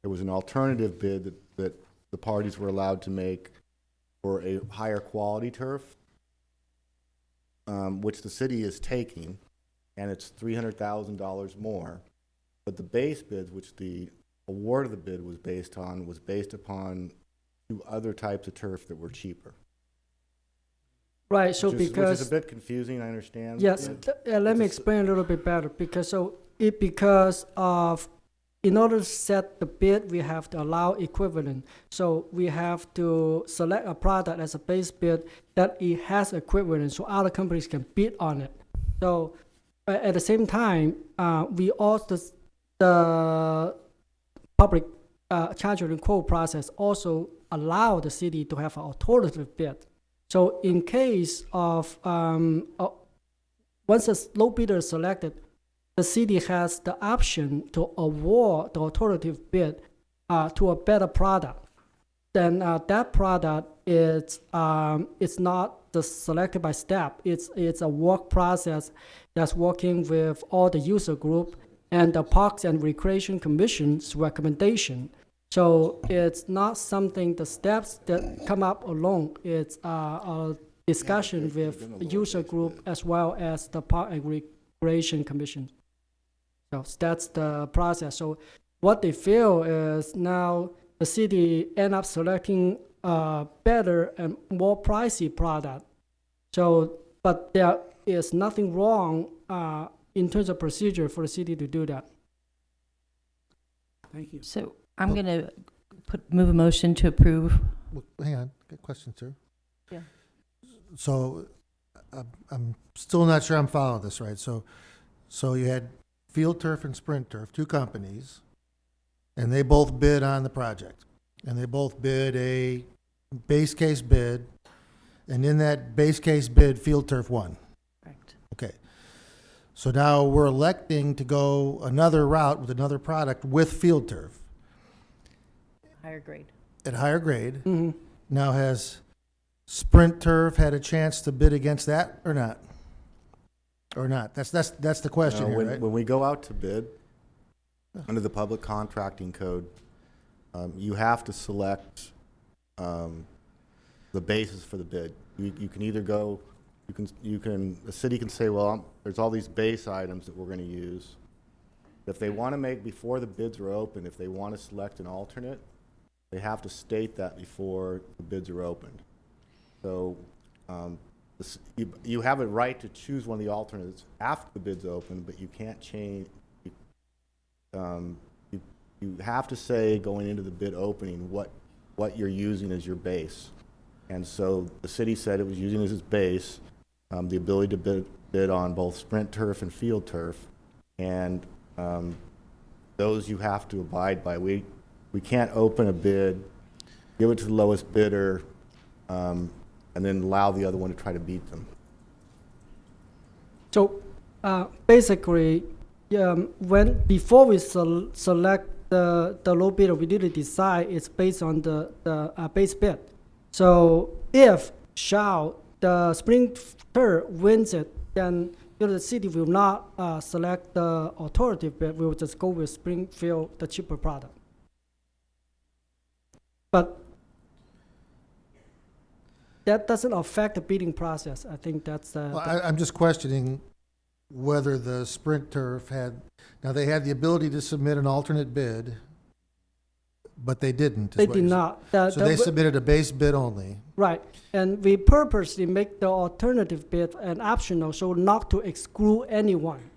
there was an alternative bid that the parties were allowed to make for a higher quality turf, which the city is taking, and it's $300,000 more. But the base bids, which the award of the bid was based upon two other types of turf that were cheaper. Right, so which because... is a bit confusing, I understand. Yes, let me explain a little bit better. Because in order to set the bid, we have to allow equivalent. So we have to select a product as a base bid that it has equivalent, so other companies can bid on it. So at the same time, we also, the public charge and quote process also allow the city to have an alternative bid. So in case of, once a low bidder is selected, the city has the option to award the alternative bid to a better product. Then that product is it's not just selected by staff. It's a work process that's working with all the user group and the Parks and Recreation Commission's recommendation. So it's not something the steps that come up alone. It's a discussion with user group as well as the Park and Recreation Commission. So that's the process. So what they feel is now the city end up selecting a better and more pricey product. So, but there is nothing wrong in terms of procedure for the city to do that. Thank you. So I'm going to move a motion to approve. Well, hang on, good question, sir. Yeah. So I'm still not sure I'm following this right. So you had FieldTurf and SprintTurf, two companies, and they both bid on the project. And they both bid a base case bid, and in that base case bid, FieldTurf won. Correct. Okay. So now we're electing to go another route with another product with FieldTurf Higher grade. at higher grade. Mm-hmm. Now, has SprintTurf had a chance to bid against that or not? Or not? That's the question here, when, right? when we go out to bid, under the public contracting code, you have to select the basis for the bid. You can either go, the city can say, well, there's all these base items that we're going to use. If they want to make, before the bids are open, if they want to select an alternate, they have to state that before the bids are opened. So you have a right to choose one of the alternates after the bid's open, but you can't change. You have to say going into the bid opening what you're using as your base. And so the city said it was using as its base the ability to bid on both SprintTurf and FieldTurf, and those you have to abide by. We can't open a bid, give it to the lowest bidder, and then allow the other one to try to beat them. So basically, before we select the low bidder, we need to decide it's based on the base bid. So if the SprintTurf wins it, then the city will not select the alternative bid. We will just go with Springfield, the cheaper product. But that doesn't affect the bidding process. I think that's Well, I'm just questioning whether the SprintTurf they had the ability to submit an alternate bid, but they didn't. They did not. So they submitted a base bid only. Right. And we purposely make the alternative bid an optional, so not to exclude anyone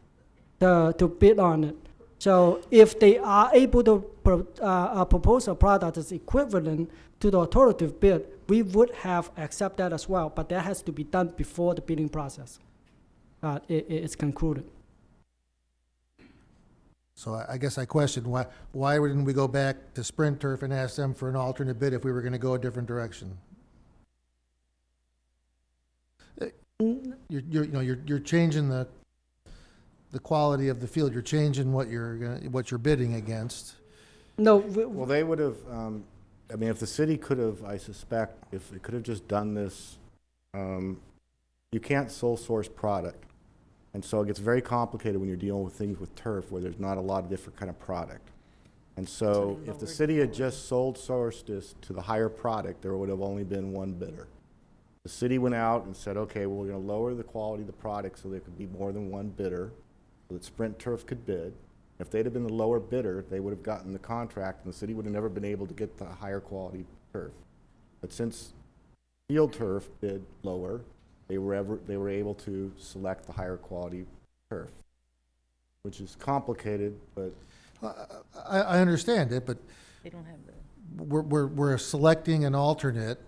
to bid on it. So if they are able to propose a product that's equivalent to the alternative bid, we would have accept that as well, but that has to be done before the bidding process is concluded. So I guess I question why didn't we go back to SprintTurf and ask them for an alternate bid if we were going to go a different direction? You're changing the quality of the field. You're changing what you're bidding against. No. Well, they would have. If the city could have, I suspect, if it could have just done this, you can't sole source product. And so it gets very complicated when you're dealing with things with turf where there's not a lot of different kind of product. And so if the city had just sole sourced this to the higher product, there would have only been one bidder. The city went out and said, okay, well, we're going to lower the quality of the product so there could be more than one bidder so that SprintTurf could bid. If they'd have been the lower bidder, they would have gotten the contract and the city would have never been able to get the higher quality turf. But since FieldTurf bid lower, they were able to select the higher quality turf, which is complicated, but I understand it, but They don't have the. we're selecting an alternate.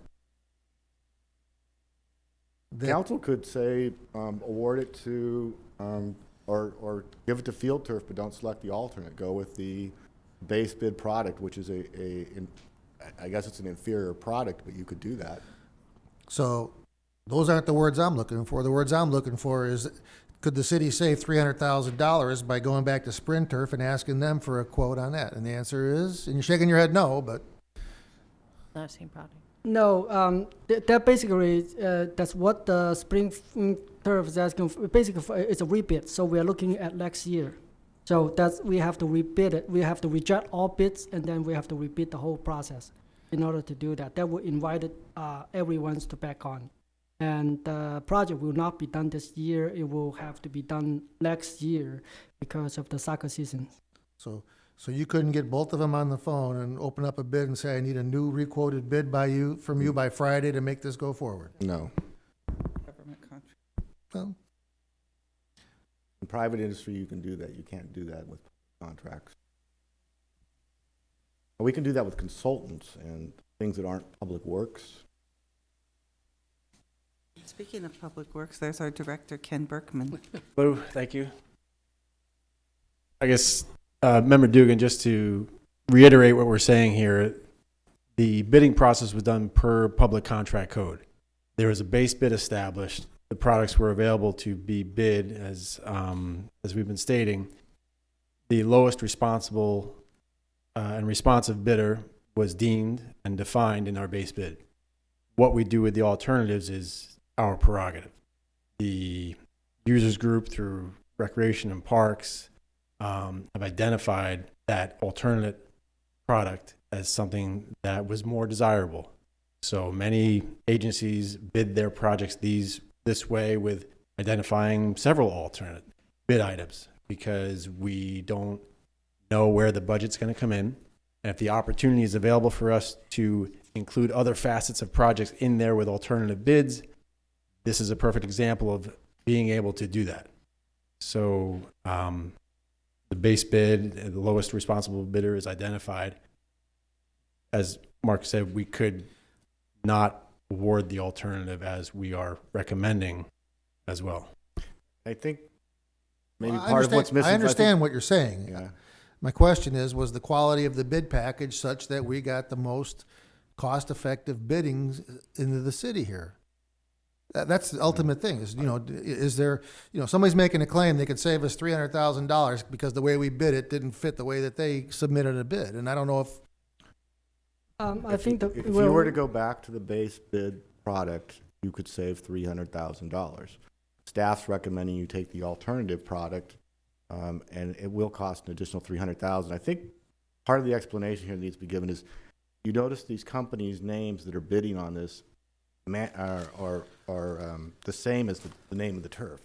council could say award it to or give it to FieldTurf, but don't select the alternate. Go with the base bid product, which is I guess it's an inferior product, but you could do that. So those aren't the words I'm looking for. The words I'm looking for is, could the city save $300,000 by going back to SprintTurf and asking them for a quote on that? And the answer is, and you're shaking your head no, but Not same product. No, that basically, that's what the spring turf is asking for. Basically, it's a rebid, so we are looking at next year. So we have to rebid it. We have to reject all bids, and then we have to repeat the whole process in order to do that. That will invite everyone to back on. And the project will not be done this year. It will have to be done next year because of the soccer season. so you couldn't get both of them on the phone and open up a bid and say, I need a new requoted bid from you by Friday to make this go forward? No. Government contract. Well, In private industry, you can do that. You can't do that with contracts. But we can do that with consultants and things that aren't public works. Speaking of Public Works, there's our director, Ken Berkman. Hello, thank you. I guess, Member Dugan, just to reiterate what we're saying here, the bidding process was done per public contract code. There was a base bid established. The products were available to be bid as we've been stating. The lowest responsible and responsive bidder was deemed and defined in our base bid. What we do with the alternatives is our prerogative. The users group through Recreation and Parks have identified that alternate product as something that was more desirable. So many agencies bid their projects this way with identifying several alternate bid items because we don't know where the budget's going to come in. And if the opportunity is available for us to include other facets of projects in there with alternative bids, this is a perfect example of being able to do that. So the base bid, the lowest responsible bidder is identified. As Mark said, we could not award the alternative as we are recommending as well. I think maybe Well, part of what's missing. I understand what you're saying. Yeah. My question is, was the quality of the bid package such that we got the most cost-effective biddings into the city here? That's the ultimate thing. Is there, somebody's making a claim they could save us $300,000 because the way we bid it didn't fit the way that they submitted a bid, and I don't know if. I think that if you were to go back to the base bid product, you could save $300,000. Staff's recommending you take the alternative product, and it will cost an additional $300,000. I think part of the explanation here that needs to be given is, you notice these companies' names that are bidding on this are the same as the name of the turf.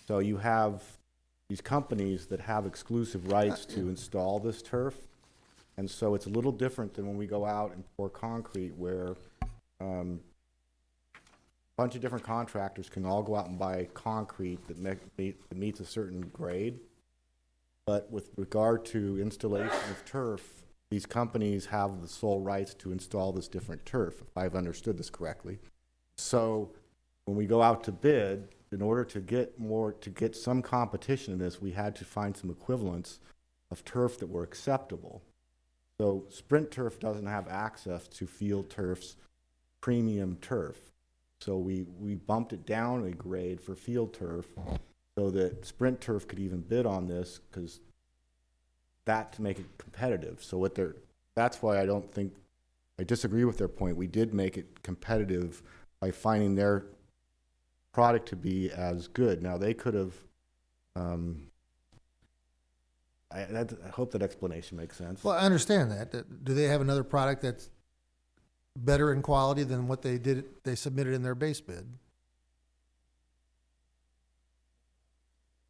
So you have these companies that have exclusive rights to install this turf. And so it's a little different than when we go out and pour concrete, where a bunch of different contractors can all go out and buy concrete that meets a certain grade. But with regard to installation of turf, these companies have the sole rights to install this different turf, if I've understood this correctly. So when we go out to bid, in order to get some competition in this, we had to find some equivalents of turf that were acceptable. So SprintTurf doesn't have access to FieldTurf's premium turf. So we bumped it down a grade for FieldTurf so that SprintTurf could even bid on this, because to make it competitive. So that's why I disagree with their point. We did make it competitive by finding their product to be as good. Now they could have, I hope that explanation makes sense. Well, I understand that. Do they have another product that's better in quality than what they submitted in their base bid?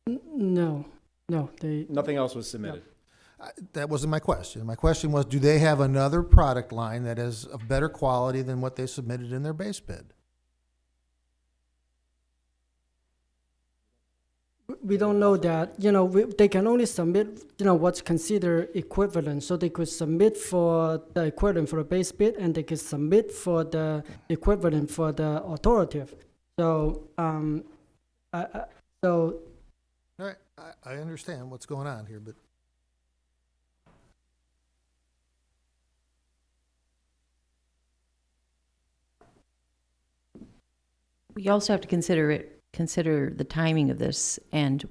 No, Nothing else was submitted. That wasn't my question. My question was, do they have another product line that is of better quality than what they submitted in their base bid? We don't know that. They can only submit, what's considered equivalent. So they could submit for the equivalent for a base bid, and they could submit for the equivalent for the alternative. So, All right, I understand what's going on here, but. we also have to consider the timing of this. And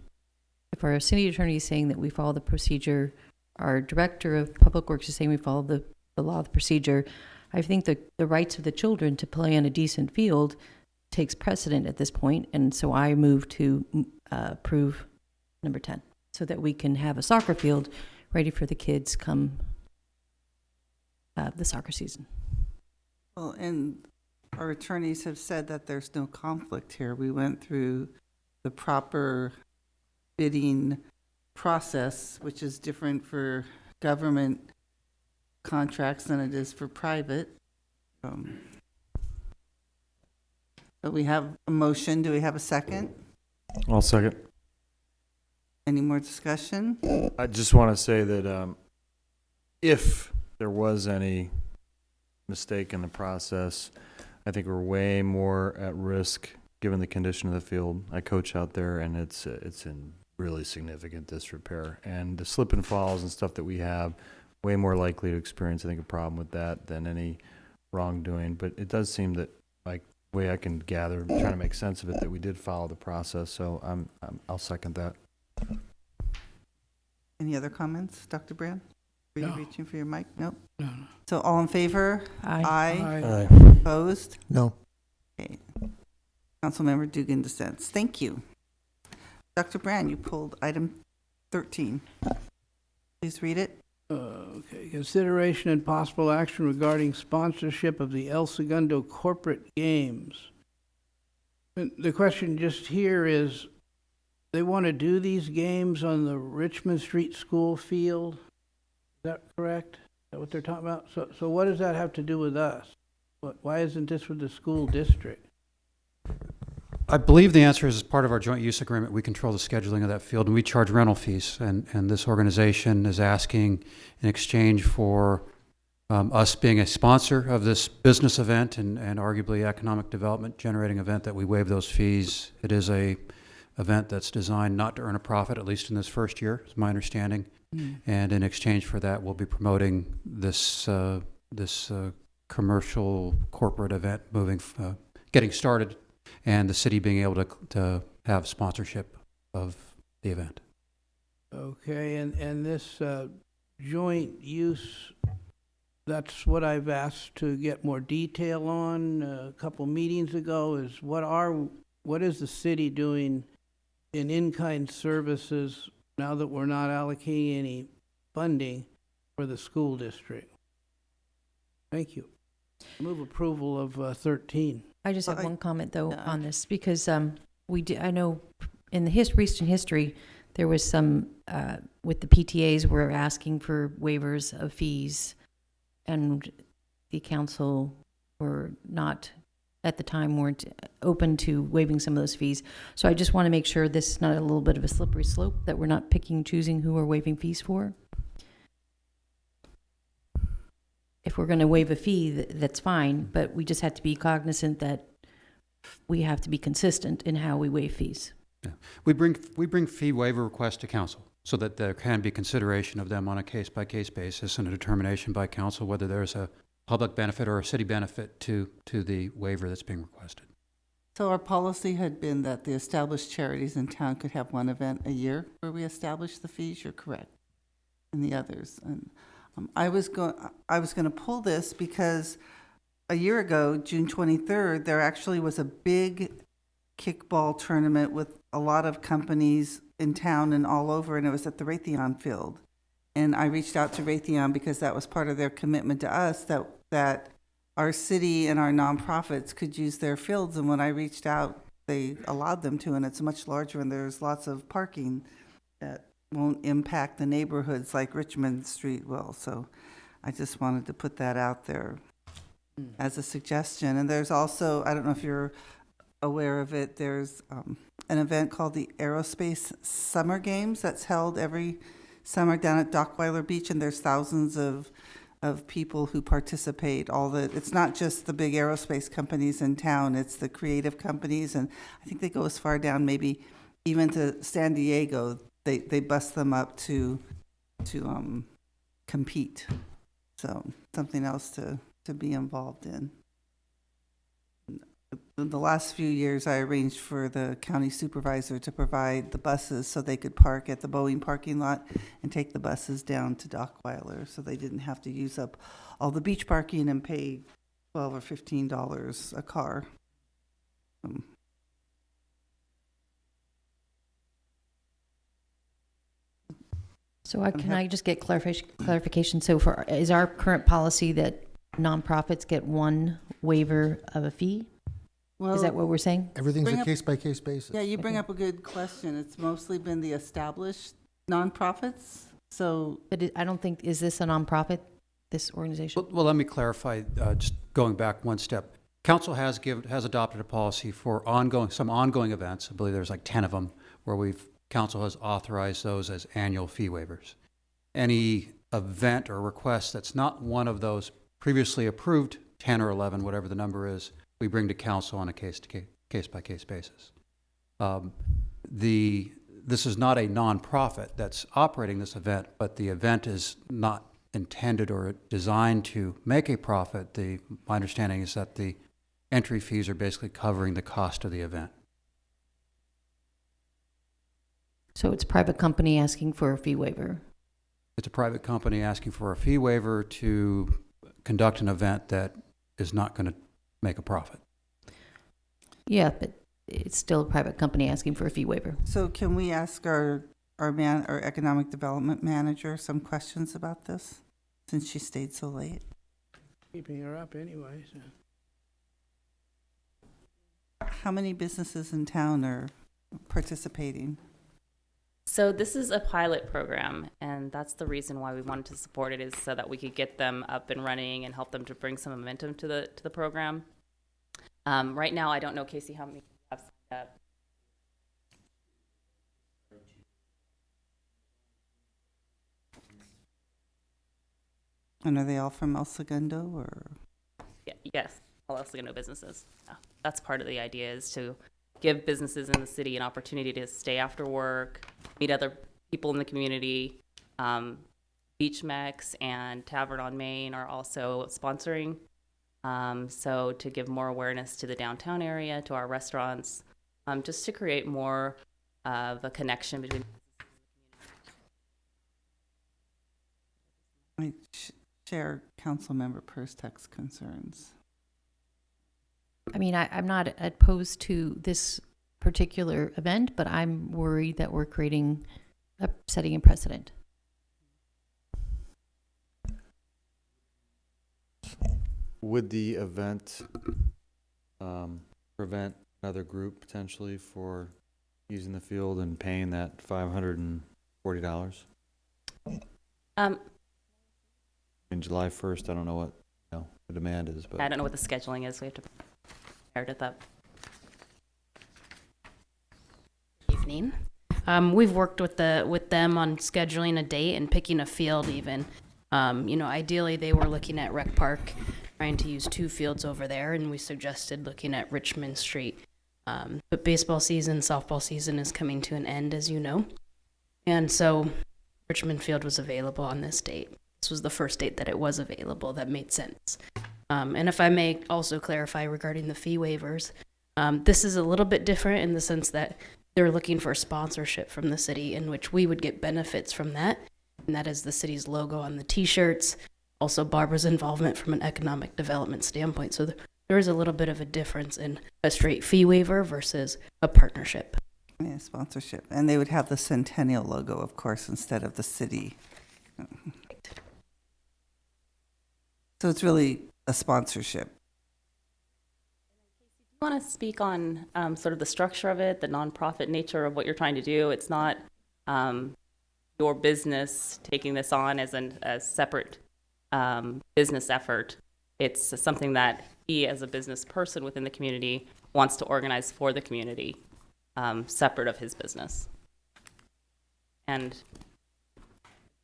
if our city attorney is saying that we follow the procedure, our director of public works is saying we follow the law, the procedure, I think the rights of the children to play on a decent field takes precedent at this point. And so I move to approve number 10 so that we can have a soccer field ready for the kids come the soccer season. Well, and our attorneys have said that there's no conflict here. We went through the proper bidding process, which is different for government contracts than it is for private. So we have a motion. Do we have a second? I'll second. Any more discussion? I just want to say that if there was any mistake in the process, I think we're way more at risk given the condition of the field. I coach out there, and it's in really significant disrepair. And the slip and falls and stuff that we have, way more likely to experience, I think, a problem with that than any wrongdoing. But it does seem that, like, the way I can gather, trying to make sense of it, that we did follow the process. So I'll second that. Any other comments, Dr. Brand? Were you No. reaching for your mic? Nope. No. So all in favor? Aye. Aye. Aye. Opposed? No. Okay. Councilmember Dugan dissents. Thank you. Dr. Brand, you pulled item 13. Please read it. Okay, consideration and possible action regarding sponsorship of the El Segundo Corporate Games. And the question just here is, they want to do these games on the Richmond Street School field? Is that correct? Is that what they're talking about? So what does that have to do with us? Why isn't this with the school district? I believe the answer is as part of our joint use agreement, we control the scheduling of that field, and we charge rental fees. And this organization is asking, in exchange for us being a sponsor of this business event and arguably economic development generating event, that we waive those fees. It is a event that's designed not to earn a profit, at least in this first year, is my understanding. And in exchange for that, we'll be promoting this commercial corporate event getting started, and the city being able to have sponsorship of the event. Okay, and this joint use, that's what I've asked to get more detail on a couple meetings ago, is what is the city doing in in-kind services now that we're not allocating any funding for the school district? Thank you. Move approval of 13. I just have one comment though on this, because I know in the recent history there was some with the PTAs were asking for waivers of fees, and the council were not at the time weren't open to waiving some of those fees. So I just want to make sure this is not a little bit of a slippery slope, that we're not picking and choosing who we're waiving fees for. If we're going to waive a fee, that's fine, but we just have to be cognizant that we have to be consistent in how we waive fees. Yeah. We bring fee waiver requests to council so that there can be consideration of them on a case-by-case basis and a determination by council whether there's a public benefit or a city benefit to the waiver that's being requested. So our policy had been that the established charities in town could have one event a year where we establish the fees. You're correct. And the others. And I was going to pull this because a year ago, June 23rd, there actually was a big kickball tournament with a lot of companies in town and all over, and it was at the Raytheon field. And I reached out to Raytheon because that was part of their commitment to us, that our city and our nonprofits could use their fields. And when I reached out, they allowed them to, and it's much larger, and there's lots of parking that won't impact the neighborhoods like Richmond Street will. So I just wanted to put that out there as a suggestion. And there's also, I don't know if you're aware of it, there's an event called the Aerospace Summer Games that's held every summer down at Dockweiler Beach, and there's thousands of people who participate. It's not just the big aerospace companies in town, it's the creative companies, and I think they go as far down maybe even to San Diego. They bust them up to compete. So something else to be involved in. in the last few years, I arranged for the county supervisor to provide the buses so they could park at the Boeing parking lot and take the buses down to Dockweiler, so they didn't have to use up all the beach parking and pay $12 or $15 a car. So can I just get clarification? So is our current policy that nonprofits get one waiver of a fee? Well, is that what we're saying? Everything's a case-by-case basis. Yeah, you bring up a good question. It's mostly been the established nonprofits. So, but I don't think, is this a nonprofit, this organization? Well, let me clarify, just going back one step. Council has adopted a policy for some ongoing events. I believe there's like 10 of them where council has authorized those as annual fee waivers. Any event or request that's not one of those previously approved 10 or 11, whatever the number is, we bring to council on a case-by-case basis. This is not a nonprofit that's operating this event, but the event is not intended or designed to make a profit. My understanding is that the entry fees are basically covering the cost of the event. So it's a private company asking for a fee waiver? It's a private company asking for a fee waiver to conduct an event that is not going to make a profit. Yeah, but it's still a private company asking for a fee waiver. So can we ask our economic development manager some questions about this, since she stayed so late? Keeping her up anyway. So. How many businesses in town are participating? So this is a pilot program, and that's the reason why we wanted to support it, is so that we could get them up and running and help them to bring some momentum to the program. Right now, I don't know, Casey, how many have signed up. And are they all from El Segundo, or? Yeah, yes, all El Segundo businesses. Yeah, that's part of the idea, is to give businesses in the city an opportunity to stay after work, meet other people in the community. Beach Mex and Tavern on Main are also sponsoring. So to give more awareness to the downtown area, to our restaurants, just to create more of a connection between. I share Councilmember Perstek's concerns. I mean, I'm not opposed to this particular event, but I'm worried that we're setting a precedent. Would the event prevent another group potentially for using the field and paying that $540? In July 1st, I don't know what the demand is, but I don't know what the scheduling is. We have to prepare it up. Evening. We've worked with them on scheduling a date and picking a field even. Ideally they were looking at Rec Park, trying to use 2 fields over there, and we suggested looking at Richmond Street. But baseball season, softball season is coming to an end, as you know. And so Richmond Field was available on this date. This was the first date that it was available that made sense. And if I may also clarify regarding the fee waivers, this is a little bit different in the sense that they're looking for sponsorship from the city, in which we would get benefits from that. And that is the city's logo on the t-shirts, also Barbara's involvement from an economic development standpoint. So there is a little bit of a difference in a straight fee waiver versus a partnership. Yeah, sponsorship. And they would have the Centennial logo, of course, instead of the city. So it's really a sponsorship. Do you want to speak on sort of the structure of it, the nonprofit nature of what you're trying to do? It's not your business taking this on as a separate business effort. It's something that he, as a business person within the community, wants to organize for the community, separate of his business. And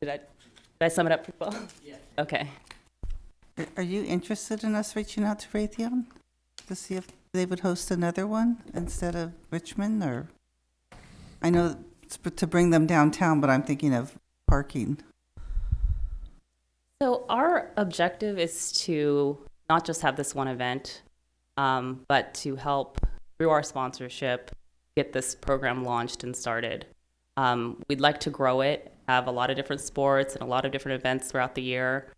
did I sum it up pretty well? Yeah. Okay. Are you interested in us reaching out to Raytheon to see if they would host another one instead of Richmond? Or I know it's to bring them downtown, but I'm thinking of parking. So our objective is to not just have this one event. but to help through our sponsorship get this program launched and started. We'd like to grow it, have a lot of different sports and a lot of different events throughout the year,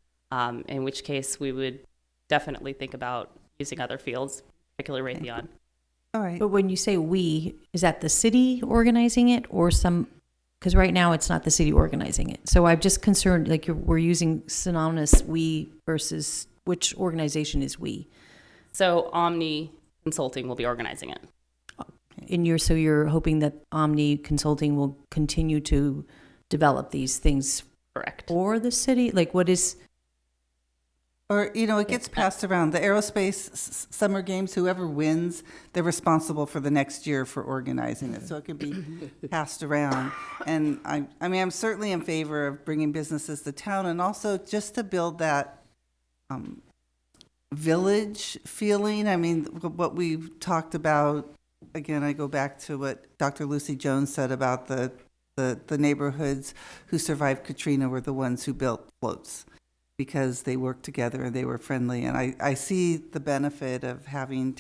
in which case we would definitely think about using other fields, particularly Raytheon. All right. But when you say we, is that the city organizing it or some, because right now it's not the city organizing it. So I'm just concerned, like we're using synonymous we versus which organization is we? So ONMI Consulting will be organizing it. And so you're hoping that ONMI Consulting will continue to develop these things correct for the city? Like what is... Or, it gets passed around. The aerospace summer games, whoever wins, they're responsible for the next year for organizing it. So it can be passed around. And I'm certainly in favor of bringing businesses to town and also just to build that village feeling. What we've talked about, again, I go back to what Dr. Lucy Jones said about the neighborhoods who survived Katrina were the ones who built floats, because they worked together and they were friendly. And I see the benefit of having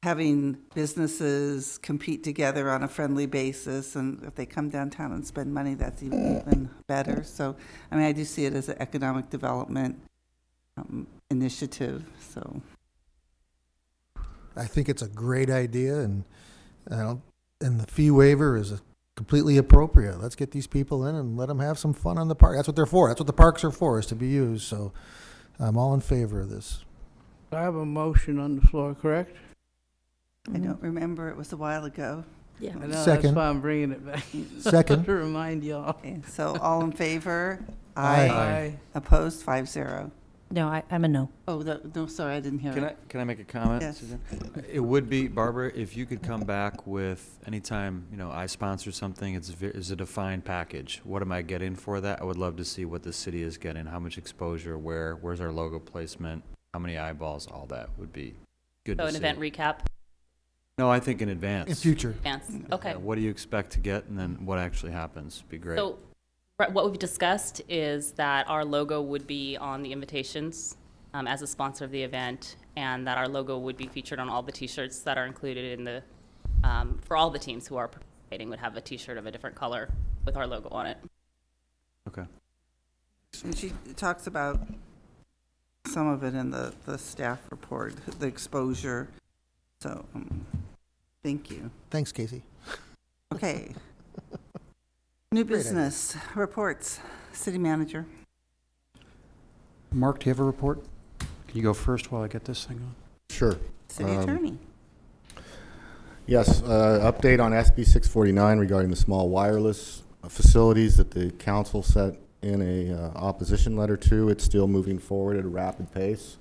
having businesses compete together on a friendly basis. And if they come downtown and spend money, that's even better. So, I do see it as an economic development initiative. So I think it's a great idea, and the fee waiver is completely appropriate. Let's get these people in and let them have some fun on the park. That's what they're for. That's what the parks are for, is to be used. So I'm all in favor of this. I have a motion on the floor, correct? I don't remember. It was a while ago. Yeah. I know, Second. that's why I'm bringing it back. Second. To remind y'all. Okay, so all in favor? Aye. Opposed? 5-0. No, I'm a no. Oh, no, sorry, I didn't hear it. Can I make a comment, Yes. Susan? It would be, Barbara, if you could come back with, anytime, I sponsor something, it's a defined package. What am I getting for that? I would love to see what the city is getting, how much exposure, where's our logo placement, how many eyeballs, all that would be good So to an see. event recap. No, I think in advance. In future. Advance. Okay. What do you expect to get, and then what actually happens? Be great. So what we've discussed is that our logo would be on the invitations as a sponsor of the event, and that our logo would be featured on all the T-shirts that are included in the, for all the teams who are participating would have a T-shirt of a different color with our logo on it. Okay. And she talks about some of it in the staff report, the exposure. So, thank you. Thanks, Casey. Okay. New Great business reports. City manager. Mark, do you have a report? Can you go first while I get this thing on? Sure. City attorney. Yes, update on SB 649 regarding the small wireless facilities that the council sent in a opposition letter to. It's still moving forward at a rapid pace.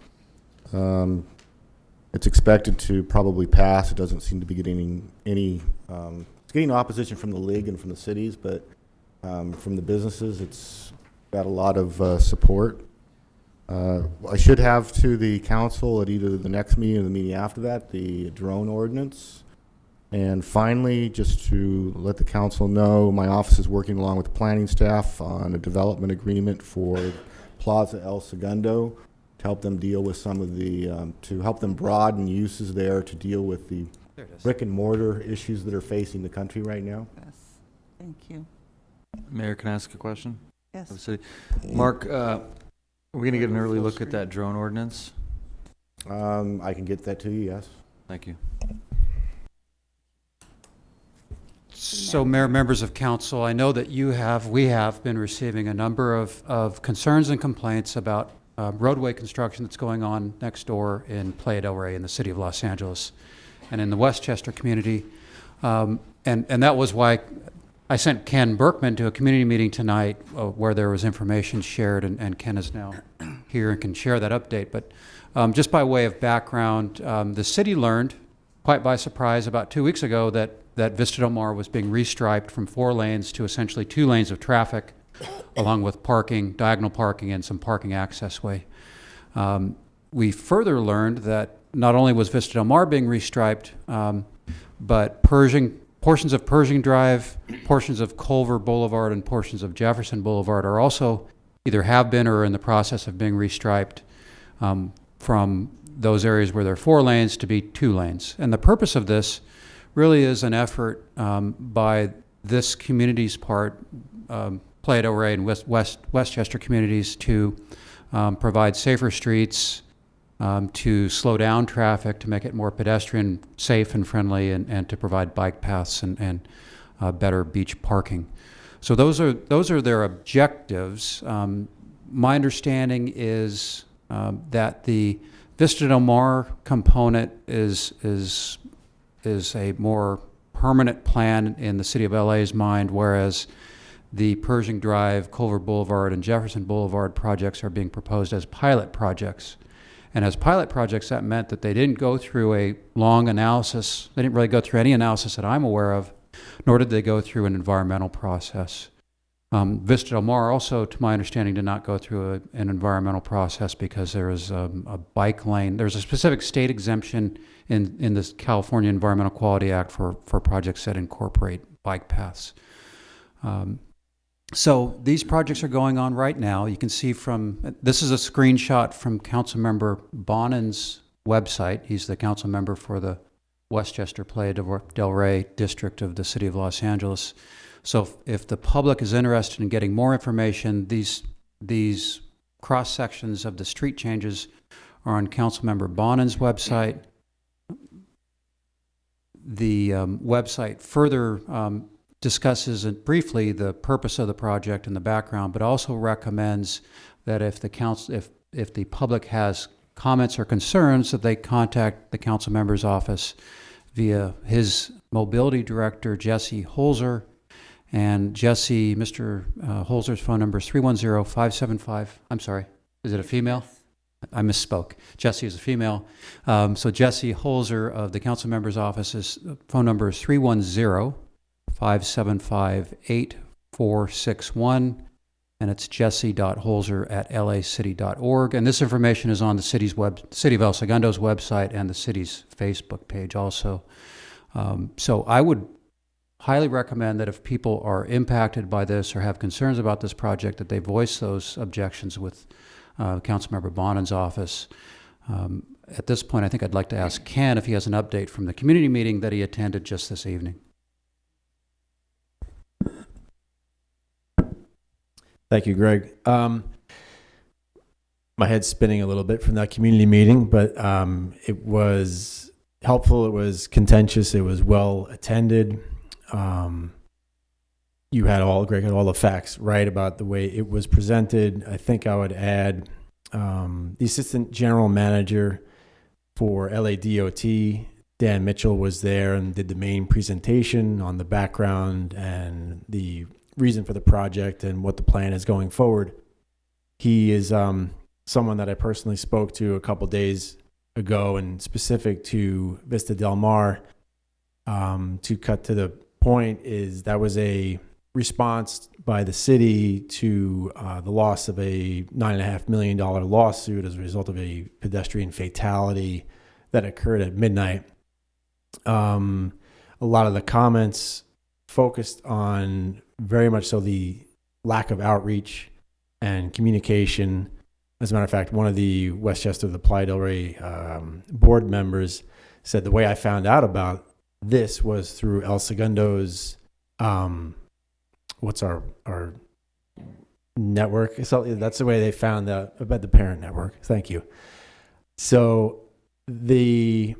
It's expected to probably pass. It doesn't seem to be getting any, it's getting opposition from the league and from the cities, but from the businesses, it's got a lot of support. I should have to the council at either the next meeting or the meeting after that, the drone ordinance. And finally, just to let the council know, my office is working along with the planning staff on a development agreement for Plaza El Segundo to help them deal with some of the, to help them broaden uses there to deal with the brick and mortar issues that are facing the country right now. Yes. Thank you. Mayor, can I ask a question? Yes. Of the city? Mark, are we going to get an early look at that drone ordinance? I can get that to you, yes. Thank you. So, Mayor, members of council, I know that we have been receiving a number of concerns and complaints about roadway construction that's going on next door in Playa del Rey in the city of Los Angeles and in the Westchester community. And that was why I sent Ken Berkman to a community meeting tonight where there was information shared, and Ken is now here and can share that update. But just by way of background, the city learned, quite by surprise, about 2 weeks ago that Vista Del Mar was being restriped from 4 lanes to essentially 2 lanes of traffic, along with parking, diagonal parking, and some parking access way. We further learned that not only was Vista Del Mar being restriped, but portions of Pershing Drive, portions of Culver Boulevard, and portions of Jefferson Boulevard are also either have been or are in the process of being restriped from those areas where there are 4 lanes to be 2 lanes. And the purpose of this really is an effort by this community's part, Playa del Rey and Westchester communities, to provide safer streets, to slow down traffic, to make it more pedestrian safe and friendly, and to provide bike paths and better beach parking. So those are their objectives. My understanding is that the Vista Del Mar component is a more permanent plan in the City of LA's mind, whereas the Pershing Drive, Culver Boulevard, and Jefferson Boulevard projects are being proposed as pilot projects. And as pilot projects, that meant that they didn't go through a long analysis. They didn't really go through any analysis that I'm aware of, nor did they go through an environmental process. Vista Del Mar also, to my understanding, did not go through an environmental process because there is a bike lane. There's a specific state exemption in the California Environmental Quality Act for projects that incorporate bike paths. So these projects are going on right now. You can see this is a screenshot from Councilmember Bonin's website. He's the council member for the Westchester Playa del Rey district of the City of Los Angeles. So if the public is interested in getting more information, these cross sections of the street changes are on Councilmember Bonin's website. The website further discusses briefly the purpose of the project and the background, but also recommends that if the public has comments or concerns, that they contact the council member's office via his mobility director, Jesse Holzer. And Mr. Holzer's phone number is 310-575. I'm sorry, is it a female? I misspoke. Jesse is a female. So Jesse Holzer of the council member's office's phone number is 310-575-8461, and it's jesse.holzer@lacity.org. And this information is on the City of El Segundo's website and the city's Facebook page also. So I would highly recommend that if people are impacted by this or have concerns about this project, that they voice those objections with Councilmember Bonin's office. At this point, I think I'd like to ask Ken if he has an update from the community meeting that he attended just this evening. Thank you, Greg. My head's spinning a little bit from that community meeting, but it was helpful. It was contentious. It was well attended. Greg had all the facts right about the way it was presented. I think I would add the Assistant General Manager for LADOT, Dan Mitchell, was there and did the main presentation on the background and the reason for the project and what the plan is going forward. He is someone that I personally spoke to a couple days ago, and specific to Vista Del Mar, to cut to the point, is that was a response by the city to the loss of a $9.5 million lawsuit as a result of a pedestrian fatality that occurred at midnight. A lot of the comments focused on very much so the lack of outreach and communication. As a matter of fact, one of the Westchester, the Playa del Rey board members said the way I found out about this was through El Segundo's, what's our network? So that's the way they found out about the parent network. Thank you. So the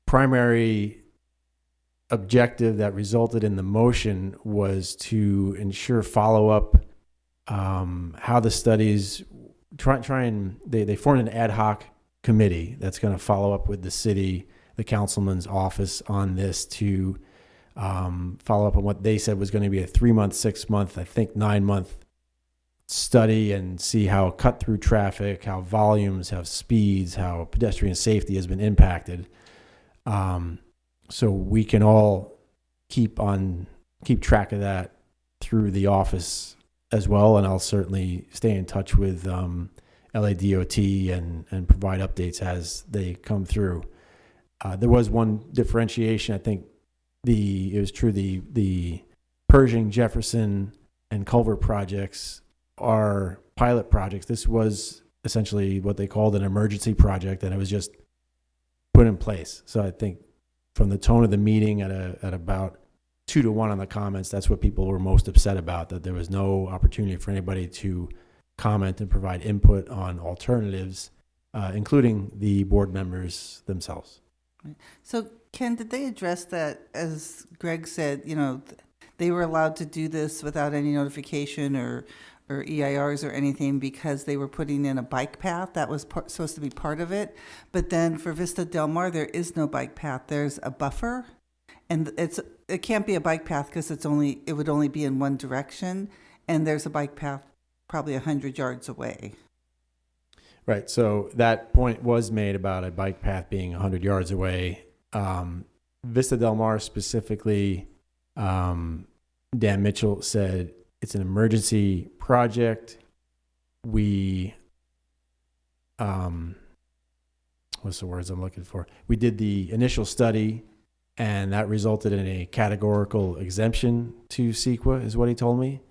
primary objective that resulted in the motion was to ensure follow-up, how the studies they formed an ad hoc committee that's going to follow up with the city, the councilman's office on this, to follow up on what they said was going to be a 3-month, 6-month, I think 9-month study, and see how cut-through traffic, how volumes, how speeds, how pedestrian safety has been impacted. So we can all keep track of that through the office as well, and I'll certainly stay in touch with LADOT and provide updates as they come through. There was one differentiation. I think it was true, the Pershing, Jefferson, and Culver projects are pilot projects. This was essentially what they called an emergency project, and it was just put in place. So I think from the tone of the meeting at about 2-1 on the comments, that's what people were most upset about, that there was no opportunity for anybody to comment and provide input on alternatives, including the board members themselves. So, Ken, did they address that, as Greg said, they were allowed to do this without any notification or EIRs or anything because they were putting in a bike path that was supposed to be part of it. But then for Vista Del Mar, there is no bike path. There's a buffer, and it can't be a bike path because it would only be in one direction, and there's a bike path probably 100 yards away. Right. So that point was made about a bike path being 100 yards away. Vista Del Mar specifically, Dan Mitchell said it's an emergency project. We, what's the words I'm looking for? We did the initial study, and that resulted in a categorical exemption to CEQA, is what he told me.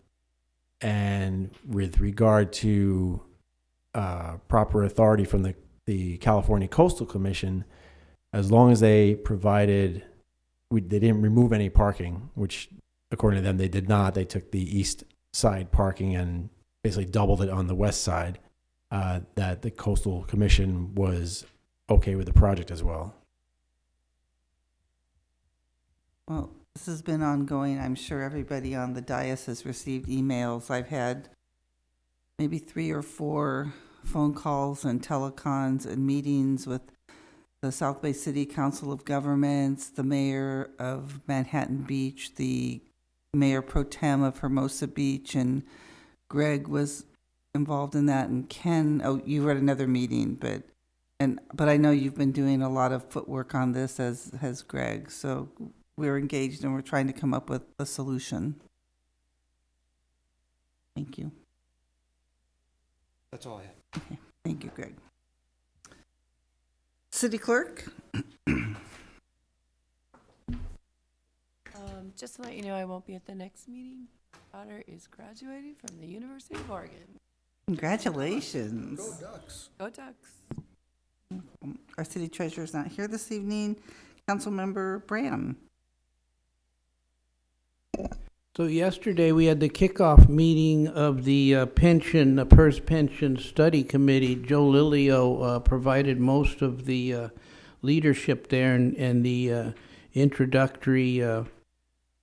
And with regard to proper authority from the California Coastal Commission, as long as they provided, they didn't remove any parking, which according to them they did not. They took the east side parking and basically doubled it on the west side, that the Coastal Commission was okay with the project as well. Well, this has been ongoing. I'm sure everybody on the dais has received emails. I've had maybe 3 or 4 phone calls and telecons and meetings with the South Bay City Council of Governments, the mayor of Manhattan Beach, the mayor pro tem of Hermosa Beach, and Greg was involved in that, and Ken, you were at another meeting, but I know you've been doing a lot of footwork on this, as has Greg, so we're engaged and we're trying to come up with a solution. Thank you. That's all I have. Okay. Thank you, Greg. City Clerk? Just to let you know, I won't be at the next meeting. My daughter is graduating from the University of Oregon. Congratulations. Go Ducks. Go Ducks. Our city treasurer is not here this evening. Councilmember Bram. So yesterday we had the kickoff meeting of the PERS Pension Study Committee. Joe Lilio provided most of the leadership there and the introductory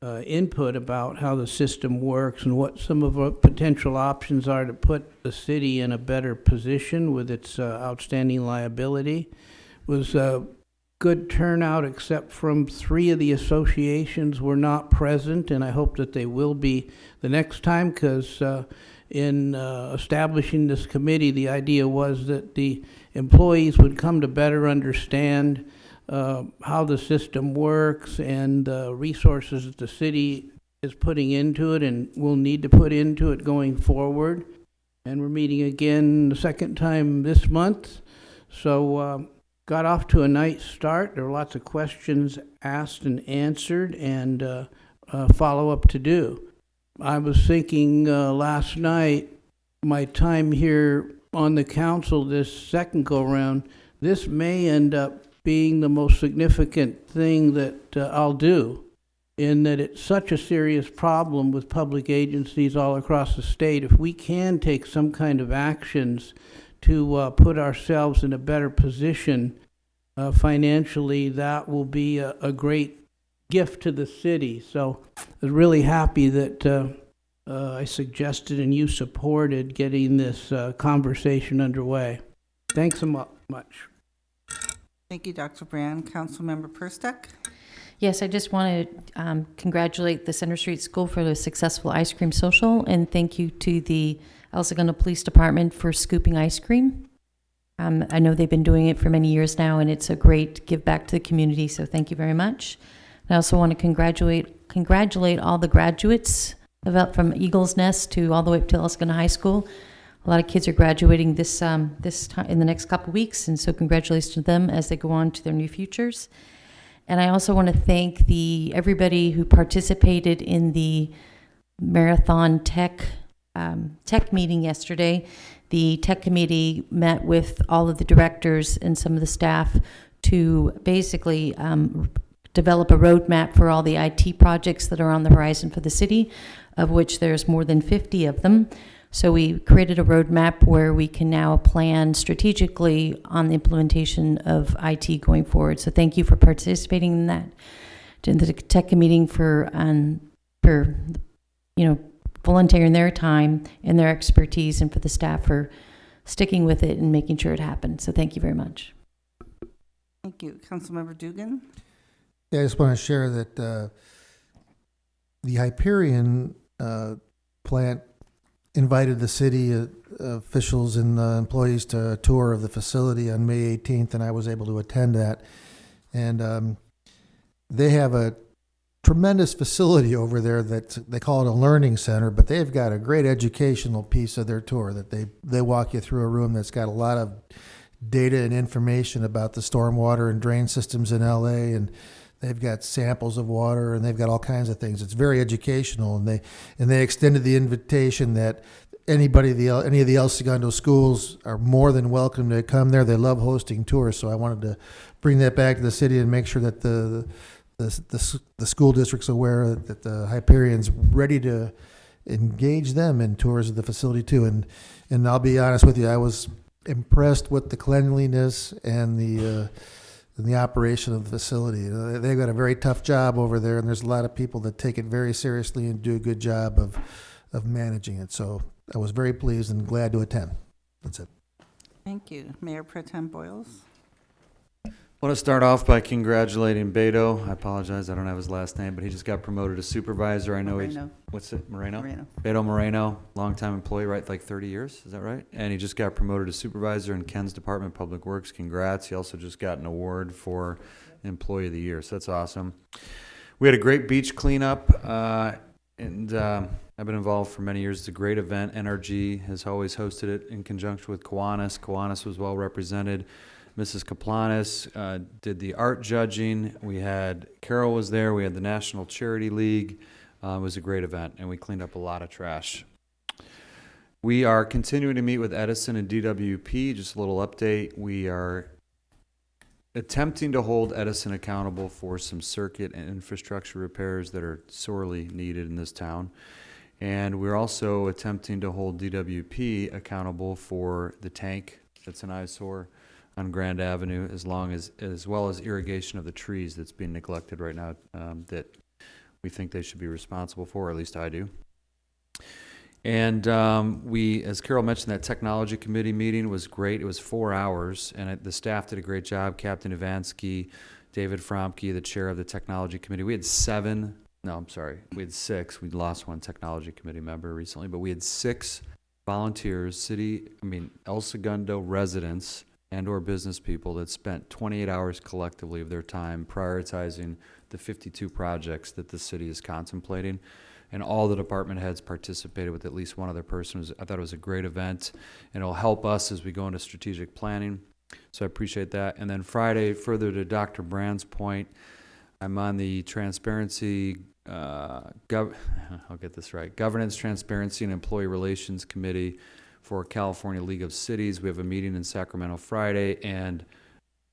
input about how the system works and what some of our potential options are to put the city in a better position with its outstanding liability. It was a good turnout, except from 3 of the associations were not present, and I hope that they will be the next time, because in establishing this committee, the idea was that the employees would come to better understand how the system works and the resources that the city is putting into it and will need to put into it going forward. And we're meeting again the second time this month. So got off to a nice start. There were lots of questions asked and answered, and follow-up to do. I was thinking last night, my time here on the council this second go-round, this may end up being the most significant thing that I'll do, in that it's such a serious problem with public agencies all across the state. If we can take some kind of actions to put ourselves in a better position financially, that will be a great gift to the city. So I was really happy that I suggested and you supported getting this conversation underway. Thanks so much. Thank you, Dr. Brand. Councilmember Perstuck? Yes, I just want to congratulate the Center Street School for the successful ice cream social, and thank you to the El Segundo Police Department for scooping ice cream. I know they've been doing it for many years now, and it's a great give back to the community, so thank you very much. I also want to congratulate all the graduates from Eagles Nest to all the way up to El Segundo High School. A lot of kids are graduating this time in the next couple of weeks, and so congratulations to them as they go on to their new futures. And I also want to thank everybody who participated in the Marathon Tech meeting yesterday. The tech committee met with all of the directors and some of the staff to basically develop a roadmap for all the IT projects that are on the horizon for the city, of which there's more than 50 of them. So we created a roadmap where we can now plan strategically on the implementation of IT going forward. So thank you for participating in that, to the tech meeting for volunteering their time and their expertise, and for the staff for sticking with it and making sure it happened. So thank you very much. Thank you. Councilmember Dugan? Yeah, I just want to share that the Hyperion plant invited the city officials and employees to a tour of the facility on May 18th, and I was able to attend that. And they have a tremendous facility over there that they call it a learning center, but they've got a great educational piece of their tour that they walk you through a room that's got a lot of data and information about the stormwater and drain systems in LA, and they've got samples of water, and they've got all kinds of things. It's very educational, and they extended the invitation that any of the El Segundo schools are more than welcome to come there. They love hosting tours, so I wanted to bring that back to the city and make sure that the school district's aware that the Hyperion's ready to engage them in tours of the facility too. And I'll be honest with you, I was impressed with the cleanliness and the operation of the facility. They've got a very tough job over there, and there's a lot of people that take it very seriously and do a good job of managing it. So I was very pleased and glad to attend. That's it. Thank you. Mayor Pro Tem Boyles? I want to start off by congratulating Beto. I apologize, I don't have his last name, but he just got promoted to supervisor. I know Moreno. What's it, Moreno? Moreno. Beto Moreno, longtime employee, right, like 30 years, is that right? And he just got promoted to supervisor in Ken's Department of Public Works. Congrats. He also just got an award for Employee of the Year, so that's awesome. We had a great beach cleanup, and I've been involved for many years. It's a great event. NRG has always hosted it in conjunction with Kiwanis. Kiwanis was well represented. Mrs. Kaplanis did the art judging. Carol was there. We had the National Charity League. It was a great event, and we cleaned up a lot of trash. We are continuing to meet with Edison and DWP. Just a little update. We are attempting to hold Edison accountable for some circuit and infrastructure repairs that are sorely needed in this town. And we're also attempting to hold DWP accountable for the tank that's an eyesore on Grand Avenue, as well as irrigation of the trees that's being neglected right now, that we think they should be responsible for, or at least I do. And we, as Carol mentioned, that technology committee meeting was great. It was 4 hours, and the staff did a great job. Captain Ivansky, David Fromke, the chair of the technology committee. We had 6. We lost one technology committee member recently, but we had 6 volunteers, El Segundo residents and or business people that spent 28 hours collectively of their time prioritizing the 52 projects that the city is contemplating. And all the department heads participated with at least one other person. I thought it was a great event, and it'll help us as we go into strategic planning. So I appreciate that. And then Friday, further to Dr. Brand's point, I'm on the transparency, I'll get this right, Governance, Transparency, and Employee Relations Committee for California League of Cities. We have a meeting in Sacramento Friday, and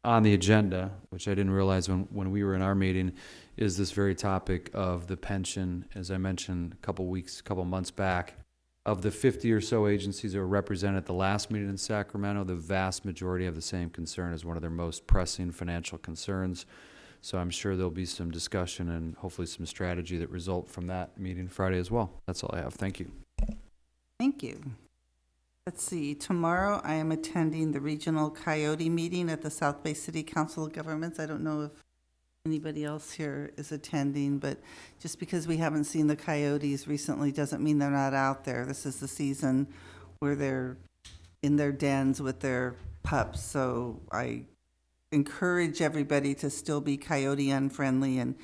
on the agenda, which I didn't realize when we were in our meeting, is this very topic of the pension. As I mentioned a couple months back, of the 50 or so agencies that were represented at the last meeting in Sacramento, the vast majority have the same concern as one of their most pressing financial concerns. So I'm sure there'll be some discussion and hopefully some strategy that result from that meeting Friday as well. That's all I have. Thank you. Thank you. Let's see, tomorrow I am attending the Regional Coyote meeting at the South Bay City Council of Governments. I don't know if anybody else here is attending, but just because we haven't seen the coyotes recently doesn't mean they're not out there. This is the season where they're in their dens with their pups, so I encourage everybody to still be coyote unfriendly and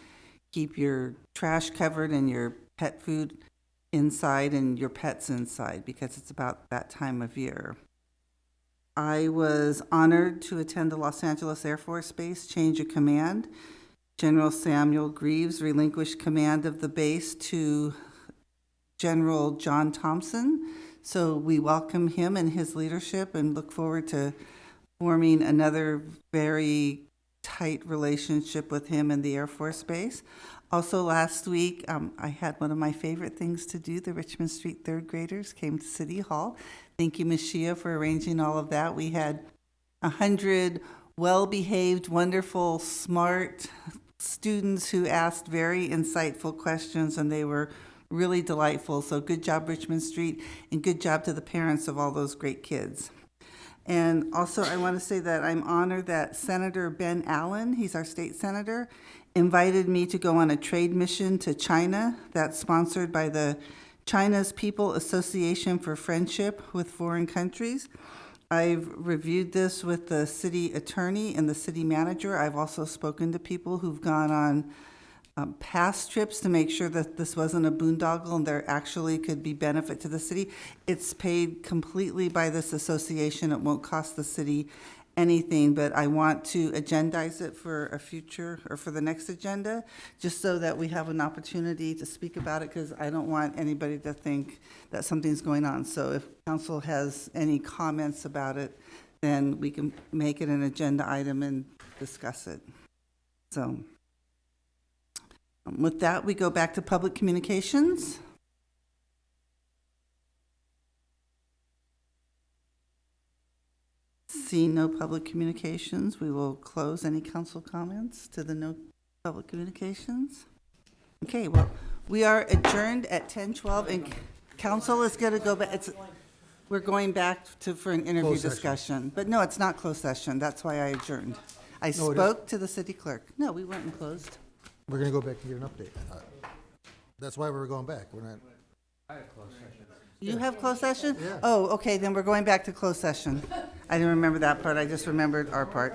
keep your trash covered and your pet food inside and your pets inside, because it's about that time of year. I was honored to attend the Los Angeles Air Force Base change of command. General Samuel Greaves relinquished command of the base to General John Thompson. So we welcome him and his leadership and look forward to forming another very tight relationship with him and the Air Force Base. Also last week, I had one of my favorite things to do. The Richmond Street third graders came to City Hall. Thank you, Ms. Shia, for arranging all of that. We had 100 well-behaved, wonderful, smart students who asked very insightful questions, and they were really delightful. So good job, Richmond Street, and good job to the parents of all those great kids. And also, I want to say that I'm honored that Senator Ben Allen, he's our state senator, invited me to go on a trade mission to China that's sponsored by the China's People Association for Friendship with Foreign Countries. I've reviewed this with the city attorney and the city manager. I've also spoken to people who've gone on past trips to make sure that this wasn't a boondoggle and there actually could be benefit to the city. It's paid completely by this association. It won't cost the city anything, but I want to agendize it for a future or for the next agenda, just so that we have an opportunity to speak about it, because I don't want anybody to think that something's going on. So if council has any comments about it, then we can make it an agenda item and discuss it. So with that, we go back to public communications. Seeing no public communications, we will close any council comments to the no public communications. Okay, well, we are adjourned at 10:12, and council is going to go back. We're going back for an interview discussion. But no, it's not closed session. That's why I adjourned. I spoke to the city clerk. No, we weren't closed. We're going to go back and get an update. That's why we were going back. We're not. I have closed session. You have closed session? Yeah. Oh, okay, then we're going back to closed session. I didn't remember that part. I just remembered our part.